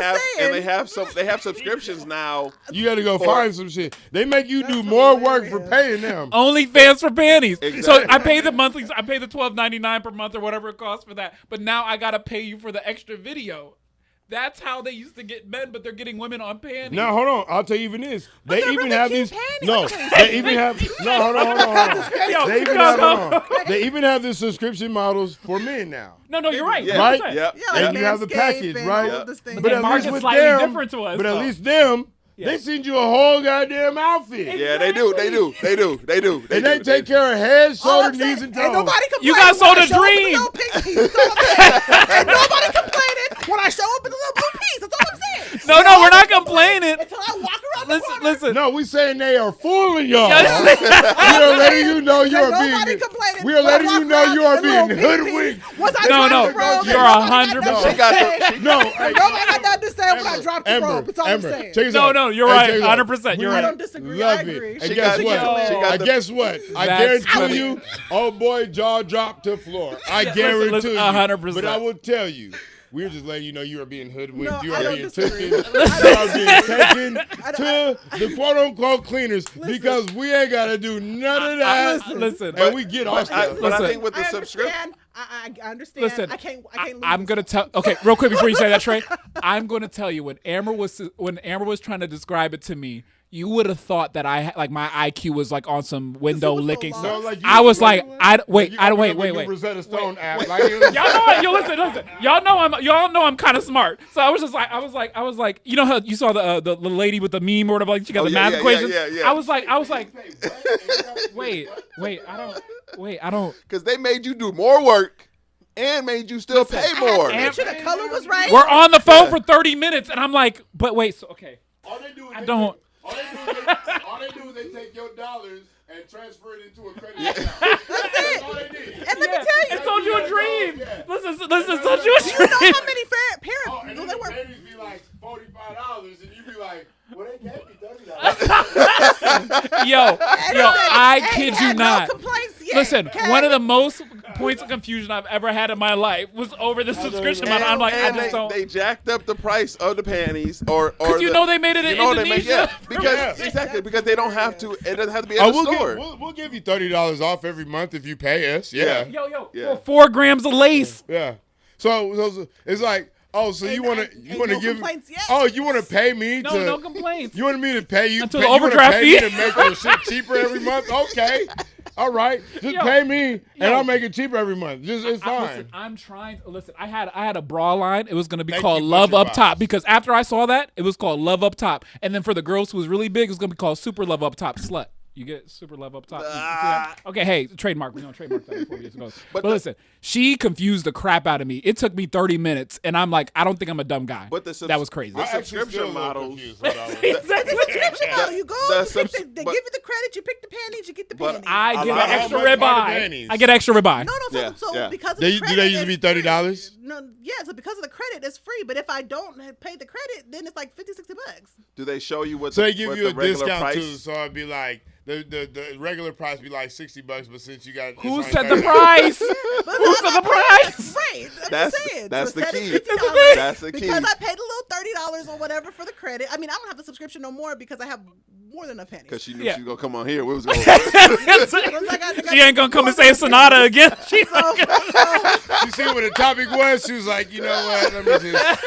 have subscriptions now. You got to go find some shit. They make you do more work for paying them. OnlyFans for panties. Exactly. So I pay the monthly. I pay the $12.99 per month or whatever it costs for that. But now I got to pay you for the extra video. That's how they used to get men, but they're getting women on panties. Now hold on, I'll tell you even this. They even really have cute these. panties. No, they even have. No, hold on. They even have the subscription models for men now. No, you're right. Yeah. Right? Yep. And you have the package, right? But But at least with them, but at least them, they send you a whole goddamn outfit. Yeah, they do. And they take care of head, shoulder, knees, and toes. Ain't nobody complaining. You guys sold a dream. Ain't nobody complaining when I show up in the little blue piece. That's all I'm saying. No, we're not complaining. Until I walk around the corner. Listen. No, we saying they are fooling y'all. We are letting you know you are being. We are letting you know you are being hoodwinked. No, you're 100%. No, nobody got nothing to say when I drop the rope. That's all I'm saying. No, you're right. 100%. You're I right. don't disagree. Love I agree. it. And guess what? I guarantee you, oh boy, jaw dropped to floor. I guarantee you. 100%. But I will tell you, we're just letting you know you are being hoodwinked. No, you I are don't being disagree. taken. You are being taken to the quote unquote cleaners because we ain't got to do none of that. Listen. And we get our stuff. But I think with the subscription. I understand. Listen, I can't leave. I'm gonna tell. Okay, real quick before you say that, Trey, I'm gonna tell you when Amber was trying to describe it to me. You would have thought that my IQ was like on some window licking stuff. No, like I was like, wait. Rosetta Stone app. Y'all know, listen. Y'all know I'm kind of smart. So I was like, you know how you saw the lady with the meme or whatever, like she got the math equation. Yeah. I was like, wait, I don't. Because they made you do more work and made you still pay more. Make sure the color was right. We're on the phone for 30 minutes, and I'm like, but wait, so okay. All they do is all they do is they take your dollars and transfer it into a credit account. That's all they did. And let me tell you, it sold you a dream. Yeah. Listen, it sold you a dream. you know how many parents And they then work. the babies be like $45, and you be like, well, they gave me $30. Yo, I kid you not. No complaints yet. Listen, one of the most points of confusion I've ever had in my life was over the subscription model. I'm like, I just don't. They jacked up the price of the panties, or because they made it in Indonesia. Because they don't have to. It doesn't have to be at the store. We'll give you $30 off every month if you pay us. Yeah. For 4 grams of lace. Yeah. So it's like. Oh, so you want to give? Oh, you want to pay me to? No complaints. You want me to pay you? Until the overdraft fee to make your shit cheaper every month? Okay. all right, just pay me, and I'll make it cheaper every month. It's fine. Listen, I'm trying. Listen, I had a bra line. It was going to be called Love Up Top because after I saw that, it was called Love Up Top, and then for the girls who was really big, it was going to be called Super Love Up Top Slut. You get Super Love Up Top. Okay, hey, trademark. We're going to trademark that before we get to go. But listen, she confused the crap out of me. It took me 30 minutes, and I'm like, I don't think I'm a dumb guy. But that was crazy. The subscription models. The subscription model. You go, they give you the credit, you pick the panties, you get the panties. I get an extra ribeye. I get extra ribeye. No, so because of the credit. Do they used to be $30? No, yeah, so because of the credit, it's free. But if I don't pay the credit, then it's like $50, $60. Do they show you what so the they give you a discount price? too, so it'd be like the regular price be like $60, but since you got who said the price? Who said the price? Right, that's the key. That's the key. Because I paid a little $30 or whatever for the credit. I mean, I don't have the subscription no more because I have more than enough pennies. Because she knew she was gonna come on here. We was going. She ain't gonna come and say Sonata again. She see what the topic was. She was like, you know what? Let me just.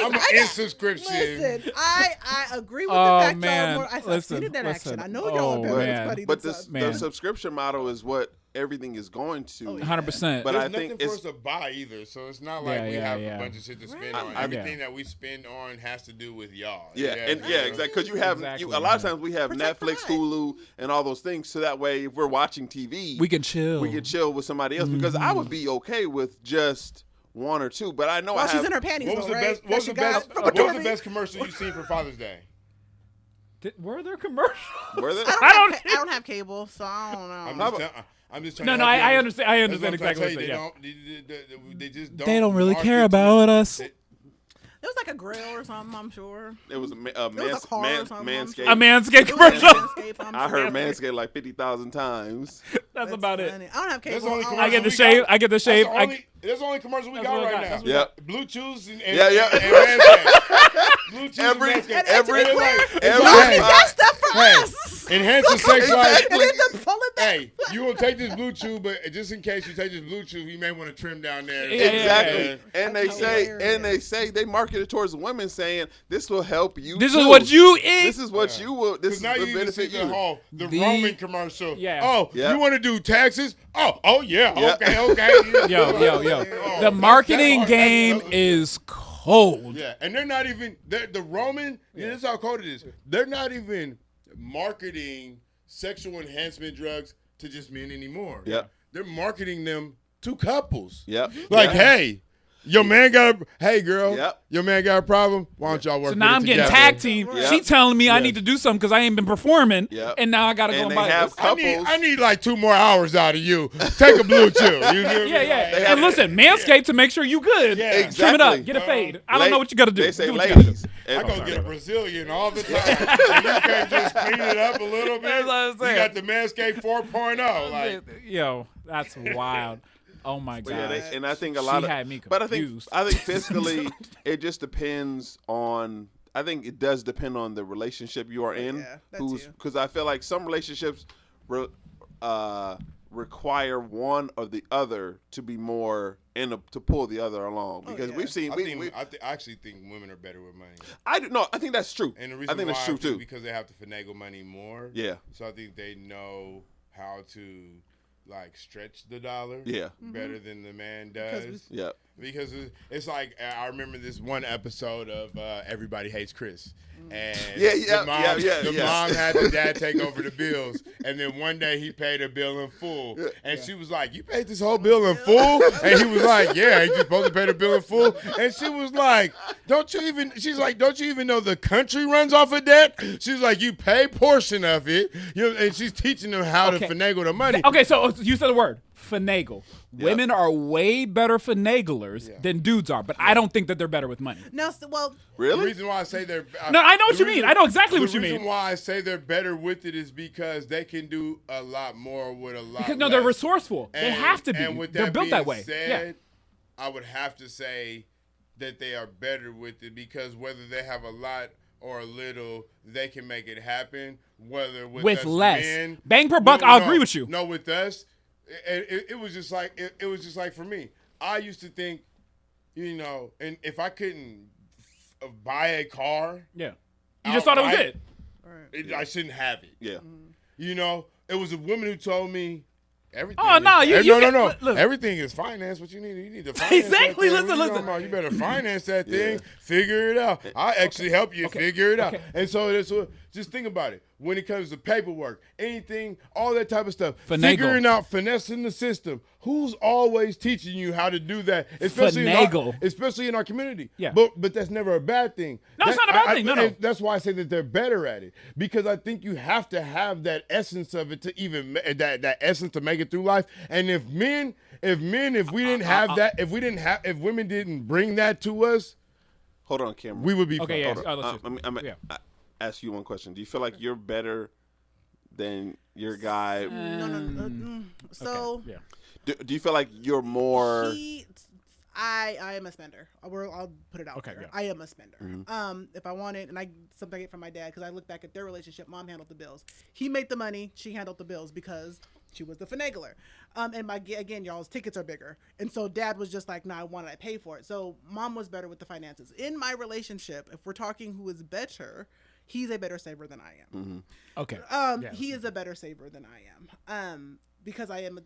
I'm in subscription. Listen, I agree with the fact y'all more. I've seen that action. I know y'all are better. But the subscription model is what everything is going to. 100%. But there's nothing for us to buy either, so it's not like we have a bunch of shit to spend on. Everything that we spend on has to do with y'all. Exactly. Because you have a lot of times we have Netflix, Hulu, and all those things. So that way, if we're watching TV, we can chill. We can chill with somebody else because I would be okay with just one or two. But I know she's in her panties. What was the best commercial you seen for Father's Day? Were there commercials? I don't have cable, so I don't know. I'm just trying to I understand. I understand exactly what you're saying. They just don't. They don't really care about us. It was like a grill or something, I'm sure. It was a Manscaped. A Manscaped commercial. I heard Manscaped like 50,000 times. That's about funny. it. I don't have cable. I get the shave. That's the only commercial we got right now. Yep. Blue Chews and Manscaped. Blue Chews and Manscaped. Every stuff for us. Enhance the sex life. And then to pull it back. Hey, you will take this Blue Chew, but just in case you take this Blue Chew, you may want to trim down there. Exactly. And they say they market it towards women, saying this will help you. This is what you eat. This is what you will. This now will you benefit you. The Roman commercial. Yeah. Oh, you want to do taxes? Oh yeah. Okay. Yo. The marketing game is cold. Yeah, and they're not even the Roman. Yeah, this is how cold it is. They're not even marketing sexual enhancement drugs to just men anymore. Yeah, they're marketing them to couples. Yep. Like, hey, your man got hey girl. Yep. Your man got a problem. Why don't y'all work? So now I'm getting tag team. Yep. She telling me I need to do something because I ain't been performing. Yep. And now I gotta go and buy this. I need like 2 more hours out of you. Take a Blue Chew. Yeah. And listen, Manscaped to make sure you good. Yeah. Exactly. Trim it up. Get a fade. I don't know what you gotta do. They say do ladies. I go get a Brazilian all the time. And you can't just clean it up a little bit. That's what I'm saying. You got the Manscaped 4.0. Like, yo, that's wild. Oh my God! And I think a lot had me but confused. I think fiscally, it just depends on. I think it does depend on the relationship you are in. Because I feel like some relationships require one or the other to be more to pull the other along. Because we've seen. I actually think women are better with money. I think that's true. And the reason I think that's true too. Because they have to finagle money more. Yeah. So I think they know how to stretch the dollar better than the man does. Because it's like I remember this one episode of Everybody Hates Chris. And the mom had the dad take over the bills, and then one day he paid a bill in full, and she was like, "You paid this whole bill in full?" And he was like, "Yeah, you supposed to pay the bill in full." And she was like, "Don't you even know the country runs off of debt?" She's like, "You pay portion of it," and she's teaching them how to finagle the money. Okay, so you said the word finagle. Women are way better finaglers than dudes are, but I don't think that they're better with money. No, really? The reason why I say they're no, I know what you mean. I know exactly what you mean. The reason why I say they're better with it is because they can do a lot more with a lot. Because they're resourceful. They have to be. And with they're built that way. I would have to say that they are better with it because whether they have a lot or a little, they can make it happen. Whether with us less men, bang per buck, I'll agree with you. No, with us. It was just like it was just like for me. I used to think, and if I couldn't buy a car, you just thought it was it. I shouldn't have it. Yeah. You know, it was a woman who told me everything. Oh no, no. Everything is finance. What you need to finance. Exactly. That Listen. you better finance that thing. Figure it out. I'll actually help you figure it out. And so just think about it. When it comes to paperwork, anything, all that type of stuff, figuring out, finessing the system. Who's always teaching you how to do that? Especially in our community. Yeah. But that's never a bad thing. No, it's not a bad thing. No. That's why I say that they're better at it, because I think you have to have that essence of it to even that essence to make it through life. And if women didn't bring that to us, hold on, Cameron, we would be okay. I ask you one question. Do you feel like you're better than your guy? No. So, do you feel like you're more? I am a spender. I'll put it out there. Yeah. I am a spender. Mm-hmm. If I want it, and something I get from my dad, because I look back at their relationship. Mom handled the bills. He made the money. She handled the bills because she was the finagler. And y'all's tickets are bigger. And so dad was just like, nah, why don't I pay for it? So mom was better with the finances. In my relationship, if we're talking who is better, he's a better saver than I am. Mm-hmm. Okay. He is a better saver than I am. Because I am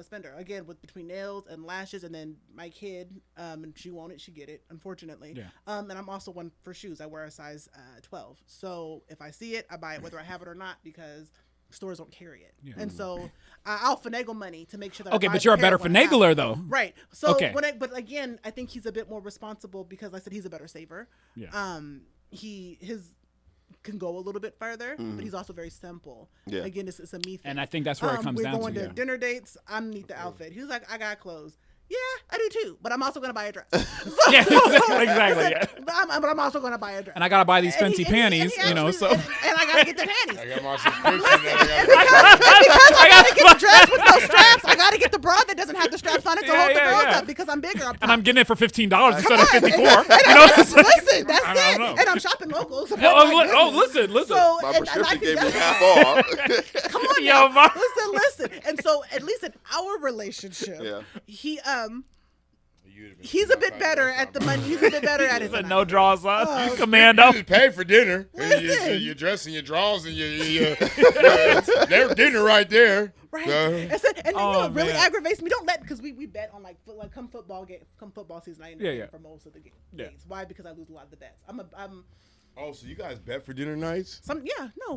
a spender. Again, between nails and lashes, and then my kid, and she want it, she get it, unfortunately. Yeah. And I'm also one for shoes. I wear a size 12. So if I see it, I buy it, whether I have it or not, because stores don't carry it. Yeah. And so I'll finagle money to make sure that. Okay, but you're a better finagler, though. Right. So but again, I think he's a bit more responsible because I said he's a better saver. Yeah. His can go a little bit further, but he's also very simple. Yeah. Again, it's a me thing. And I think that's where it comes down to. We're going to dinner dates. I need the outfit. He was like, I got clothes. Yeah, I do too, but I'm also going to buy a dress. Yeah, exactly. Yeah. But I'm also going to buy a dress. And I got to buy these fancy panties, and I got to get the panties. I got my subscription. Because I got to get the dress with no straps. I got to get the bra that doesn't have the straps on it to hold the girls up because I'm bigger. And I'm getting it for $15 instead of $54. Listen, that's it. And I'm shopping local. So listen. So, my prescription gave me half off. Come on, now. Listen. And so, at least in our relationship, he's a bit better at the money. He's a bit better at it. No draws on. Commando. You just pay for dinner. Your dress and your drawers and your their dinner right there. Right. And then really aggravates me. Don't because we bet on come football season. I end up paying for most of the games. Why? Because I lose a lot of the bets. Oh, so you guys bet for dinner nights?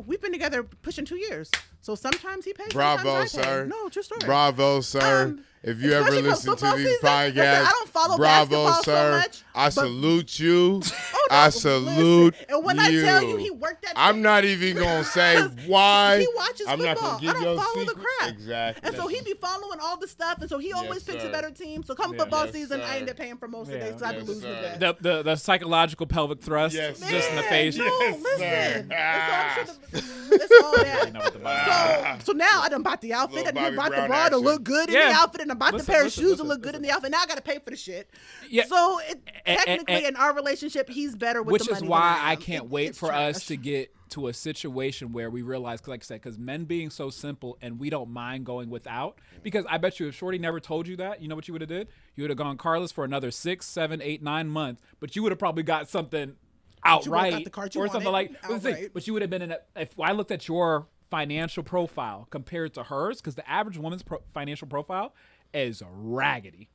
We've been together pushing 2 years. So sometimes he pays. Bravo, sir. No, true story. Bravo, sir. If you ever listen to these podcasts, I don't follow bravo, basketball sir. so much. I salute you. I salute you. And when I tell you he worked that, I'm not even gonna say why. He watches I'm football. Not gonna give I don't follow the crap. Exactly. And so he be following all the stuff, and so he always picks a better team. So come football season, I end up paying for most of the days because I lose the bet. The psychological pelvic thrust just in the face. No, listen. It's all that. So now I done bought the outfit, and I bought the bra to look good in the outfit, and I bought the pair of shoes to look good in the outfit. Now I got to pay for the shit. Yeah. So technically, in our relationship, he's better with the money. Which is why I can't wait for us to get to a situation where we realize, like I said, because men being so simple and we don't mind going without. Because I bet you if Shorty never told you that, you know what you would have did? You would have gone carless for another 6, 7, 8, 9 months, but you would have probably got something outright or something like. But you would have been in a. If I looked at your financial profile compared to hers, because the average woman's financial profile is raggedy.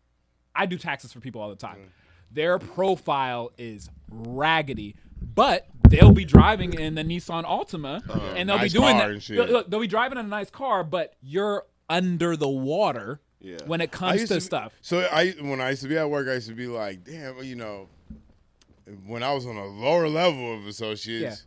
I do taxes for people all the time. Their profile is raggedy, but they'll be driving in the Nissan Altima, and they'll be doing that. They'll be driving in a nice car, but you're under the water when it comes to stuff. So when I used to be at work, I used to be like, damn, when I was on a lower level of associates.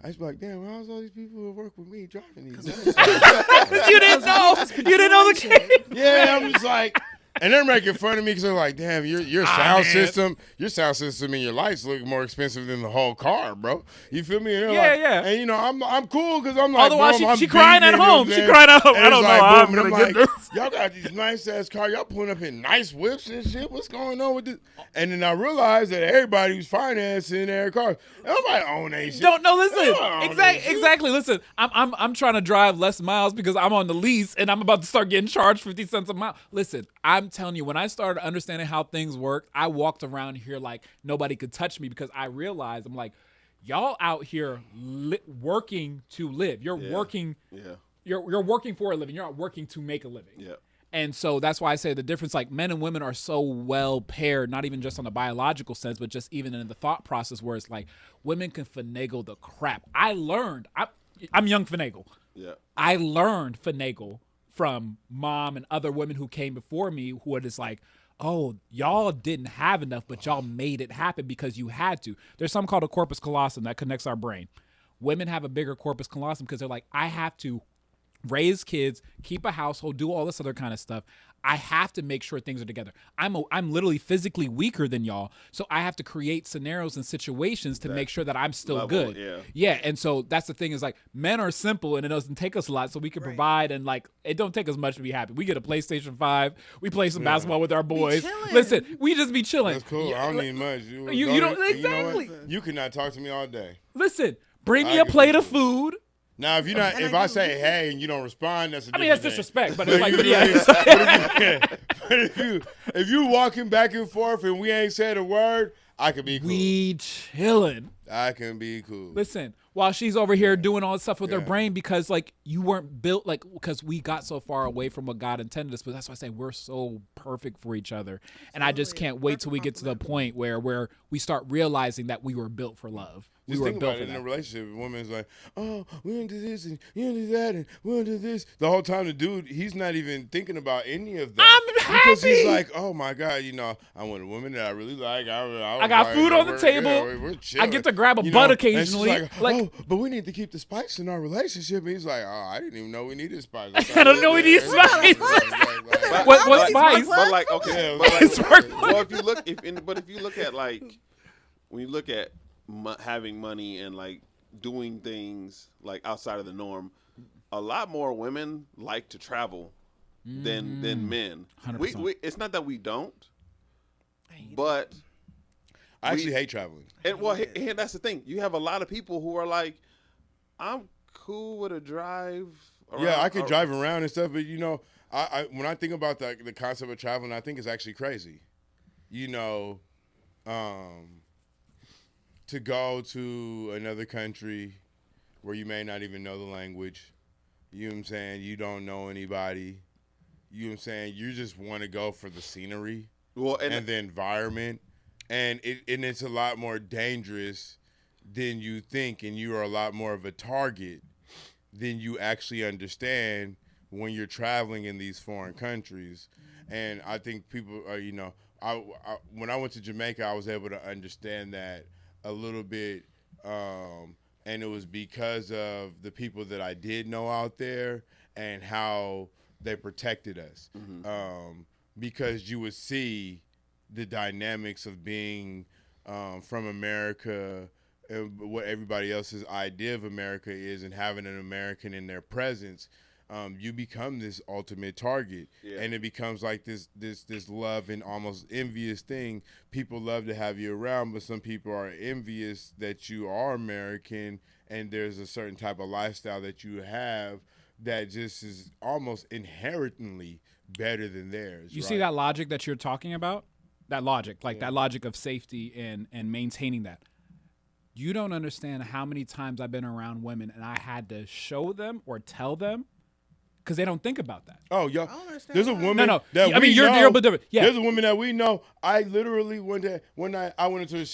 I was like, damn, how's all these people who work with me driving these? You didn't know. You didn't know the kid. Yeah, I'm just like. And they're making fun of me because they're like, "Damn, your sound system and your lights look more expensive than the whole car, bro." You feel me? And And I'm cool because I'm like, otherwise she crying at home. She crying at home. I don't know how I'm gonna get this. Y'all got these nice ass cars. Y'all pulling up in nice whips and shit. What's going on with this? And then I realized that everybody who's financing their cars, nobody own that shit. Listen. Exactly. Listen, I'm trying to drive less miles because I'm on the lease and I'm about to start getting charged 50 cents a mile. Listen, I'm telling you, when I started understanding how things work, I walked around here like nobody could touch me because I realized, I'm like, y'all out here working to live. You're working you're working for a living. You're not working to make a living. Yeah. And so that's why I say the difference, like men and women are so well paired, not even just on a biological sense, but just even in the thought process where it's like women can finagle the crap. I'm young finagle. Yeah. I learned finagle from mom and other women who came before me who are just like, oh, y'all didn't have enough, but y'all made it happen because you had to. There's something called a corpus callosum that connects our brain. Women have a bigger corpus callosum because they're like, I have to raise kids, keep a household, do all this other kind of stuff. I have to make sure things are together. I'm literally physically weaker than y'all, so I have to create scenarios and situations to make sure that I'm still good. Yeah, and so that's the thing is like men are simple and it doesn't take us a lot, so we can provide and like it don't take us much to be happy. We get a PlayStation 5, we play some basketball with our boys. Listen, we just be chilling. That's cool. I don't need much. You don't exactly. You cannot talk to me all day. Listen, bring me a plate of food. Now, if you're not, if I say hey and you don't respond, that's a different that's thing. disrespect, but it's like, but if you walking back and forth and we ain't said a word, I can be cool. We chilling. I can be cool. Listen, while she's over here doing all this stuff with her brain because like you weren't built like because we got so far away from what God intended us. But that's why I say we're so perfect for each other, and I just can't wait till we get to the point where we start realizing that we were built for love. Just think about it in a relationship. A woman's like, oh, we don't do this and you don't do that and we don't do this. The whole time the dude, he's not even thinking about any of that. I'm happy. Because he's like, oh my God, I want a woman that I really like. I got food on the table. We're chilling. I get to grab a butt occasionally. And she's like, oh, but we need to keep the spice in our relationship. And he's like, oh, I didn't even know we needed spice. I don't know we need spice. What spice? But like, okay. But like, well, if you look at like, when you look at having money and like doing things like outside of the norm, a lot more women like to travel than men. 100%. We it's not that we don't, but I actually hate traveling. And and that's the thing. You have a lot of people who are like, I'm cool with a drive. Yeah, I could drive around and stuff, but I when I think about the concept of traveling, I think it's actually crazy. To go to another country where you may not even know the language, you know what I'm saying? You don't know anybody. You know what I'm saying? You just want to go for the scenery and the environment. And it's a lot more dangerous than you think, and you are a lot more of a target than you actually understand when you're traveling in these foreign countries. And I think people are, when I went to Jamaica, I was able to understand that a little bit, and it was because of the people that I did know out there and how they protected us. Mm-hmm. Because you would see the dynamics of being from America and what everybody else's idea of America is, and having an American in their presence. You become this ultimate target, and it becomes like this love and almost envious thing. People love to have you around, but some people are envious that you are American, and there's a certain type of lifestyle that you have that just is almost inherently better than theirs. You see that logic that you're talking about? That logic, that logic of safety and maintaining that. You don't understand how many times I've been around women and I had to show them or tell them, because they don't think about that. Oh, yo, there's a woman. No. That I mean, you're a bit different. Yeah, there's a woman that we know. I literally one night I went into her.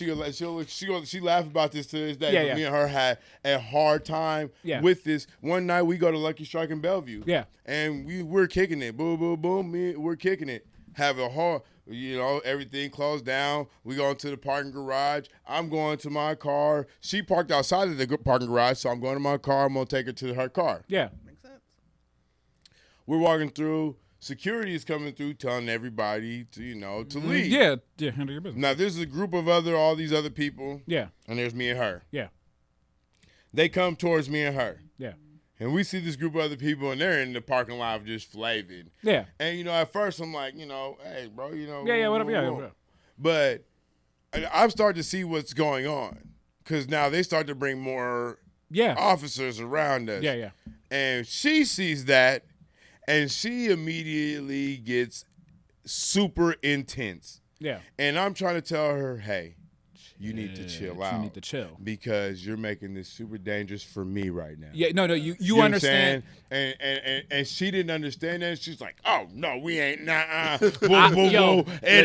She laughed about this to this day. Yeah, Me and her had a hard time with this. One night we go to Lucky Strike in Bellevue. Yeah, and we're kicking it. Boom, boom, boom. We're kicking it. Have a hard. Everything closed down. We go into the parking garage. I'm going to my car. She parked outside of the parking garage, so I'm going to my car. I'm gonna take her to her car. Yeah. We're walking through. Security is coming through, telling everybody to leave. Yeah, handle your business. Now there's a group of all these other people. Yeah. And there's me and her. Yeah. They come towards me and her. Yeah. And we see this group of other people, and they're in the parking lot just flaving. Yeah. And at first I'm like, hey, bro, Yeah, whatever. Yeah. But I've started to see what's going on, because now they start to bring more officers around us. Yeah. And she sees that. And she immediately gets super intense. Yeah. And I'm trying to tell her, hey, you need to chill out. You need to chill because you're making this super dangerous for me right now. Yeah, no, you understand. And she didn't understand that. She's like, oh no, we ain't it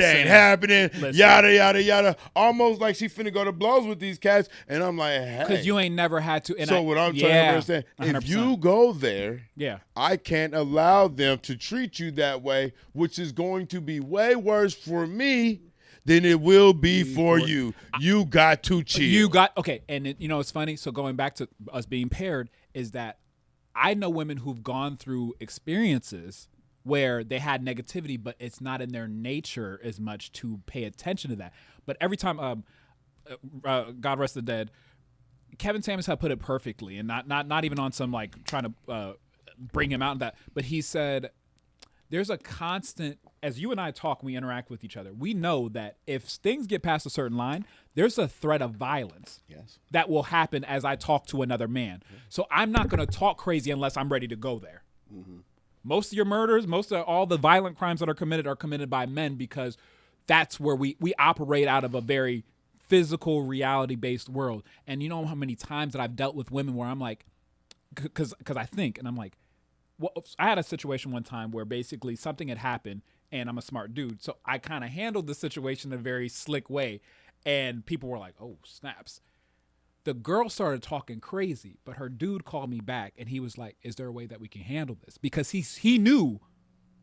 ain't happening. Yada yada yada. Almost like she finna go to blows with these cats. And I'm like, hey, because you ain't never had to. And so what I'm trying to understand, 100%. if you go there, I can't allow them to treat you that way, which is going to be way worse for me than it will be for you. You got to chill. And it's funny. So going back to us being paired is that I know women who've gone through experiences where they had negativity, but it's not in their nature as much to pay attention to that. But every time, God rest the dead, Kevin Samuels had put it perfectly, and not even on some like trying to bring him out in that, but he said, there's a constant, as you and I talk and we interact with each other, we know that if things get past a certain line, there's a threat of violence that will happen as I talk to another man. So I'm not going to talk crazy unless I'm ready to go there. Mm-hmm. Most of your murders, most of all the violent crimes that are committed by men because that's where we operate out of a very physical, reality-based world. And you know how many times that I've dealt with women where I'm like, because I think, and I'm like, well, I had a situation one time where basically something had happened, and I'm a smart dude, so I kind of handled the situation in a very slick way, and people were like, "Oh, snaps!" The girl started talking crazy, but her dude called me back, and he was like, "Is there a way that we can handle this?" Because he knew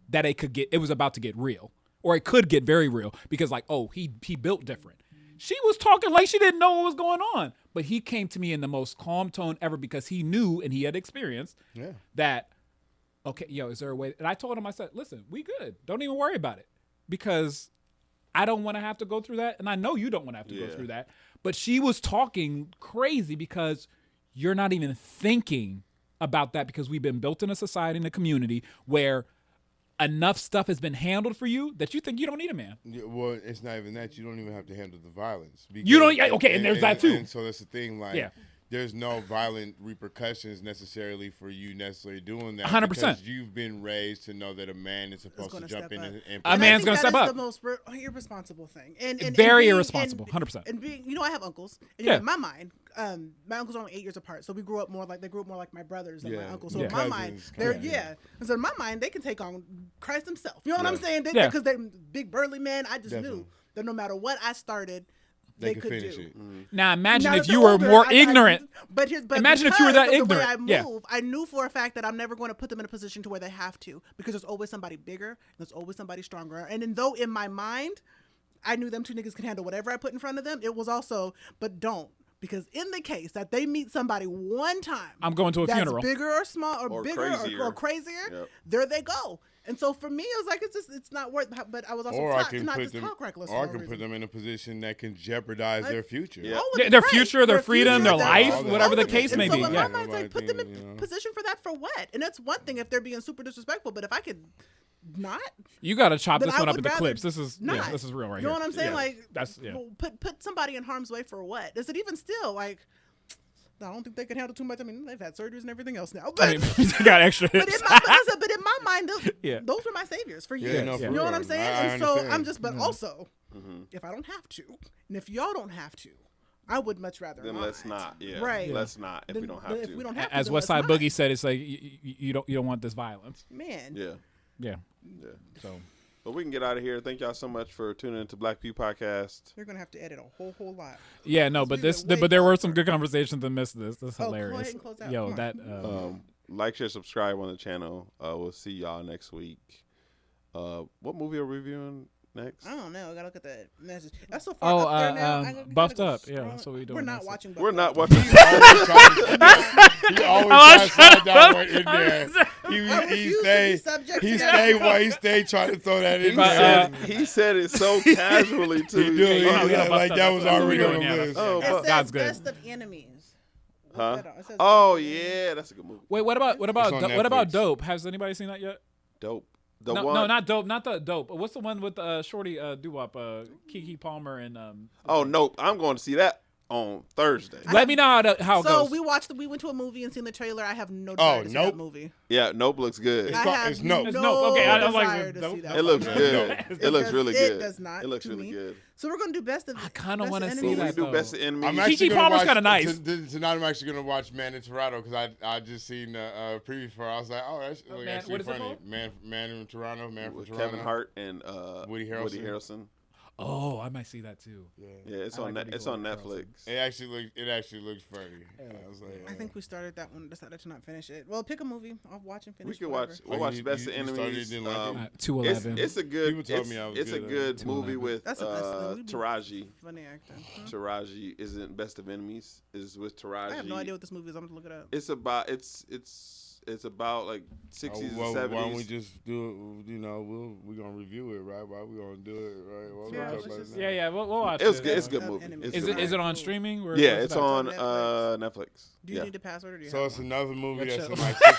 that it was about to get real, or it could get very real, because like, oh, he built different. She was talking like she didn't know what was going on, but he came to me in the most calm tone ever because he knew and he had experienced that. Okay, is there a way? And I told him, I said, listen, we good. Don't even worry about it because I don't want to have to go through that. And I know you don't want to have to go through that. But she was talking crazy because you're not even thinking about that because we've been built in a society, in a community where enough stuff has been handled for you that you think you don't need a man. Yeah, well, it's not even that. You don't even have to handle the violence. You don't. Okay, and there's that too. And so that's the thing. Like, there's no violent repercussions necessarily for you necessarily doing that. 100%. Because you've been raised to know that a man is supposed to jump in and a man's going to step up. That's the most irresponsible thing. And very irresponsible, 100%. And being, I have uncles. And in my mind, my uncles are only 8 years apart. So they grew up more like my brothers than my uncles. So in my mind, so in my mind, they can take on Christ himself. You know what I'm saying? Because they're big burly men. I just knew that no matter what I started, they could finish it. Now imagine if you were more ignorant. But imagine if you were that ignorant. The way I move, I knew for a fact that I'm never going to put them in a position to where they have to, because there's always somebody bigger, there's always somebody stronger. And though in my mind, I knew them two niggas can handle whatever I put in front of them, it was also, but don't. Because in the case that they meet somebody one time, I'm going to a funeral. Bigger or small or bigger or crazier, there they go. And so for me, it was like, it's not worth. But I was also taught to not just talk reckless. Or I can put them in a position that can jeopardize their future. Their future, their freedom, their life, whatever the case may be. So in my mind, it's like, put them in position for that for what? And that's one thing if they're being super disrespectful. But if I could not, you got to chop this one up into clips. This is real right here. You know what I'm saying? Yeah. Like, that's put somebody in harm's way for what? Is it even still like? I don't think they can handle too much. I mean, they've had surgeries and everything else now. But, they got extra. But in my mind, those were my saviors for years. You know what I'm saying? And so I'm just, but also, if I don't have to, and if y'all don't have to, I would much rather. Then let's not. Yeah. Right. Let's not if we don't have to. If we don't have to, as Westside Boogie said, it's like you don't want this violence. Man. Yeah. So. But we can get out of here. Thank y'all so much for tuning into Black View Podcast. You're gonna have to edit a whole lot. Yeah, no, but there were some good conversations that missed this. That's hilarious. Go ahead and close out. Yo, that like, share, subscribe on the channel. We'll see y'all next week. What movie are we reviewing next? I don't know. I gotta look at that message. That's so far up there now. Buffed Up. Yeah, that's what we're doing. We're not watching. We're not watching. He always tries to slide that one in there. He stayed trying to throw that in there. He said it so casually too. He did. Like that was already on the list. It says Best of Enemies. Huh? Oh yeah, that's a good movie. Wait, what about Dope? Has anybody seen that yet? Dope. No, not Dope. Not the Dope. What's the one with Shorty Doo-Wop, Keke Palmer and Oh, Nope. I'm going to see that on Thursday. Let me know how it goes. So we went to a movie and seen the trailer. I have no desire to see that movie. Yeah, Nope looks good. It's Nope. It's Nope. Okay, I was desire like, to see that it looks movie. good. It looks really good. It does not. It looks to really me. good. So we're gonna do best of. I kind of want to see We that. do best of enemies. I'm actually Keke gonna Palmer's watch kinda nice. Tonight I'm actually gonna watch Man in Toronto because I just seen the preview for it. I was like, oh, that's like, Man, actually what is it funny. called? Man in Toronto, Man from With Toronto. Kevin Hart and Woody Harrelson. Oh, I might see that too. Yeah, it's on like it's on Netflix. It actually looks funny. I was like, I think we started that one, decided to not finish it. Well, pick a movie. I'll watch and finish. We could whatever. watch. We'll watch Best of Enemies. 211. It's a good. People told me I was It's a good, good movie with That's the best thing. Taraji. Funny actor. Taraji isn't Best of Enemies. Is with Taraji. I have no idea what this movie is. I'm gonna look it up. It's about it's about like 60s and 70s. Why don't we just do it? You know, we're gonna review it, right? Why we gonna do it, right? Why we Yeah, talk let's about just- it now? Yeah, we'll watch It's it. good. It's a good movie. Enemies. It's Is good. it on streaming? Or Yeah, what's it's that? on Netflix. Netflix. Do you Yeah. need a password or do you So have it's another movie that's in Gotcha. like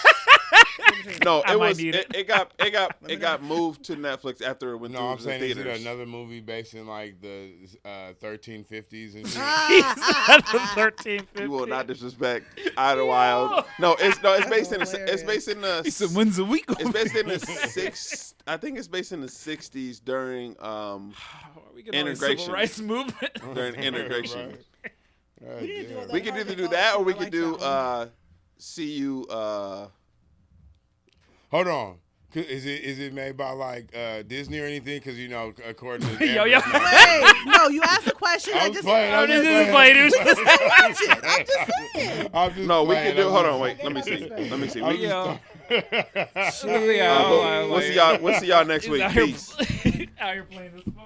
No, I it might was. need it. It got moved to Netflix after it went No, through I'm the saying is theaters. it another movie based in like the 1350s and shit? The 1350. You will not disrespect Idlewild. No, it's based in the He said, when's the week? it's based in the six. I think it's based in the 60s during integration. Civil rights movement. During integration. Right. We need to do all We that. could either do that or we I could like do that one. see you. Hold on. Is it made by like Disney or anything? Because you know, according to Yo. Amber's not- Wait, no, you asked a question. I I was just playing, I was This just is playing. playing. I'm just saying. I'm just No, we playing, can do. I'm Hold just- on, wait. Let me see. Let me see. I'm We, just- Yeah, we'll see y'all next week. Out here Peace. playing this phone.